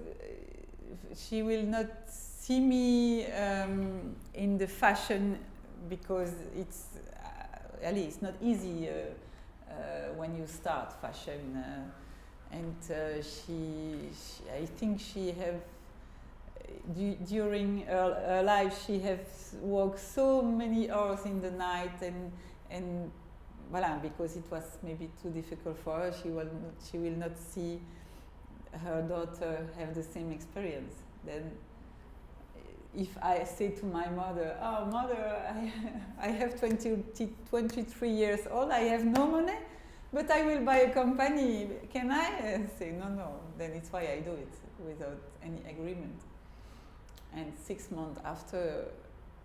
she will not see me in the fashion because it's not easy when you start fashion. I think she have during her life she has worked so many hours in the night and voilà, because it was maybe too difficult for her. She will not see her daughter have the same experience. Then if I say to my mother, "Oh, mother, I have 23 years old, I have no money, but I will buy a company. Can I?" Say, no. Then it's why I do it without any agreement. And 6 months after,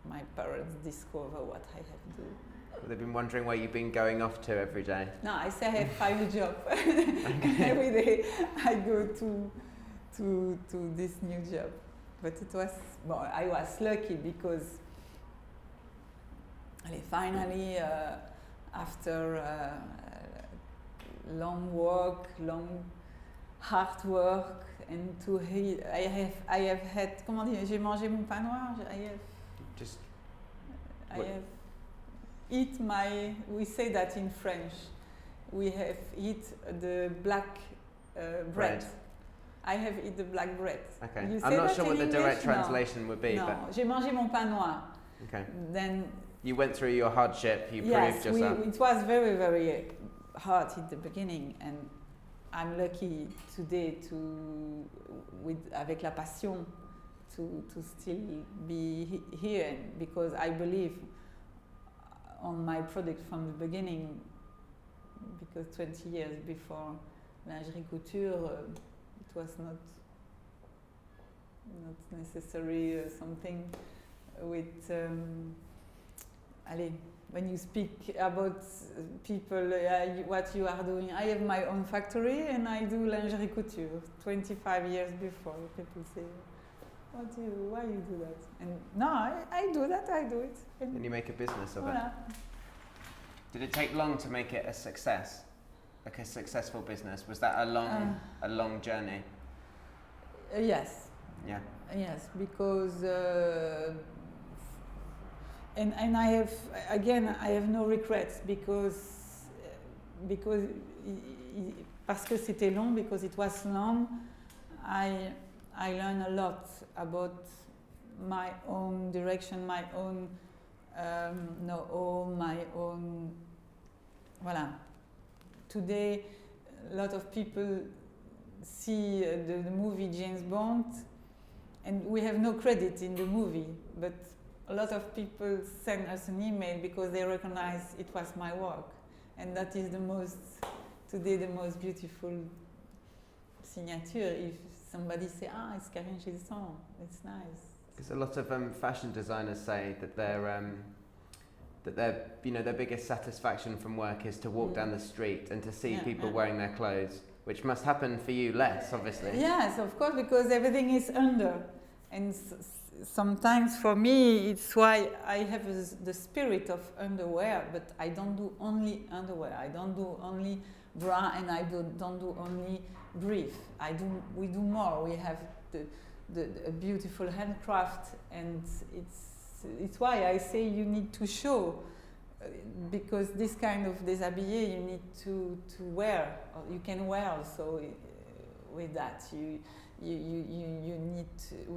my parents discover what I have to do. They've been wondering where you've been going off to every day. No, I say I have find a job. Every day I go to this new job. But it was, I was lucky because finally, after long work, long hard work, and I have had, comment dire, j'ai mangé mon pain noir. I have eat my, we say that in French, we have eat the black bread. I have eat the black bread. Okay. You I'm say not that sure what in the direct English? translation would be, No, but j'ai mangé mon pain noir. okay. Then You went through your hardship, you yes, proved yourself. it was very, very hard in the beginning, and I'm lucky today avec la passion, to still be here, because I believe on my product from the beginning, because 20 years before lingerie couture, it was not necessary something with when you speak about people, what you are doing. I have my own factory and I do lingerie couture 25 years before. People say, why you do that? And no, I do that, I do it. And you make a business of voilà. it. Did it take long to make it a success? Like a successful business? Was that a long journey? Yes. Yeah. Yes, because and I have no regrets because parce que c'était long, because it was long. I learned a lot about my own direction, my own know-how, my own. Voilà. Today, a lot of people see the movie James Bond, and we have no credit in the movie, but a lot of people send us an email because they recognize it was my work, and that is the most beautiful signature. If somebody say, it's Carine Gilson, it's nice. Because a lot of fashion designers say that their biggest satisfaction from work is to walk down the street and to see people wearing their clothes, which must happen for you less, obviously. Yes, of course, because everything is under, and sometimes for me it's why I have the spirit of underwear, but I don't do only underwear. I don't do only bra, and I don't do only brief. We do more. We have a beautiful handcraft, and it's why I say you need to show, because this kind of déshabillé you need to wear. Or you can wear also with that. We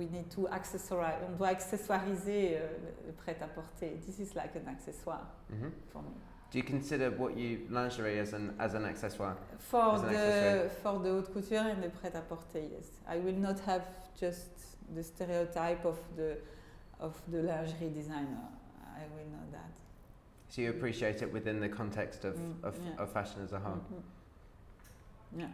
need to accessorize. On doit accessoiriser le prêt-à-porter. This is like an accessoire for me. Do you consider lingerie as an accessoire? For the haute couture and the prêt-à-porter, yes. I will not have just the stereotype of the lingerie designer. I will not that. So you appreciate it within the context of fashion as a whole? Mm-hmm. Yeah.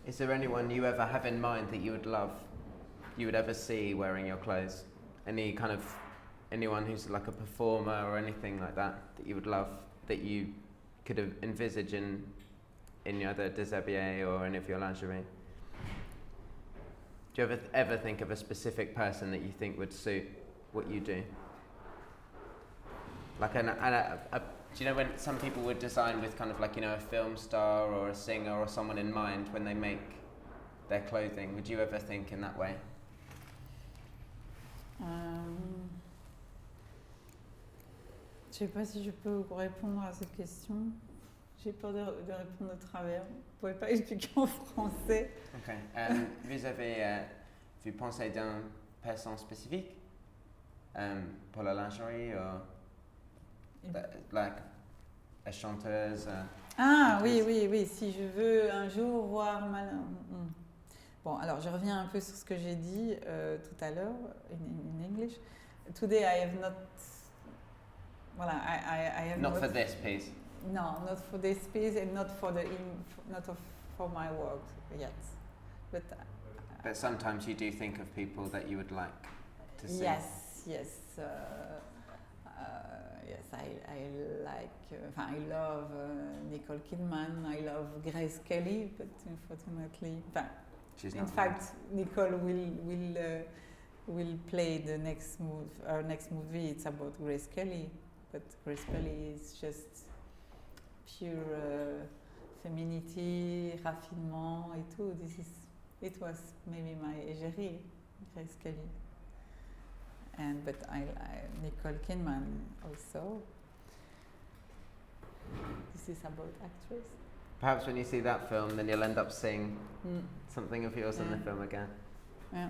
Is there anyone you ever have in mind that you would ever see wearing your clothes? Anyone who's like a performer or anything like that you would love, that you could envisage in either déshabillé or any of your lingerie? Do you ever think of a specific person that you think would suit what you do? Like do you know when some people would design with kind of like, a film star or a singer or someone in mind when they make their clothing? Would you ever think in that way? Je sais pas si je peux répondre à cette question. J'ai peur de répondre de travers. Vous pouvez pas expliquer en français. Ok. Vous pensez d'une personne spécifique pour la lingerie ou like a chanteuse? Oui. Si je veux un jour voir Bon, alors je reviens un peu sur ce que j'ai dit tout à l'heure in English. Today I have not. Well, I have not for this piece. No, not for this piece, and not for for my work yet. But sometimes you do think of people that you would like to see. Yes. Yes, I like. I love Nicole Kidman. I love Grace Kelly, but unfortunately, in fact, Nicole will play the next movie. It's about Grace Kelly, but Grace Kelly is just pure femininity, raffinement, et tout. It was maybe my égérie, Grace Kelly. But I Nicole Kidman also. This is about actress. Perhaps when you see that film, then you'll end up seeing something of yours in the film again. Yeah.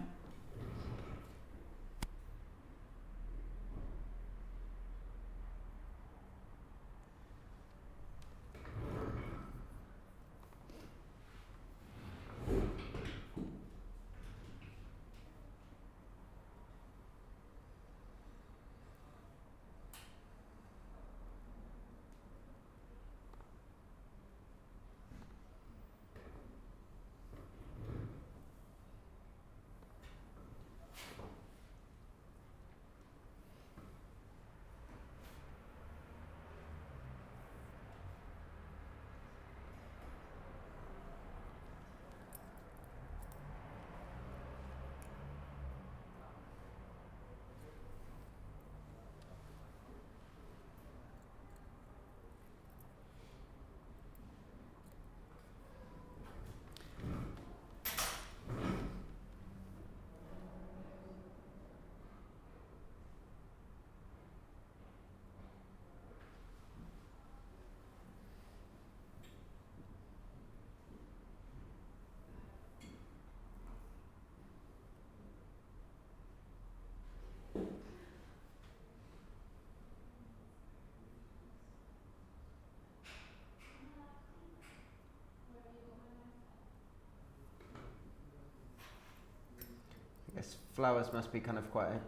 flowers must be kind of quite a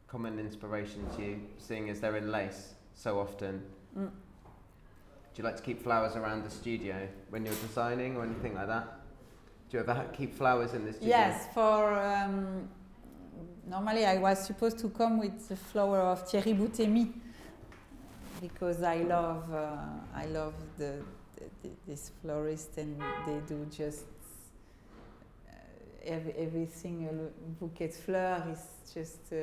common inspiration to you, seeing as they're in lace so often. Mm. Do you like to keep flowers around the studio when you're designing or anything like that? Do you ever keep flowers in the studio? Yes, for normally I was supposed to come with the flower of Thierry Boutemi because I love this florist, and they do just every single bouquet de fleurs is just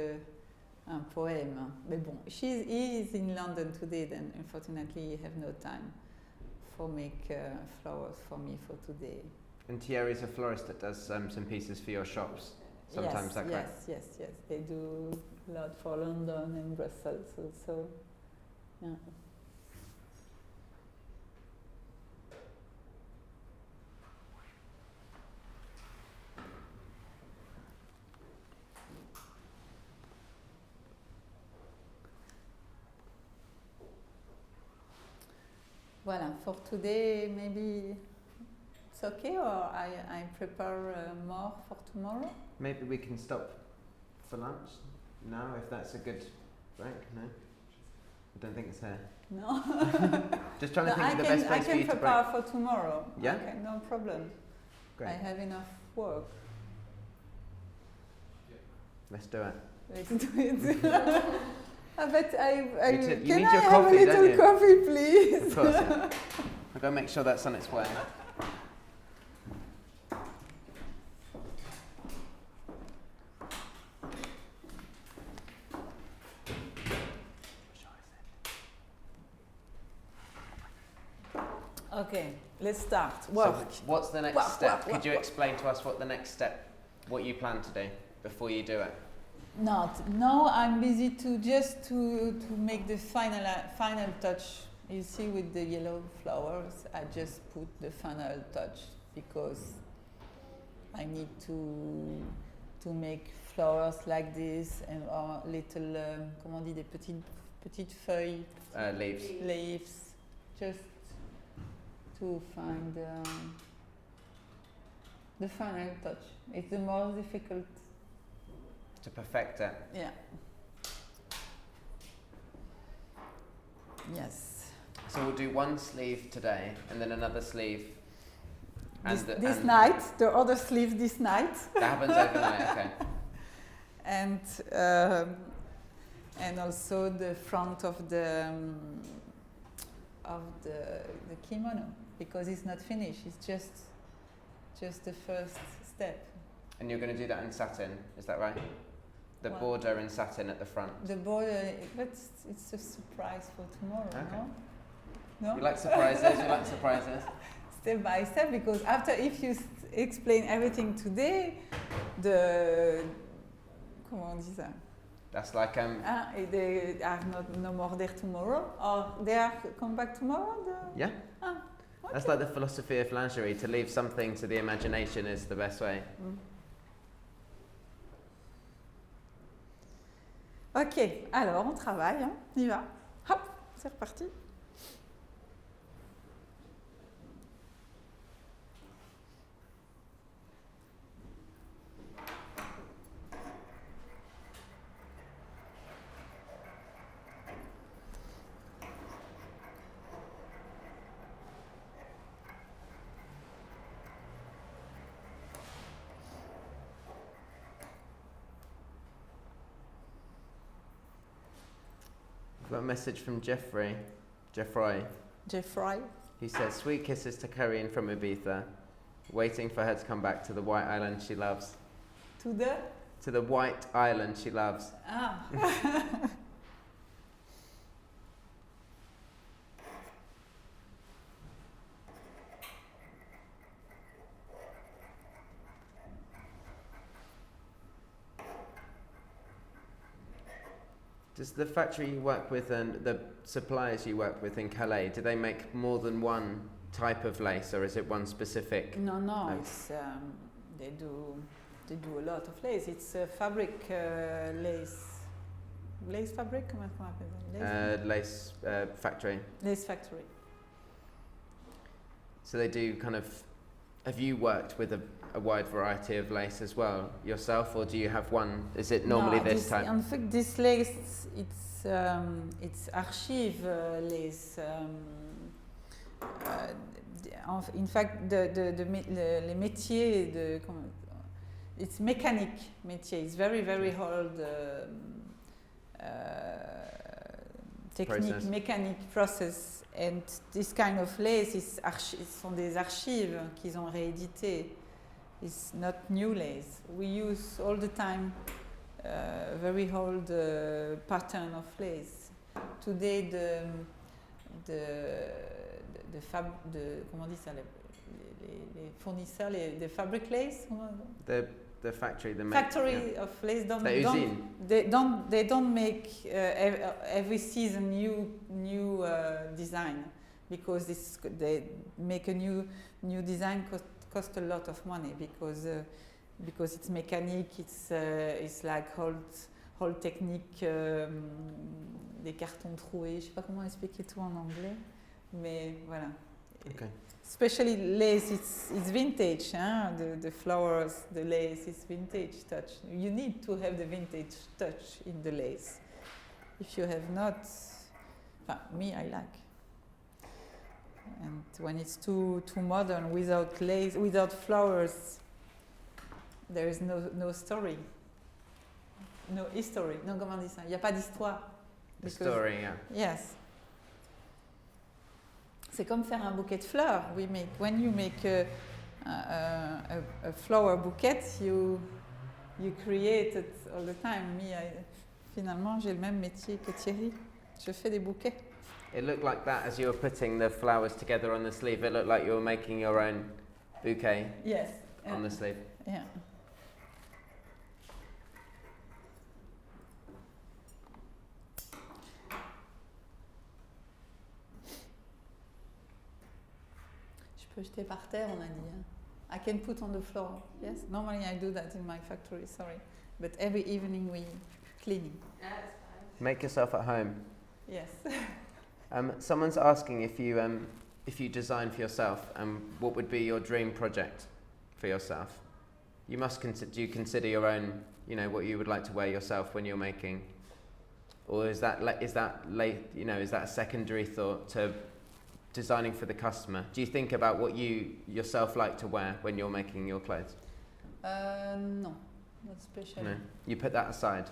un poème. But bon, he is in London today, then unfortunately he have no time for make flowers for me for today. And Thierry's a florist that does some pieces for your shops. Sometimes, Yes, that correct? yes. They do a lot for London and Brussels also. Yeah. Voilà, for today maybe it's okay, or I prepare more for tomorrow? Maybe we can stop for lunch now, if that's a good break. No? I don't think it's here. No? Just trying to think of the I best place for can you to prepare break. for tomorrow. Yeah? Okay, no problem. Great. I have enough work. Let's do it. Let's do it. But You can need I your have coffee, a don't little you? coffee, please? Of course. Yeah. I've got to make sure that's on its way. Okay, let's start. Work. So what's the next Work, step? work, Could you work. explain to us what the next step, what you plan to do before you do it? Now I'm busy to make the final touch. You see, with the yellow flowers, I just put the final touch because I need to make flowers like this, and little comment on dit, des petites feuilles, leaves, just to find the final touch. It's the most difficult. To perfect it. Yeah. Yes. So we'll do one sleeve today and then another sleeve. And This and night, the other sleeve this night. That happens overnight, okay. And also the front of the kimono, because it's not finished. It's just the first step. And you're going to do that in satin, is that right? The Well, border in satin at the front. The border, but it's a surprise for tomorrow, Okay. no? You like surprises, you like surprises. Step by step, because after, if you explain everything today, comment on dit ça? That's like, They are no more there tomorrow, or they are come back tomorrow? yeah. Okay. That's like the philosophy of lingerie, to leave something to the imagination is the best way. Ok, alors on travaille, hein. On y va. Hop, c'est reparti. Got a message from Jeffrey. Jeffrey. He says, sweet kisses to Carine from Ibiza, waiting for her to come back to the white island she loves. To the? To the white island she loves. Ah. Does the factory you work with and the suppliers you work with in Calais, do they make more than one type of lace, or is it one specific? No, No. it's they do a lot of lace. It's a fabric lace fabric, comment on appelle ça? Lace factory. Lace factory. So they do kind of Have you worked with a wide variety of lace as well yourself, or do you have one? Is it normally No, this type? In fact, this lace, it's archive lace. In fact, les métiers it's mécanique métier. It's very, very old technique, Process. mécanique process. And this kind of lace sont des archives qu'ils ont rééditées. It's not new lace. We use all the time very old pattern of lace. Today, comment on dit ça, les fournisseurs, les fabric lace, The factory, factory of lace they don't make every season new design, because they make a new design cost a lot of money, because it's mechanic, it's like old technique, des cartons troués, je sais pas comment expliquer tout en anglais, mais voilà. Okay. Especially lace, it's vintage, hein? The flowers, the lace, it's vintage touch. You need to have the vintage touch in the lace. If you have not, me, I like. And when it's too modern, without lace, without flowers, there is no story, no history. Non, comment on dit ça? Il n'y a pas d'histoire. The story, yeah. Yes. C'est comme faire un bouquet de fleurs. When you make a flower bouquet, you create it all the time. Finalement, j'ai le même métier que Thierry. Je fais des bouquets. It looked like that as you were putting the flowers together on the sleeve. It looked like you were making your own bouquet. Yes. On the sleeve. Yeah. Je peux jeter par terre, on a dit. Hein. I can put on the floor. Yes. Normally I do that in my factory. Sorry, but every evening we cleaning. Yeah, that's fine. Make yourself at home. Yes. Someone's asking if you design for yourself, what would be your dream project for yourself? You must do you consider your own, what you would like to wear yourself when you're making, or is that late? Is that a secondary thought to designing for the customer? Do you think about what you yourself like to wear when you're making your clothes? No, not especially. No, you put that aside.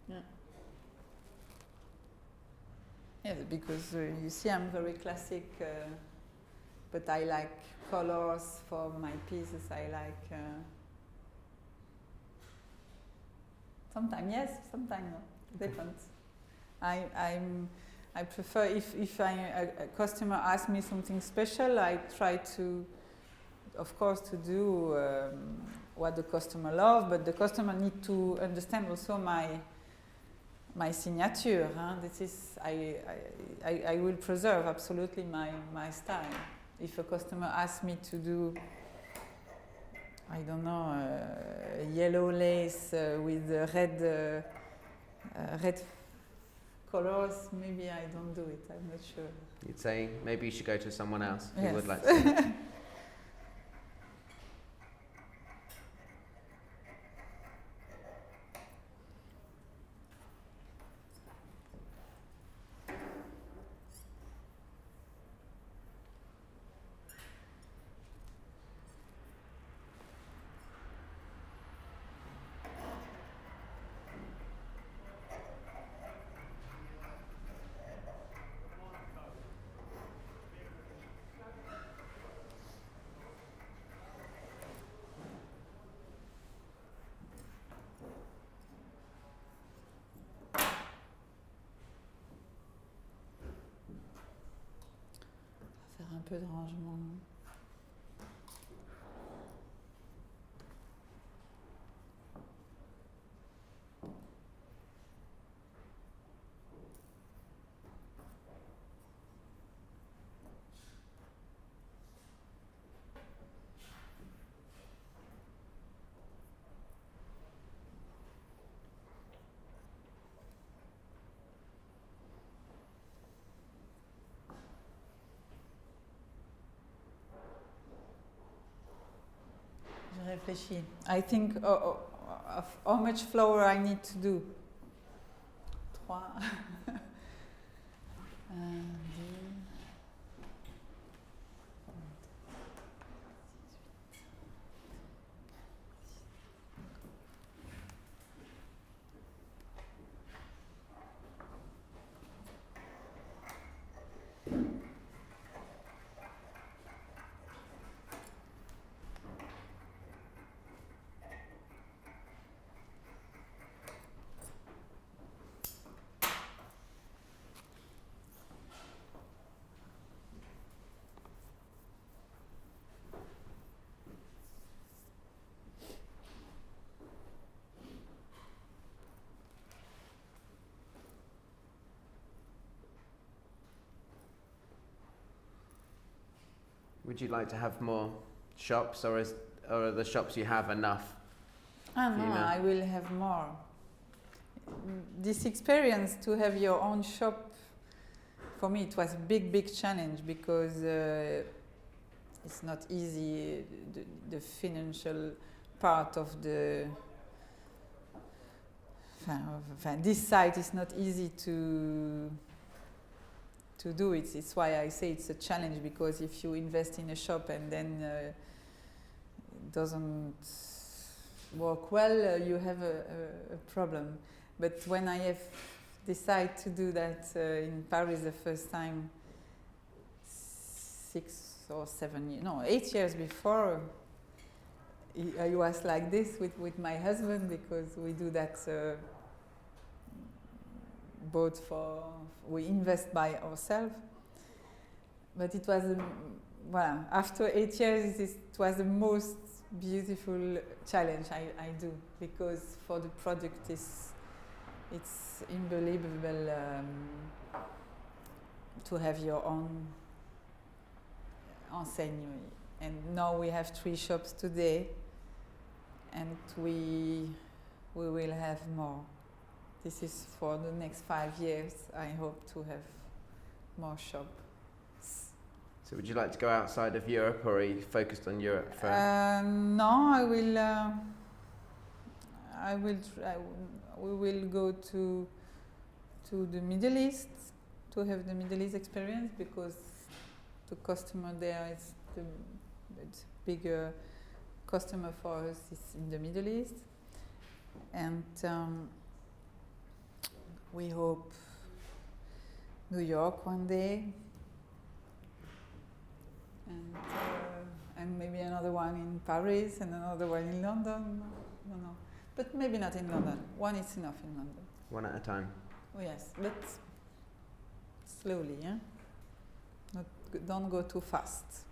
Yeah. Yes, because you see, I'm very classic, but I like colors for my pieces. I like sometimes yes, sometimes no. Depends. I prefer if a customer asks me something special, I try to, of course, to do what the customer loves, but the customer need to understand also my signature. Huh? This is I will preserve absolutely my style. If a customer asks me to do, I don't know, yellow lace with red colors, maybe I don't do it. I'm not sure. You'd say maybe you should go to someone else who Yes. would like to. Faire un peu de rangement. réfléchis. I think of how much flower I need to do. 3. 1, 2. Would you like to have more shops, or are the shops you have enough? Ah, no, I will have more. This experience to have your own shop, for me, it was a big challenge because it's not easy. The financial part of this site is not easy to do it. It's why I say it's a challenge, because if you invest in a shop and then it doesn't work well, you have a problem. But when I have decided to do that in Paris the first time, 8 years before, I was like this with my husband, because we do that both we invest by ourselves. But it was, after 8 years, it was the most beautiful challenge I do, because for the product it's unbelievable to have your own enseigne. And now we have 3 shops today, and we will have more. This is for the next 5 years. I hope to have more shops. So would you like to go outside of Europe, or are you focused on Europe first? No, we will go to the Middle East to have the Middle East experience, because the customer there is it's bigger customer for us is in the Middle East, and we hope New York one day, and maybe another one in Paris and another one in London. No, but maybe not in London. One is enough in London. One at a time. Oh yes, but slowly, yeah. Don't go too fast.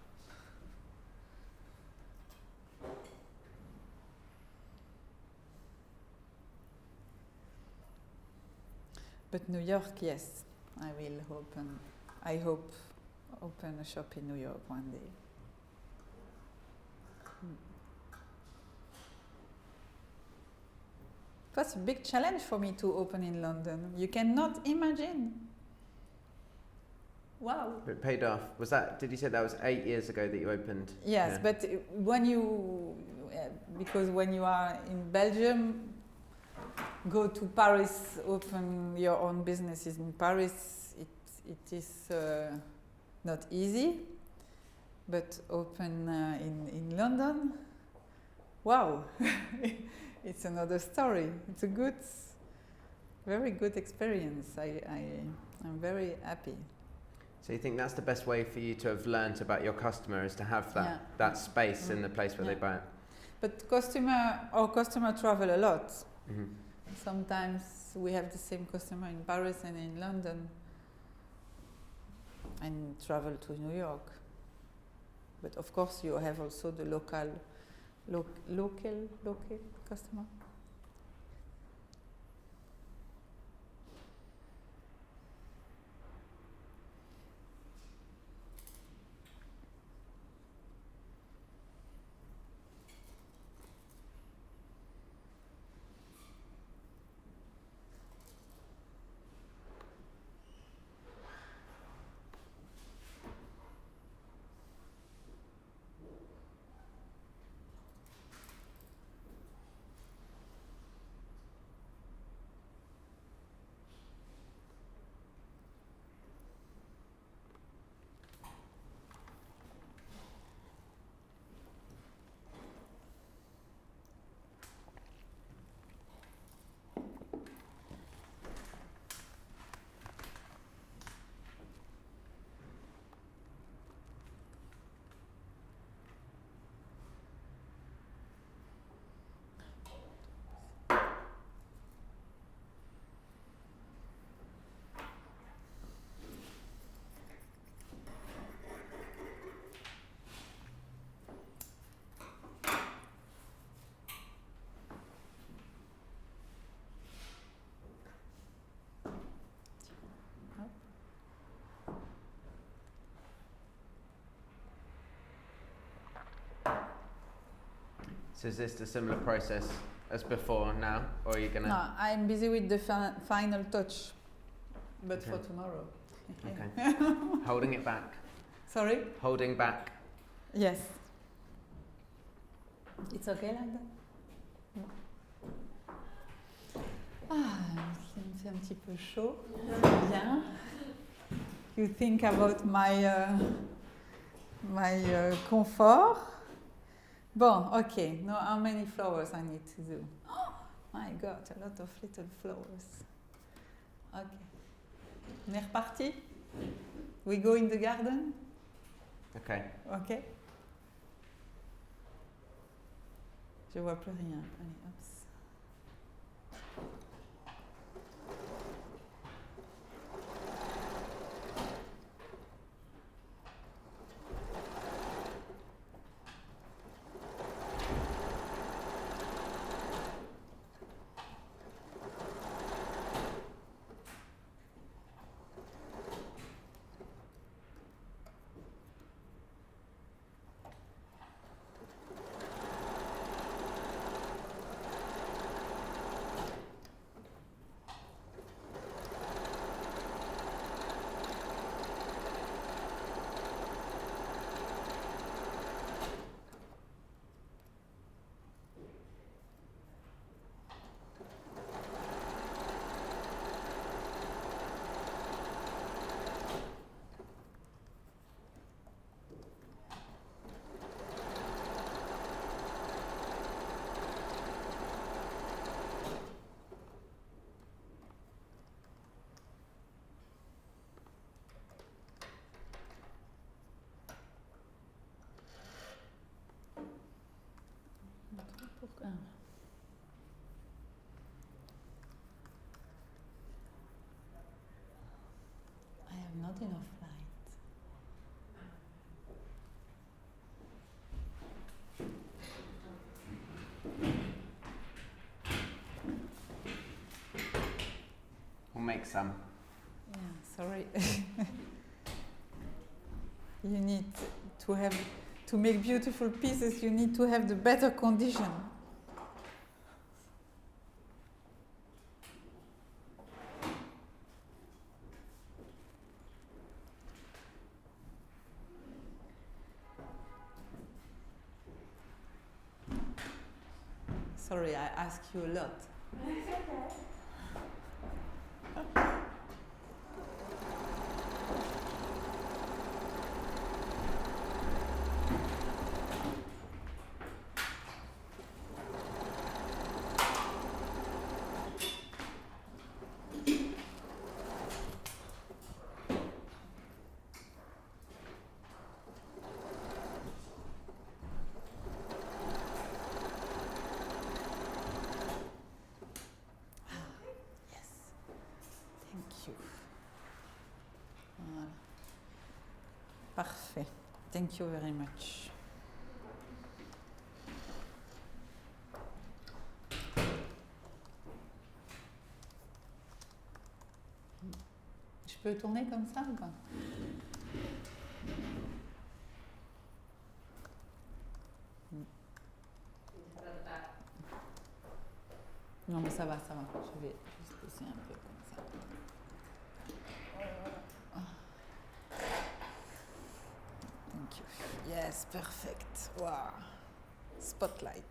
But New York, yes, I hope open a shop in New York one day. It was a big challenge for me to open in London. You cannot imagine. Wow. But it paid off. Did you say that was 8 years ago that you opened? Yes, yeah. But because when you are in Belgium, go to Paris, open your own businesses in Paris, it is not easy, but open in London, wow, it's another story. It's a very good experience. I'm very happy. So you think that's the best way for you to have learnt about your customer, is to have that space in the place where they buy it? But our customer travel a lot. Mm-hmm. Sometimes we have the same customer in Paris and in London, and travel to New York. But of course you have also the local customer. So is this a similar process as before now, or are you gonna? No, I'm busy with the final touch, but for Okay. tomorrow. Okay. Holding it back. Sorry? Holding back. Yes. It's okay like that? Ah, il me fait un petit peu chaud. C'est bien. You think about my comfort. Bon, okay. Now how many flowers I need to do? Oh my God, a lot of little flowers. Okay. On est reparti? We go in the garden? Okay. Ok. Je vois plus rien. Allez, hop. Pourquoi? I have not enough light. We'll make some. Yeah, sorry. You need to make beautiful pieces, you need to have the better condition. Sorry, I ask you a lot. Voilà. Parfait. Thank you very much. Je peux tourner comme ça ou pas? Non mais ça va, ça va. Je vais juste pousser un peu comme ça. Thank you. Yes, perfect. Wow. Spotlight.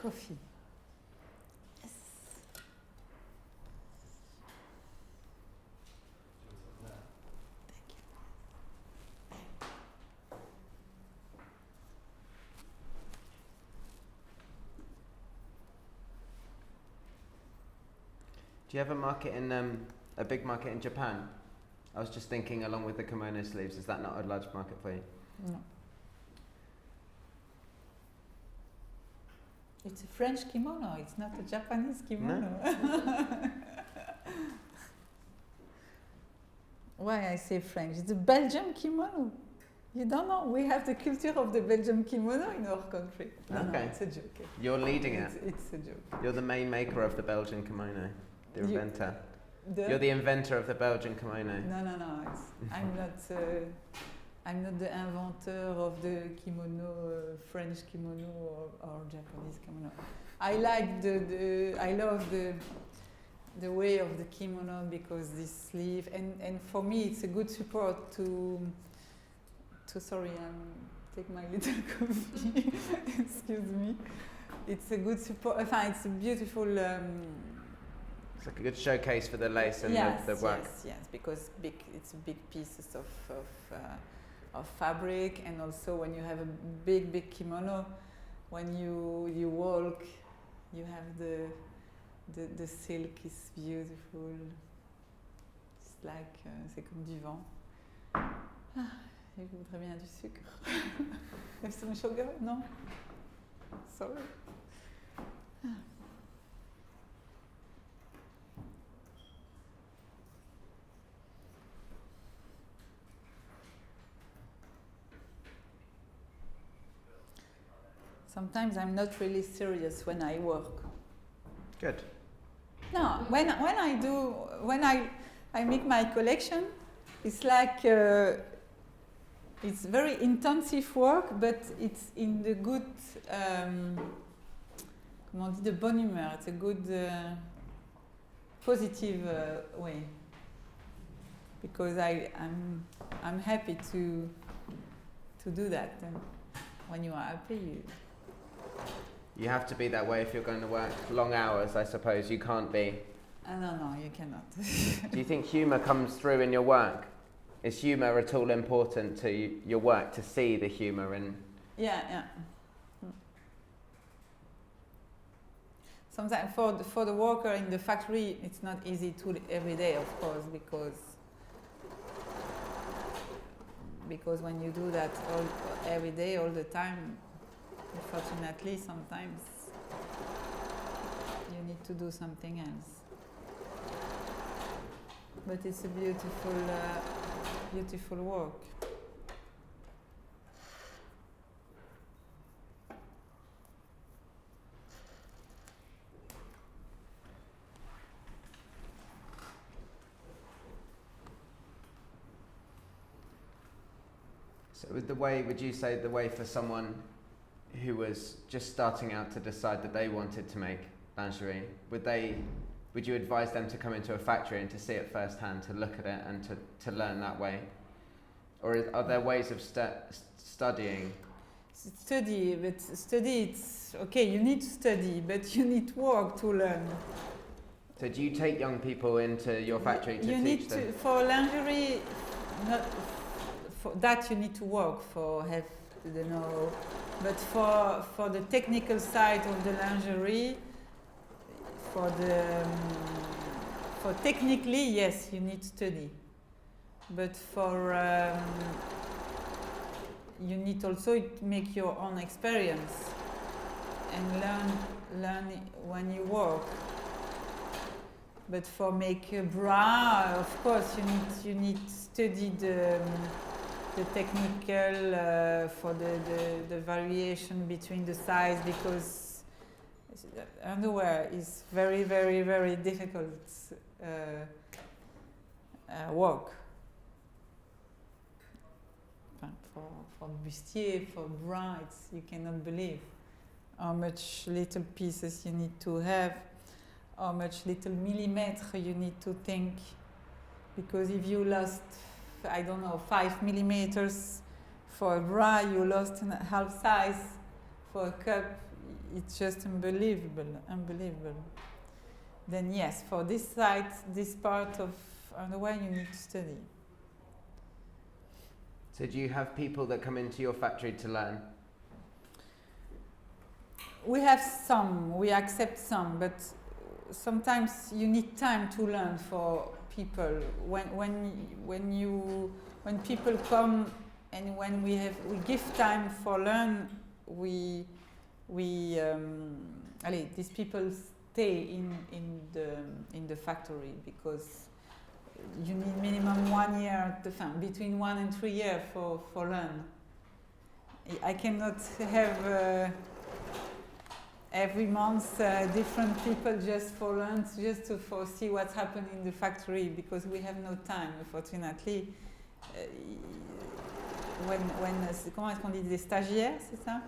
Coffee. Yes. Thank you. Do you have a market in a big market in Japan? I was just thinking, along with the kimono sleeves, is that not a large market for you? No. It's a French kimono, it's not a Japanese kimono. Why I say French? It's a Belgian kimono. You don't know, we have the culture of the Belgian kimono in our country. No, Okay. it's a joke. You're leading it. It's a joke. You're the main maker of the Belgian kimono, the You- inventor. You're the inventor of the Belgian kimono. No. I'm not the inventor of the kimono, French kimono or Japanese kimono. I like I love the way of the kimono because this sleeve and for me it's a good support to sorry, take my little coffee. Excuse me. It's a good support. It's a beautiful. It's like a good showcase for the lace and the work. Yes, because it's big pieces of fabric, and also when you have a big kimono, when you walk, you have the silk is beautiful. It's like c'est comme du vent. Je voudrais bien du sucre. Have some sugar? No. Sorry. Sometimes I'm not really serious when I work. Good. No, when I make my collection, it's like it's very intensive work, but it's in the good, comment on dit, de bonne humeur. It's a good, positive way. Because I'm happy to do that. And when you are happy, You have to be that way if you're going to work long hours, I suppose. You can't be. no, you cannot. Do you think humour comes through in your work? Is humour at all important to your work, to see the humour in? Yeah. Sometimes for the worker in the factory, it's not easy to every day, of course, because when you do that every day, all the time, unfortunately, sometimes you need to do something else. But it's a beautiful work. So with the way, would you say the way for someone who was just starting out to decide that they wanted to make lingerie, would you advise them to come into a factory and to see it firsthand, to look at it and to learn that way? Or are there ways of studying? Study, it's okay, you need to study, but you need work to learn. So do you take young people into your factory to teach them? For lingerie, not for that you need to work for, have the know. But for the technical side of the lingerie, for technically, yes, you need study. But for you need also to make your own experience and learn when you work. But for make a bra, of course, you need study the technical for the variation between the size, because underwear is very, very, very difficult work. For bustier, for bra, you cannot believe how much little pieces you need to have, how much little millimeter you need to think, because if you lost, I don't know, 5 millimeters for a bra, you lost half size. For a cup, it's just unbelievable. Then yes, for this site, this part of underwear, you need to study. So do you have people that come into your factory to learn? We have some, we accept some, but sometimes you need time to learn for people. When people come and when we give time for learn, these people stay in the factory because you need minimum 1 year, between 1 and 3 years for learn. I cannot have every month different people just for learn, just to see what's happening in the factory because we have no time, unfortunately. Comment est-ce qu'on dit, des stagiaires, c'est ça?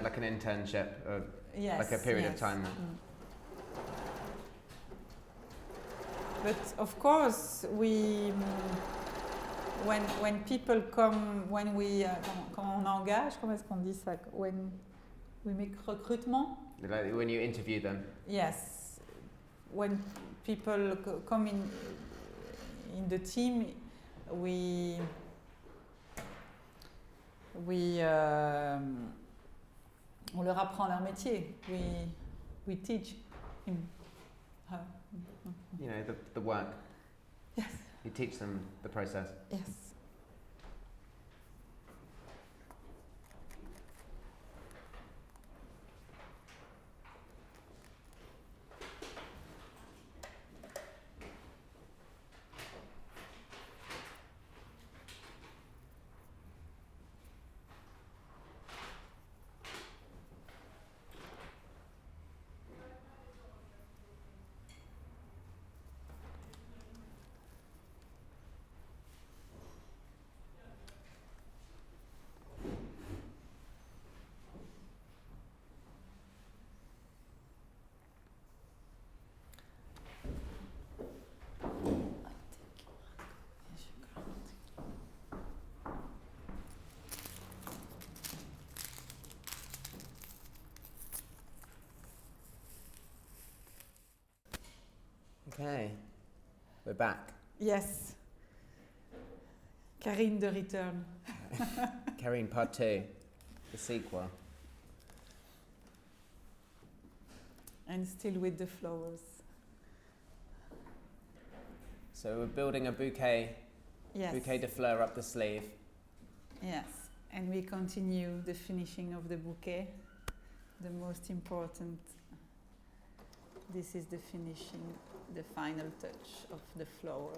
Like an internship, yes, like a period yes. of time. But of course, when people come, when we, quand on engage, comment est-ce qu'on dit ça? When we make recruitment? Like when you interview them? Yes. When people come in the team, on leur apprend leur métier. We teach him how. You know, the work. Yes. You teach them the process. Yes. Okay, we're back. Yes. Carine de return. Carine part 2, the sequel. And still with the flowers. So we're building a bouquet, Yes. bouquet de fleurs up the sleeve. Yes. And we continue the finishing of the bouquet. The most important. This is the finishing, the final touch of the flowers.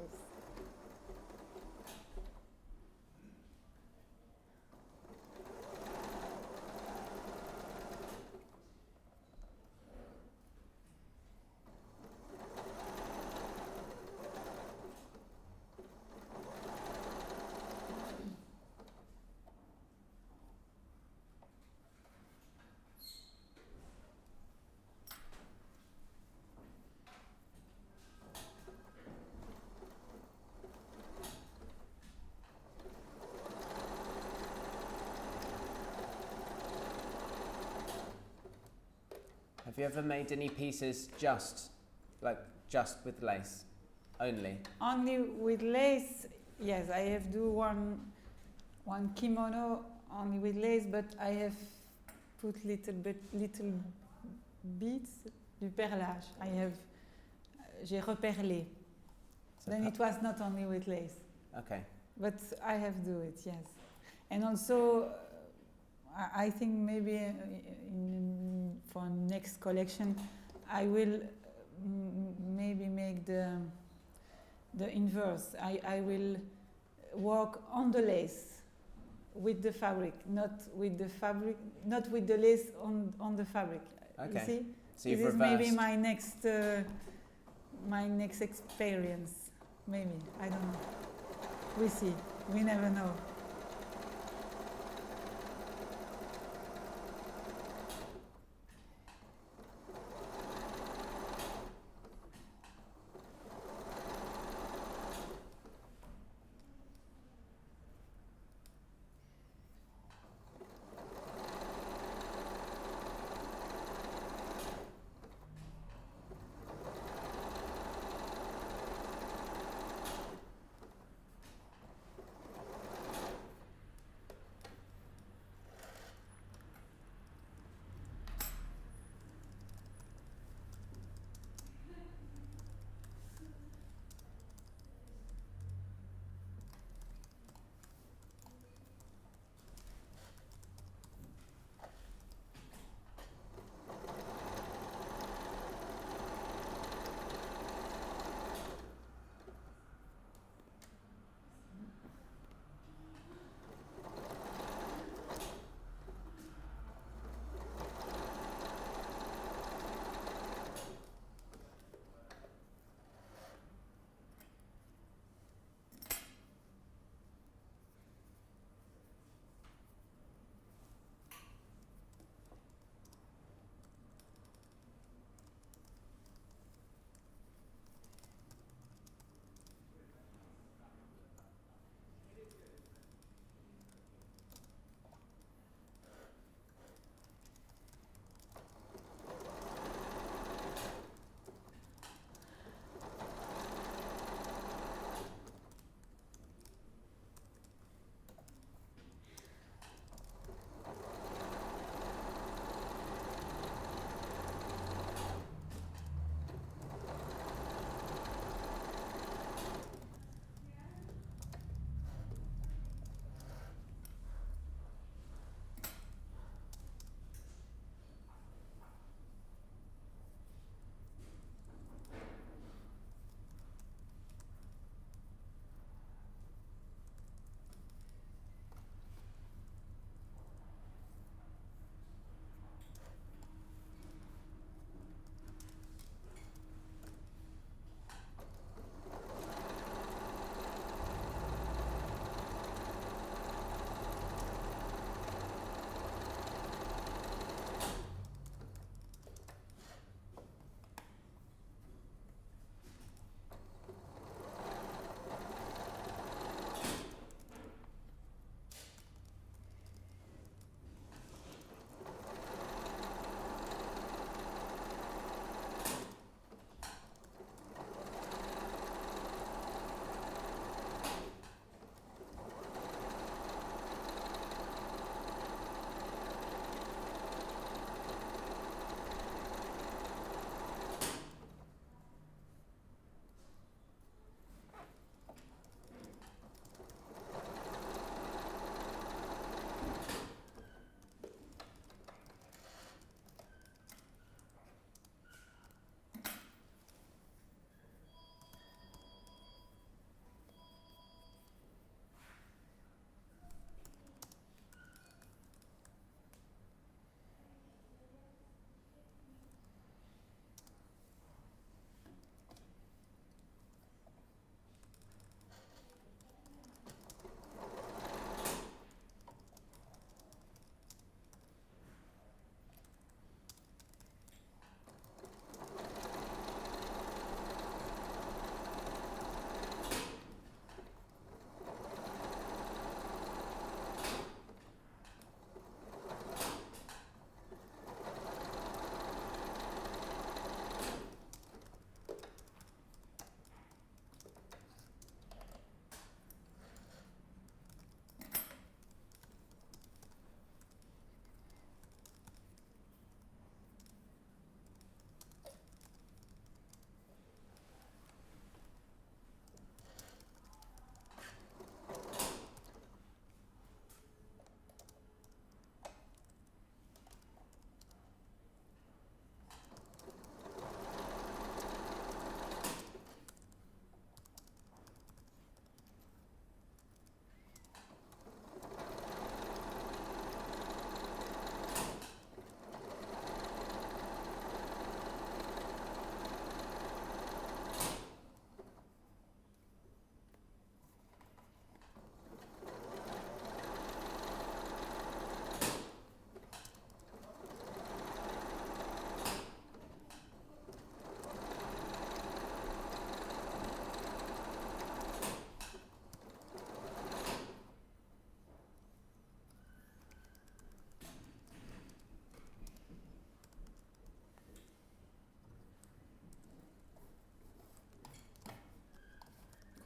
Have you ever made any pieces just with lace, only? Only with lace, yes, I have do one kimono only with lace, but I have put little beads du perlage. J'ai reperlé. So Then it was not only with lace. Okay. But I have do it, yes. And also, I think maybe for next collection, I will maybe make the inverse. I will work on the lace with the fabric, not with the lace on the fabric. Okay. You see? So you've this is reversed. maybe my next experience. Maybe, I don't know. We see. We never know.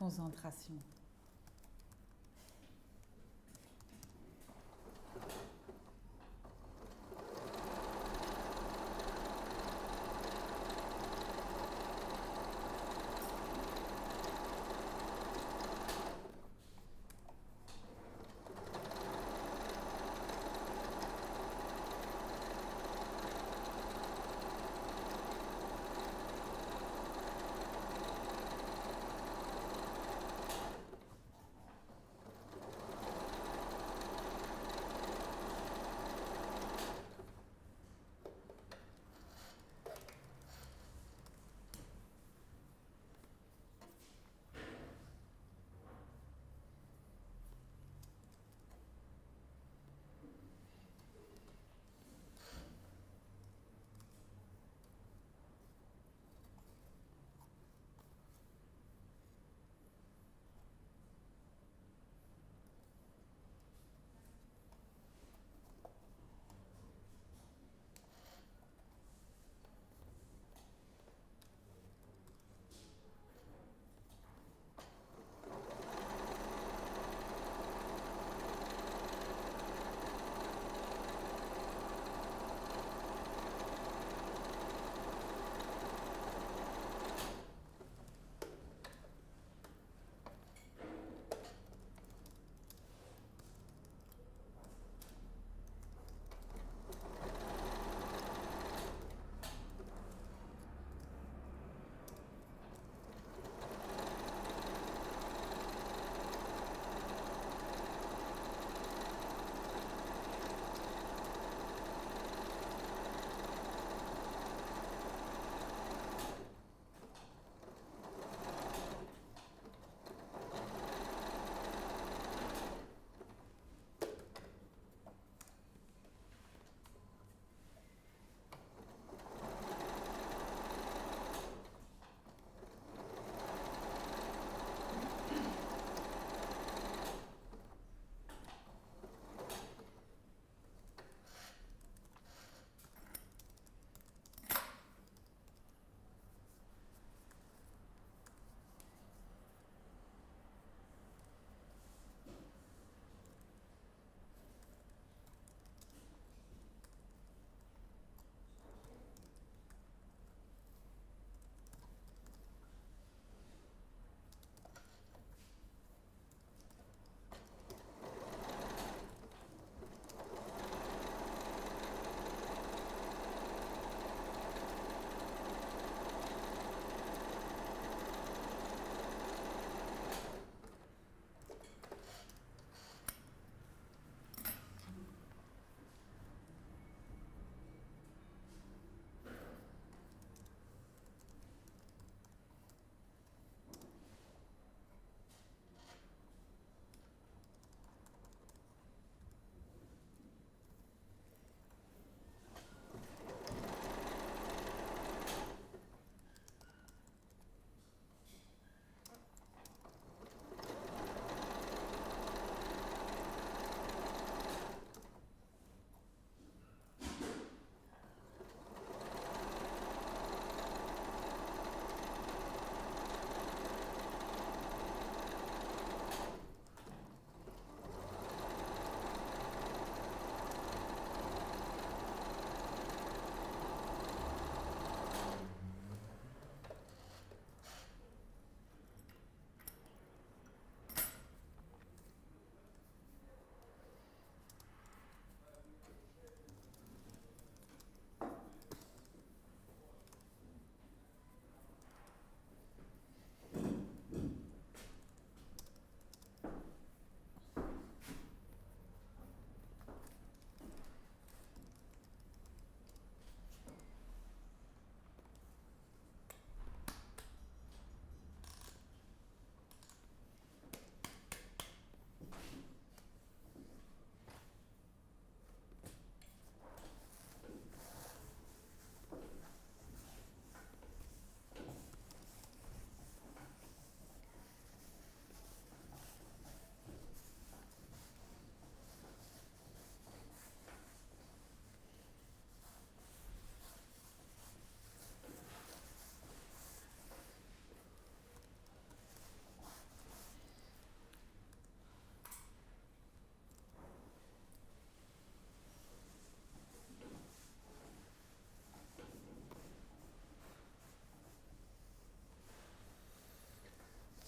concentration.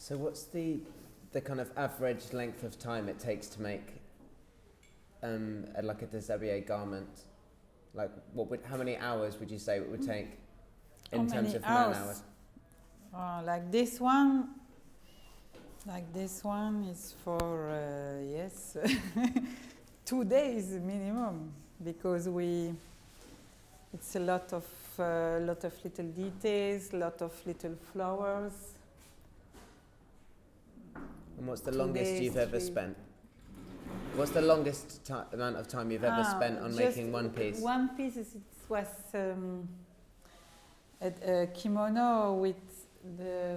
So what's the kind of average length of time it takes to make like a déshabillé garment? Like how many hours would you say it would take in terms of man hours? Like this one is for yes 2 days minimum, because it's a lot of little details, lot of little flowers. And what's the 2 longest days, you've ever 3. spent? What's the longest amount of time you've ever spent on making one piece? One piece, it was a kimono with the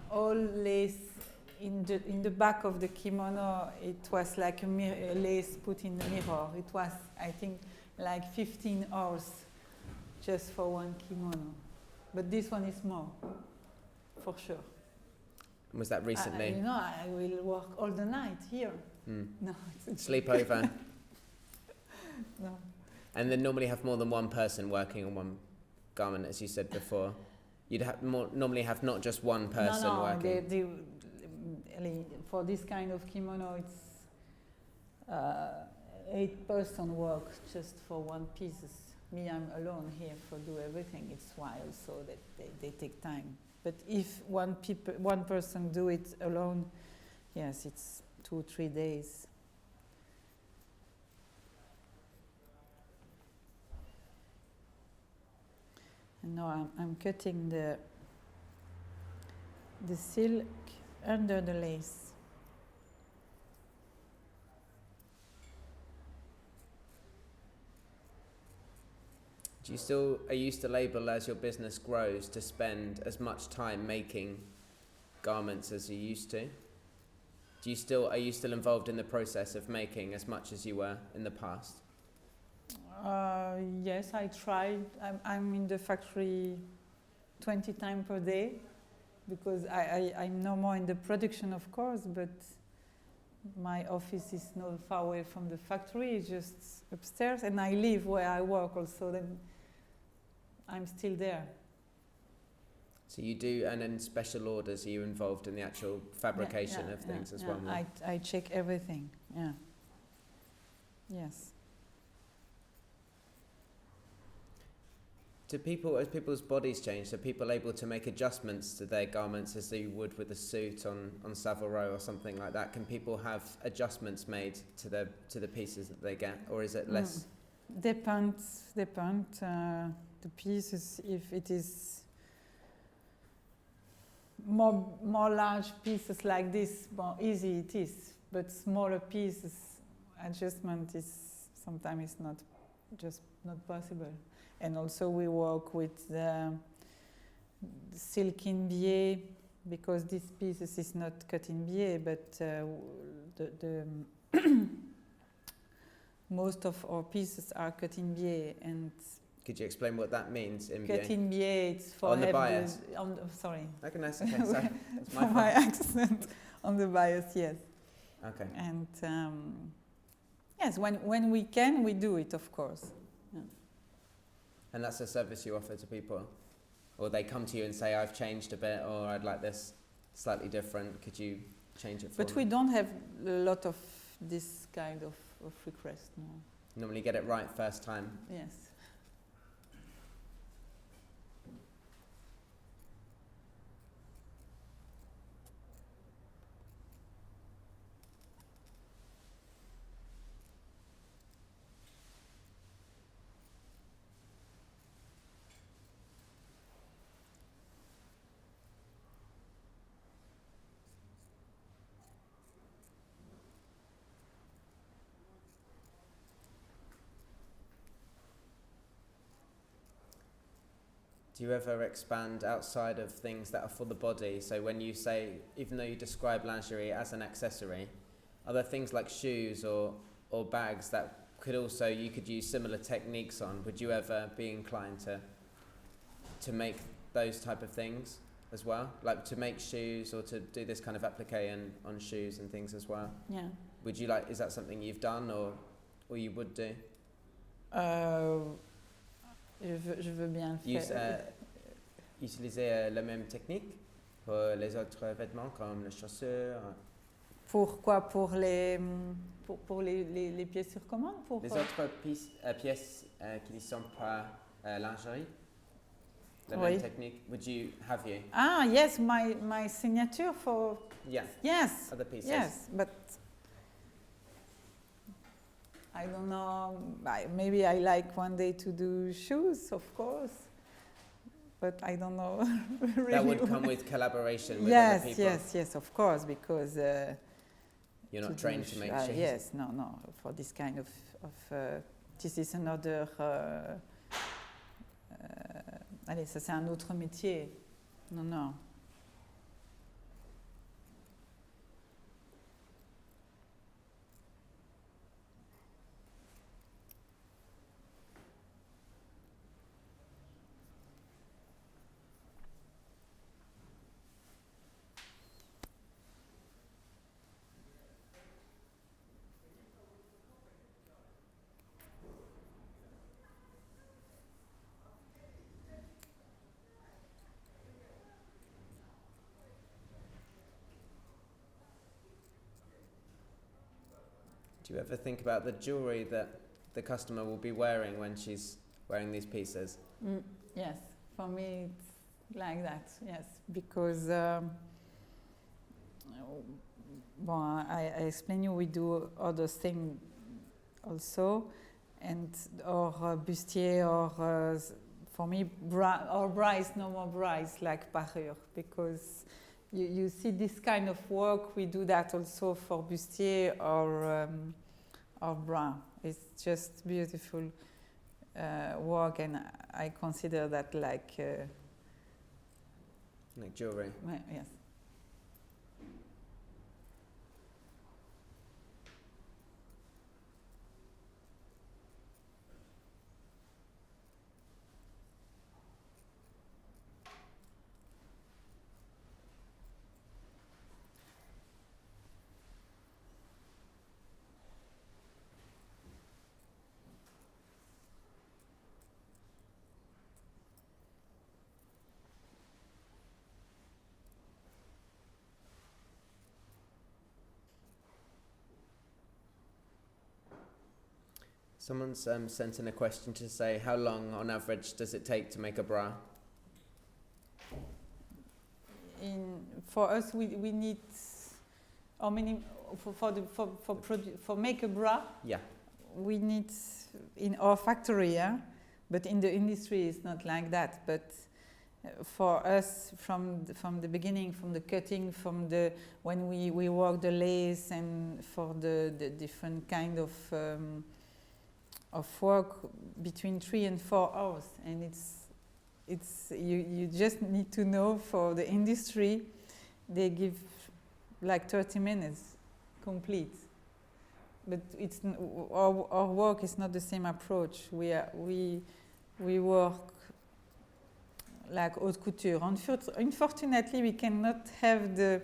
all lace in the back of the kimono. It was like a lace put in the mirror. It was, I think, like 15 hours just for one kimono. But this one is more, for sure. Was that recently? I will work all the night here. No, sleep over. No. And then normally have more than one person working on one garment, as you said before. You'd normally have not just one person working. For this kind of kimono, it's 8 person work just for one piece. Me, I'm alone here for do everything. It's wild, so that they take time. But if one person do it alone, yes, it's 2-3 days. And now I'm cutting the silk under the lace. Are you still able, as your business grows, to spend as much time making garments as you used to? Are you still involved in the process of making as much as you were in the past? Yes, I tried. I'm in the factory 20 times per day, because I'm no more in the production, of course, but my office is not far away from the factory. It's just upstairs, and I live where I work also. Then I'm still there. So you do, and in special orders, are you involved in the actual fabrication of things as well? I check everything. Yeah. Yes. As people's bodies change, are people able to make adjustments to their garments as they would with a suit on Savile Row or something like that? Can people have adjustments made to the pieces that they get, or is it less? Depends. The pieces, if it is more large pieces like this, more easy it is. But smaller pieces, adjustment is sometimes not possible. And also we work with the silk in biais, because this pieces is not cut in biais, but the most of our pieces are cut in biais. And could you explain what that means in cut biais? in biais, it's for on the bias. Sorry. Okay, nice. Okay, sorry. That's my for my fault. accent. On the bias, yes. Okay. And yes, when we can, we do it, of course. Yeah. And that's a service you offer to people? Or they come to you and say, I've changed a bit, or I'd like this slightly different, could you change it for me? But we don't have a lot of this kind of request, no. Normally get it right first time? Yes. Do you ever expand outside of things that are for the body? So when you say, even though you describe lingerie as an accessory, are there things like shoes or bags that you could use similar techniques on? Would you ever be inclined to make those type of things as well? Like to make shoes, or to do this kind of appliqué on shoes and things as well? Yeah. Would you is that something you've done or you would do? Je veux bien le faire. Utiliser la même technique? Pour les autres vêtements comme les chaussures, Pourquoi pour les pièces sur commande pour, les autres pièces qui ne sont pas lingerie, la Oui. même technique, would you have you? Ah, yes, my signature for... Yeah, Yes, other pieces. yes, but I don't know, maybe I like one day to do shoes, of course, but I don't know really. That would come with collaboration with yes, other people. yes, of course, because You're not trained to make shoes. yes, no, for this kind of this is another. Allez, ça c'est un autre métier. Non. Do you ever think about the jewelry that the customer will be wearing when she's wearing these pieces? Yes, for me it's like that. Yes, because I explain you we do other things also, and or bustier or for me or bra is no more bra, it's like parure, because you see this kind of work, we do that also for bustier or bra. It's just beautiful work, and I consider that like jewelry. yes. Someone's sent in a question to say, how long on average does it take to make a bra? For us, we need how many for make a bra? Yeah. We need in our factory, yeah, but in the industry it's not like that. But for us, from the beginning, from the cutting, from the when we work the lace, and for the different kind of work, between 3 and 4 hours, and it's you just need to know, for the industry they give like 30 minutes complete, but it's our work is not the same approach. We work like haute couture. Unfortunately, we cannot have the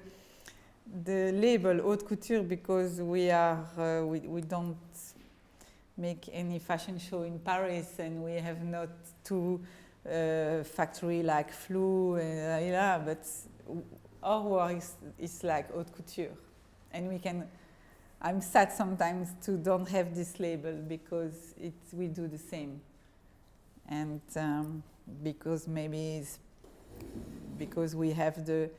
label haute couture because we don't make any fashion show in Paris, and we have not two factory like Flou, but our work is like haute couture, and we can. I'm sad sometimes to don't have this label because we do the same, and because maybe it's because we have the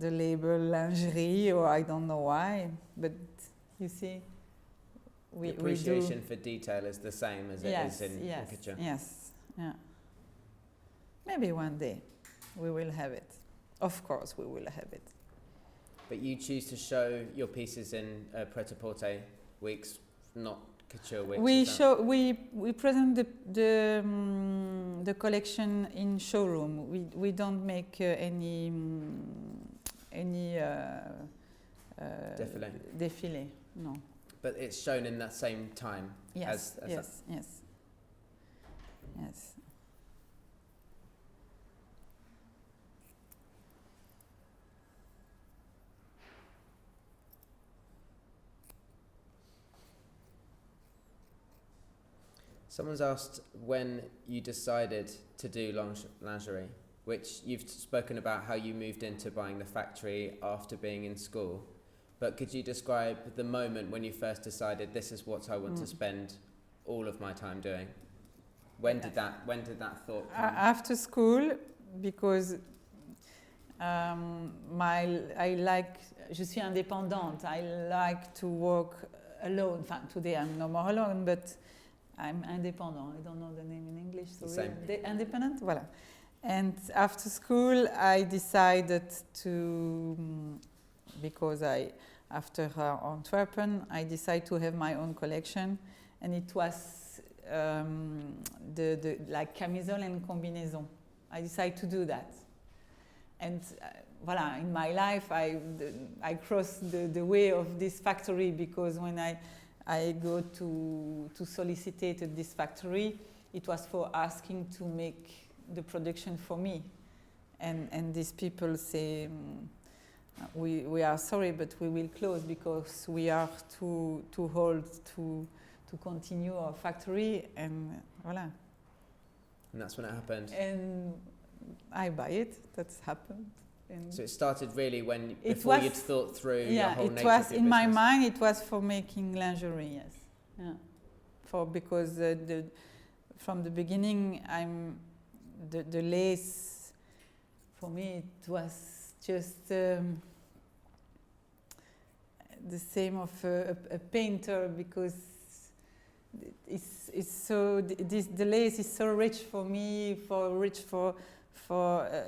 label lingerie, or I don't know why, but you see. The appreciation for detail is the same as it is in couture. Yes, yeah. Maybe one day we will have it. Of course, we will have it. But you choose to show your pieces in pret-a-porter weeks, not couture weeks. We present the collection in showroom. We don't make any défilé. No. But it's shown in that same time. Yes. as Yes. that. Yes. Someone's asked when you decided to do lingerie. which you've spoken about how you moved into buying the factory after being in school. But could you describe the moment when you first decided this is what I want to spend all of my time doing? When did that thought come? After school, because je suis indépendante. I like to work alone. Today I'm no more alone, but I'm independent. I don't know the name in English. So Same. Independent, voilà. And after school, I decided to, because after Antwerpen, I decided to have my own collection, and it was like camisole and combinaison. I decided to do that, and voilà. In my life, I crossed the way of this factory, because when I go to solicitate at this factory, it was for asking to make the production for me, and these people say, we are sorry, but we will close because we are too old to continue our factory, and voilà. And that's when it happened. And I buy it. That's happened. And so it started really before you'd thought through your whole nature of your it was in my business. mind. It was for making lingerie. Yes, yeah. Because from the beginning, the lace. For me, it was just the same of a painter, because it's so the lace is so rich for me, for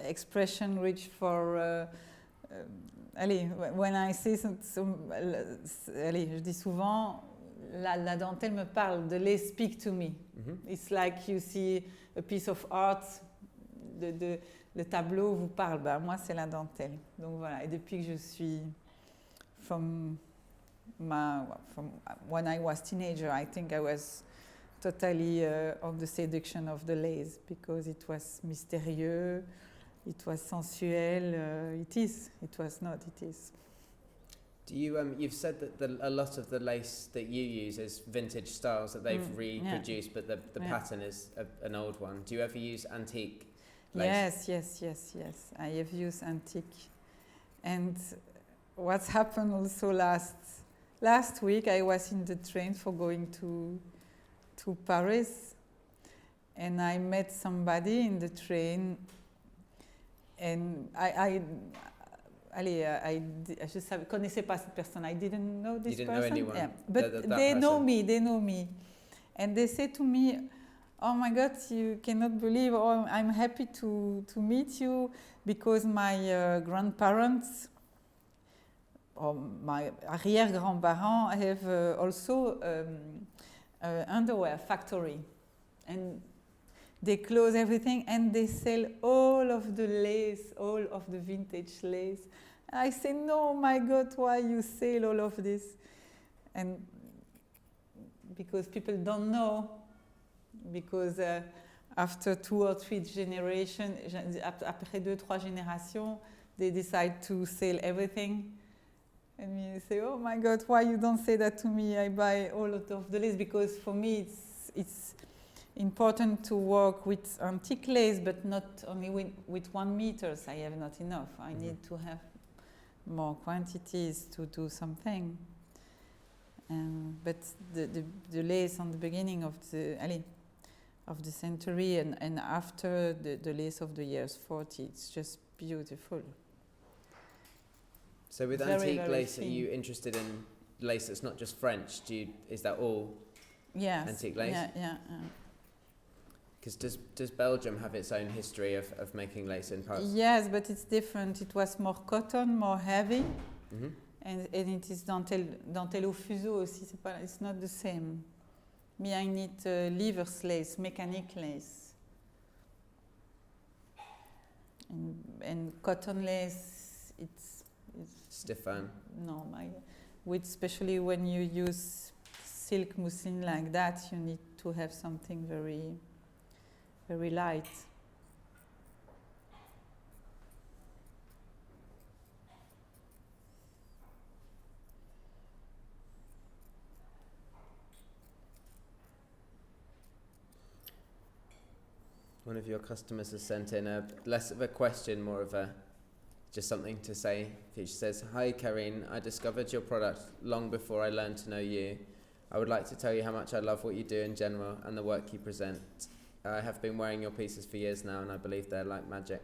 expression, rich for. Allez, when I say allez, je dis souvent, la dentelle me parle. The lace speak to me. Mm-hmm. It's like you see a piece of art. Le tableau vous parle. Bah, moi, c'est la dentelle. Donc voilà. Et depuis que je suis from when I was teenager, I think I was totally of the seduction of the lace, because it was mystérieux, it was sensuel. It was not. It is. Do you you've said that a lot of the lace that you use is vintage styles that they've reproduced, but the pattern is an old one. Do you ever use antique lace? Yes. I have used antique, and what's happened also last week, I was in the train for going to Paris, and I met somebody in the train, and je ne connaissais pas cette personne. I didn't know this person. You didn't know anyone. Yeah. But they know me. And they say to me, "Oh my God, you cannot believe, I'm happy to meet you, because my grandparents, or my arrière-grands-parents, have also underwear factory. And they close everything, and they sell all of the lace, all of the vintage lace." I say, "No, my God, why you sell all of this?" And because people don't know, because after 2 or 3 generations, après 2-3 générations, they decide to sell everything. And you say, "Oh my God, why you don't say that to me? I buy all of the lace," because for me it's important to work with antique lace, but not only with 1 meter. I have not enough. I need to have more quantities to do something. But the lace on the beginning of the century and after the lace of the years 40, it's just beautiful. So with antique lace, are you interested in lace that's not just French? Is that all antique lace? Yeah. Because does Belgium have its own history of making lace in Paris? Yes, but it's different. It was more cotton, more heavy, Mm-hmm. and it is dentelle au fuseau aussi. It's not the same. Me, I need lever's lace, mechanic lace, and cotton lace. It's stiff firm. No, especially when you use silk mousseline like that, you need to have something very, very light. One of your customers has sent in a less of a question, more of a just something to say. She says, "Hi Carine, I discovered your product long before I learned to know you. I would like to tell you how much I love what you do in general and the work you present. I have been wearing your pieces for years now and I believe they're like magic.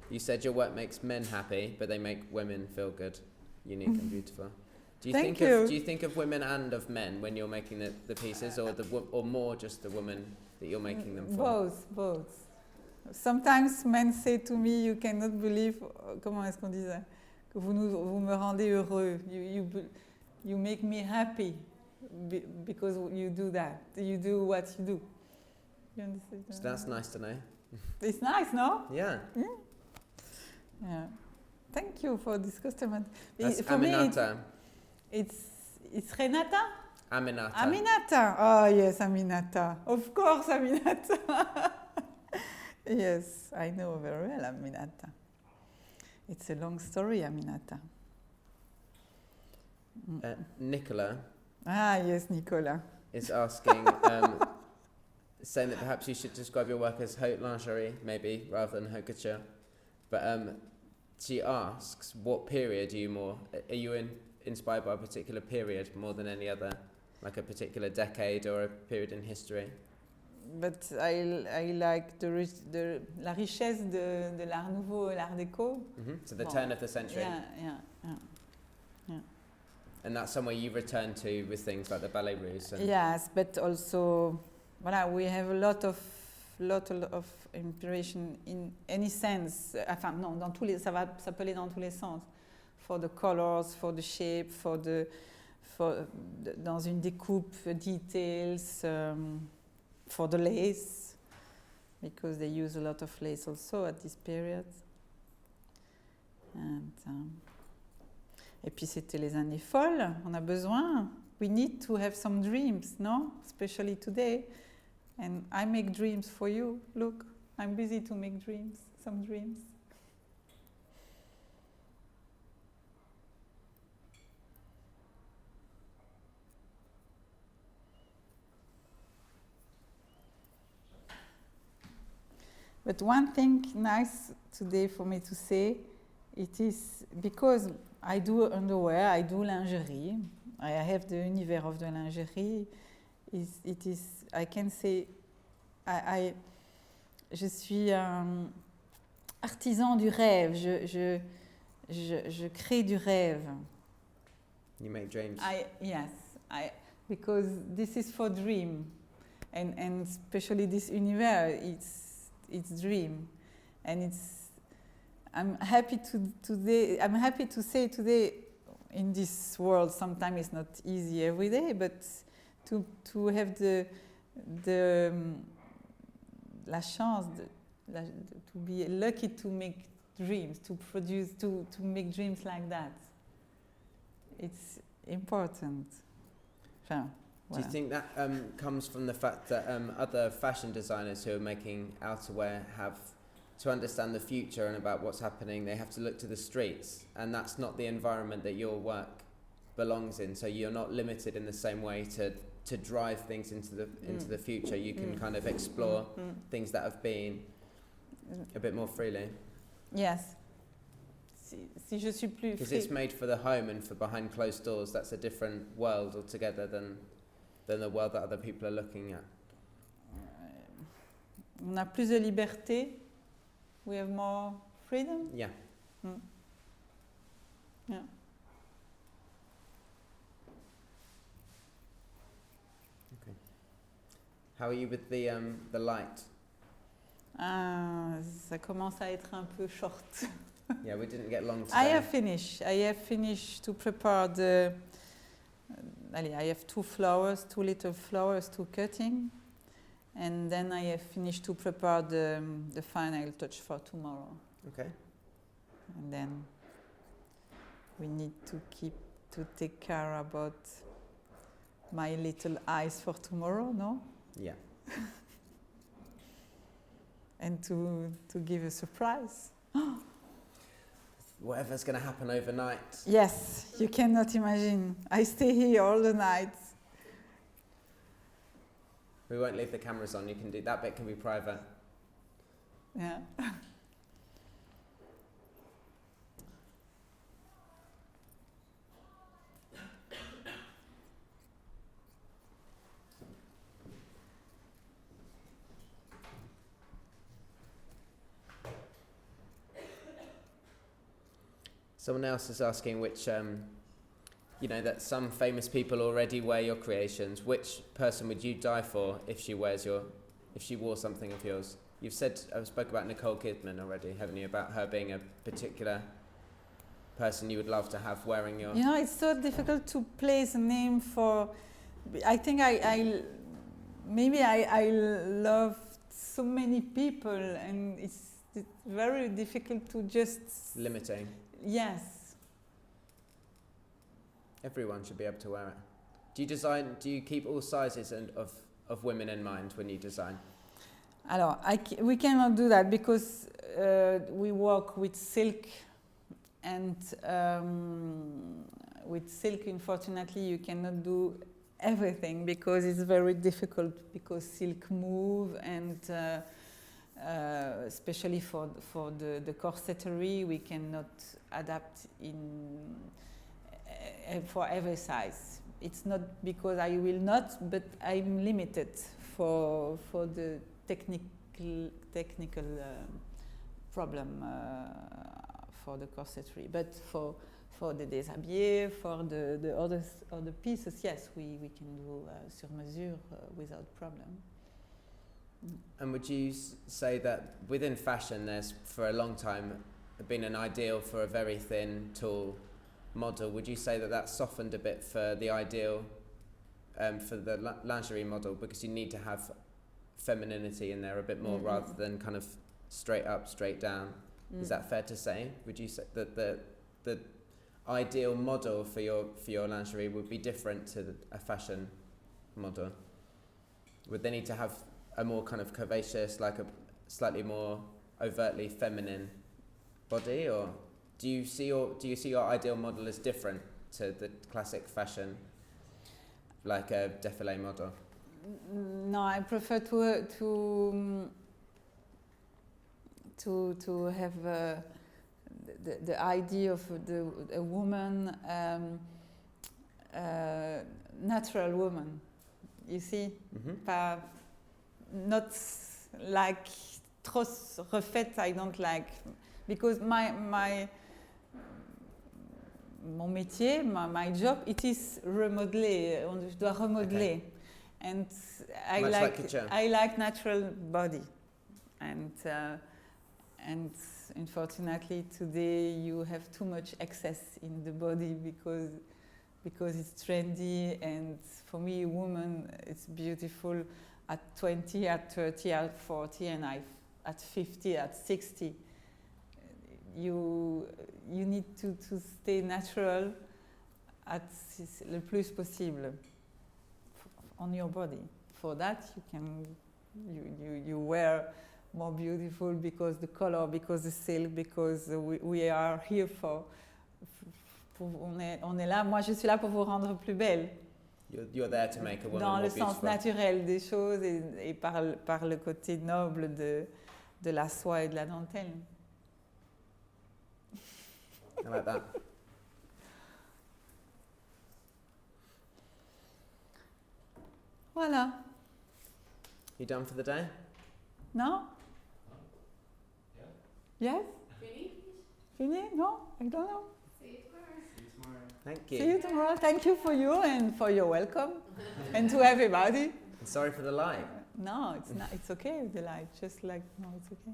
You said your work makes men happy, but they make women feel good, unique and beautiful. Do you think of women and of men when you're making the pieces, or more just the woman that you're making them for? Both. Sometimes men say to me, you cannot believe, comment est-ce qu'on disait, que vous me rendez heureux. You make me happy because you do that. You do what you do. You understand? So that's nice to know. It's nice, no? Yeah. Yeah. Thank you for this customer. That's for Aminata. Me, it's Renata? Aminata. Aminata. Oh, yes, Aminata. Of course, Aminata. Yes, I know very well Aminata. It's a long story, Aminata. Nicola. Ah, yes, Nicola. Is asking, saying that perhaps you should describe your work as haute lingerie, maybe, rather than haute couture. But she asks, what period are you inspired by a particular period more than any other, like a particular decade or a period in history? But I like la richesse de l'art nouveau et l'art déco. Mm-hmm. So the turn of the century. Yeah. And that's somewhere you return to with things like the Ballet Russe. Yes, but also, voilà, we have a lot of inspiration in any sense. Enfin, non, ça peut aller dans tous les sens. For the colors, for the shape, dans une découpe, details, for the lace, because they use a lot of lace also at this period. Et puis c'était les années folles, on a besoin. We need to have some dreams, no? Especially today. And I make dreams for you. Look, I'm busy to make dreams, some dreams. But one thing nice today for me to say, it is because I do underwear, I do lingerie, I have the univers of the lingerie. It is, I can say, je suis un artisan du rêve. Je crée du rêve. You make dreams. Because this is for dream, and especially this univers, it's dream, and I'm happy to say today, in this world, sometimes it's not easy every day, but to have la chance, to be lucky to make dreams, to produce, to make dreams like that. It's important. Do you think that comes from the fact that other fashion designers who are making outerwear have to understand the future and about what's happening, they have to look to the streets, and that's not the environment that your work belongs in, so you're not limited in the same way to drive things into the future. You can kind of explore things that have been a bit more freely. Yes. Si je suis plus because it's made for the home and for behind closed doors, that's a different world altogether than the world that other people are looking at. On a plus de liberté. We have more freedom. Yeah. Yeah. Okay. How are you with the light? Ça commence à être un peu short. Yeah, we didn't get long today. I have finished to prepare the. I have two little flowers to cutting, and then I have finished to prepare the final touch for tomorrow. Okay. And then we need to take care about my little eyes for tomorrow, no? Yeah. And to give a surprise. Whatever's going to happen overnight. Yes, you cannot imagine. I stay here all the night. We won't leave the cameras on. You can do that bit. Can be private. Yeah. Someone else is asking which, that some famous people already wear your creations. Which person would you die for if she wore something of yours? You've said, I spoke about Nicole Kidman already, haven't you? About her being a particular person you would love to have wearing your... It's so difficult to place a name for... I think I love so many people, and it's very difficult to just... Limiting. Yes. Everyone should be able to wear it. Do you keep all sizes of women in mind when you design? Alors, we cannot do that because we work with silk, and with silk, unfortunately, you cannot do everything because it's very difficult, because silk move, and especially for the corsettery, we cannot adapt for every size. It's not because I will not, but I'm limited for the technical problem for the corsettery. But for the déshabillé, for the other pieces, yes, we can do sur mesure without problem. And would you say that within fashion, there's for a long time been an ideal for a very thin, tall model? Would you say that that's softened a bit for the ideal for the lingerie model, because you need to have femininity in there a bit more rather than kind of straight up, straight down? Is that fair to say? Would you say that the ideal model for your lingerie would be different to a fashion model? Would they need to have a more kind of curvaceous, like a slightly more overtly feminine body, or do you see your ideal model as different to the classic fashion, like a défilé model? No, I prefer to have the idea of a woman, natural woman. You see, not like trop refaite. I don't like, because mon métier, my job, it is remodeler. Je dois remodeler. Okay. And I like natural body, and unfortunately today you have too much excess in the body because it's trendy, and for me, a woman, it's beautiful at 20, at 30, at 40, and at 50, at 60. You need to stay natural at le plus possible on your body. For that, you wear more beautiful, because the color, because the silk, because we are here on est là. Moi, je suis là pour vous rendre plus belle. You're there to make a woman dans more le beautiful. Sens naturel des choses, et par le côté noble de la soie et de la dentelle. I like that. Voilà. You done for the day? No? Yeah. Yes? Fini? Fini? No? I don't know. See you tomorrow. See you tomorrow. Thank you. See you tomorrow. Thank you for you and for your welcome. And to everybody. Sorry for the light. No, it's not. It's okay with the light. Just like, no, it's okay.